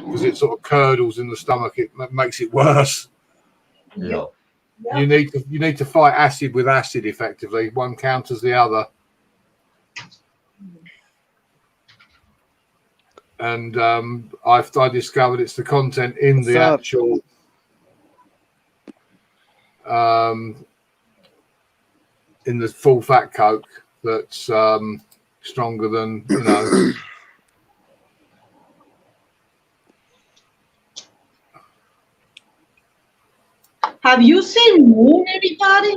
because it sort of curdles in the stomach. It makes it worse. Yeah. You need to fight acid with acid effectively. One counters the other. And I discovered it's the content in What's the up? actual in the full fat Coke that's stronger than, you know. Have you seen Moon, anybody?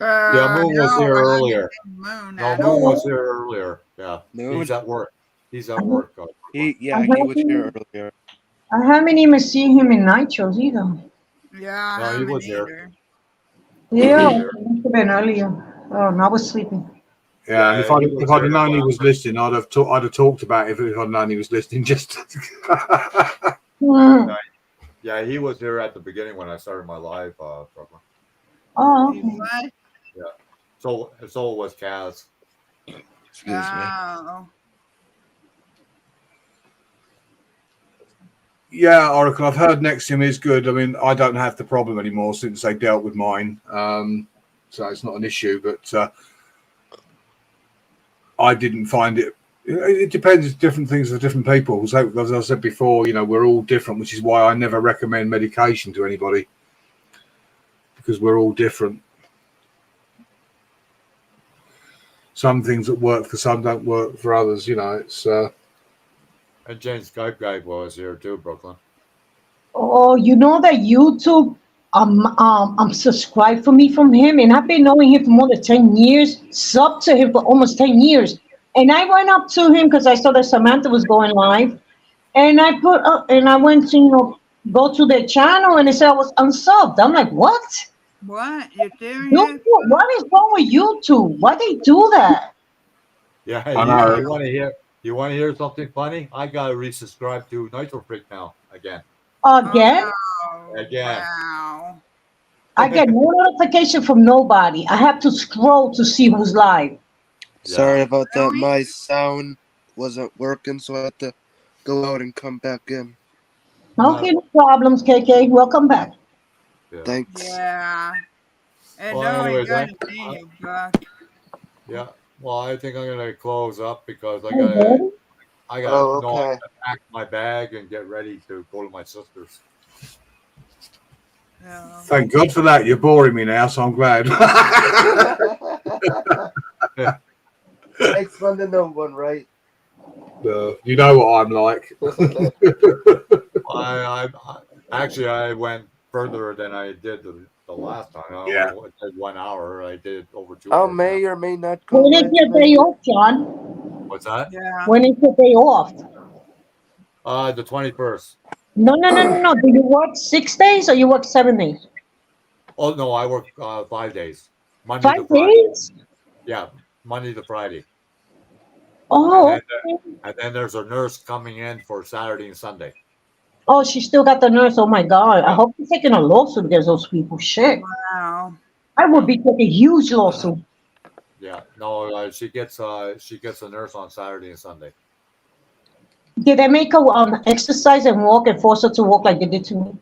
Yeah, Moon was No, here I haven't earlier. seen Moon No, at Moon all. was here earlier. Yeah. Moon? He's at work. He's at work. He was here earlier. I haven't even seen him in Nitros either. Yeah, I No, he haven't was here. either. Yeah, He was it must have been earlier. Oh, no, I was sleeping. Yeah, Yeah, if I'd he was if I'd here have known he last was listening, I'd have talked about it if I'd known he was listening. Just Mm. Yeah, he was here at the beginning when I started my live, Brooklyn. Oh, He okay. what? So was Kaz. Excuse me. Oh. yeah, Oracle. I've heard Nexium is good. I mean, I don't have the problem anymore since they dealt with mine, so it's not an issue. But I didn't find it. It depends. It's different things for different people. So, as I said before, you know, we're all different, which is why I never recommend medication to anybody because we're all different. Some things that work for some don't work for others. You know, it's. And James Skype guy was here too, Brooklyn. Oh, you know that YouTube, I'm subscribed for me from him, and I've been knowing him for more than 10 years, sub to him for almost 10 years. And I went up to him because I saw that Samantha was going live, and I put up, and I went to, go to their channel, and it said I was unsubbed. I'm like, what? What? You serious? What is wrong with YouTube? Why they do that? Yeah, I know. you want to hear something funny? I gotta resubscribe to Nitro Freak now again. Again? Oh, Again. wow. I get no notification from nobody. I have to scroll to see who's live. Sorry about that. Really? My sound wasn't working, so I had to go out and come back in. Okay, no problems, KK. Welcome back. Yeah. Thanks. Yeah. And Well, no, anyways, you gotta see you, Buck. Yeah. Well, I think I'm gonna close up because I Okay. got Oh, no, I okay. gotta pack my bag and get ready to go to my sister's. So, Thank God for that. You're boring me now, so I'm glad. It's fun to know one, right? You know what I'm like. I actually I went further than I did the last time. I Yeah. only did 1 hour. I did over 2 I hours. may or may not go When is live your tonight. day off, John? What's that? yeah. When is your day off? The 21st. No. Do you work 6 days or you work 7 days? Oh no, I work 5 days. Monday to 5 Friday. days? Yeah, Monday to Friday. Oh, And okay. And then there's a nurse coming in for Saturday and Sunday. Oh, she still got the nurse. Oh my God. I Yeah. hope she's taking a lawsuit against those people. Shit. Wow. I would be taking a huge lawsuit. Yeah, no, she gets a nurse on Saturday and Sunday. Did they make her exercise and walk and force her to walk like they did to me?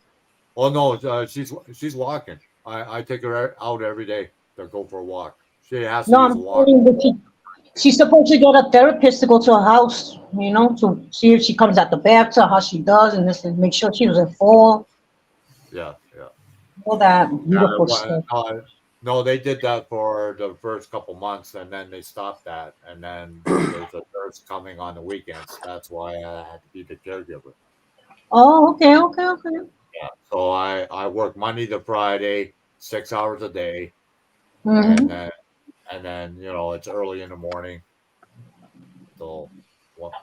Oh no, she's walking. I take her out every day to go for a walk. She has to No, use a I'm walk. saying that she's supposed to get a therapist to go to her house, you know, to see if she comes out the bathtub, how she does, and this, and make sure she doesn't fall. Yeah. All that beautiful Yeah, stuff. no, they did that for the first couple months, and then they stopped that. And then there's a nurse coming on the weekends. That's why I had to be the caregiver. Oh, okay. Yeah. So I work Monday to Friday, 6 hours a day, Hmm. and then it's early in the morning till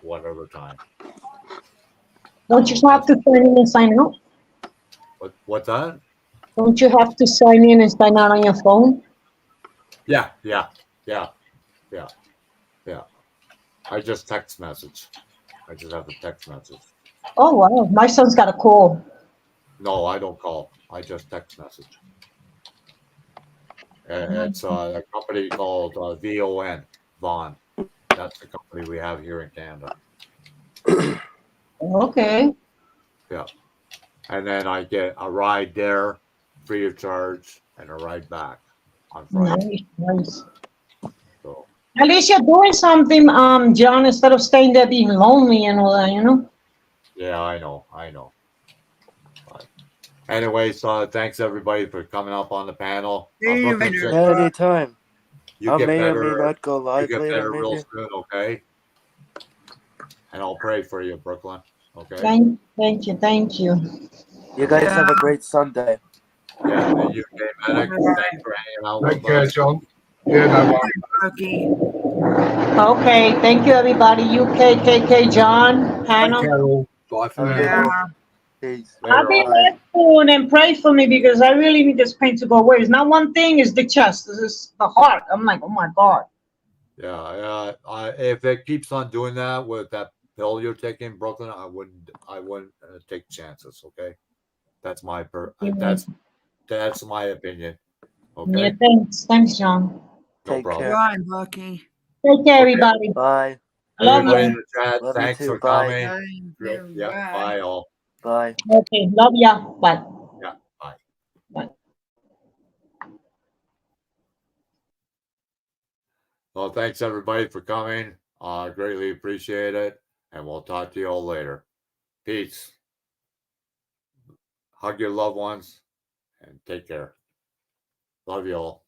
whatever time. Don't you have to sign in and sign out? What's that? Don't you have to sign in and sign out on your phone? Yeah. I just text message. I just have a text message. Oh, wow. My son's got a call. No, I don't call. I just text message. It's a company called VON, Vaughn. That's the company we have here in Canada. Okay. Yeah. And then I get a ride there free of charge and a ride back on Friday. Nice. So At least you're doing something, John, instead of staying there being lonely and all that, you know? yeah, I know. But anyway, so thanks everybody for coming up on the panel. See you Brooklyn later. Chick, Anytime. you I get may or may better. not go You live get later, better real maybe. soon, okay? And I'll pray for you, Brooklyn. Okay. Thank you. You guys have a great Sunday. Yeah, and you, Medic, thanks for hanging out Take with care, us. John. Yeah, no worries. Bucky. Okay, thank you, everybody. UK, KK, John, Take Hannah. care, all. Bye for Okay. now. Yeah. Peace. I'll be Later on. there soon and pray for me because I really need this pain to go away. It's not one thing, it's the chest, this is the heart. I'm like, oh my God. Yeah, if it keeps on doing that with that pill you're taking, Brooklyn, I wouldn't take chances. Okay, that's my that's my opinion. Okay, Yeah, thanks, John. no Take problem. care. Bye, Bucky. Take care, Okay. everybody. Bye. Love Everybody in you. the chat, Love you thanks too. for Bye. coming. Bye. Yeah, bye all. Bye. Okay, love ya. Bye. Yeah, bye. Bye. Well, thanks everybody for coming. Greatly appreciate it, and we'll talk to you all later. Peace. Hug your loved ones and take care. Love you all.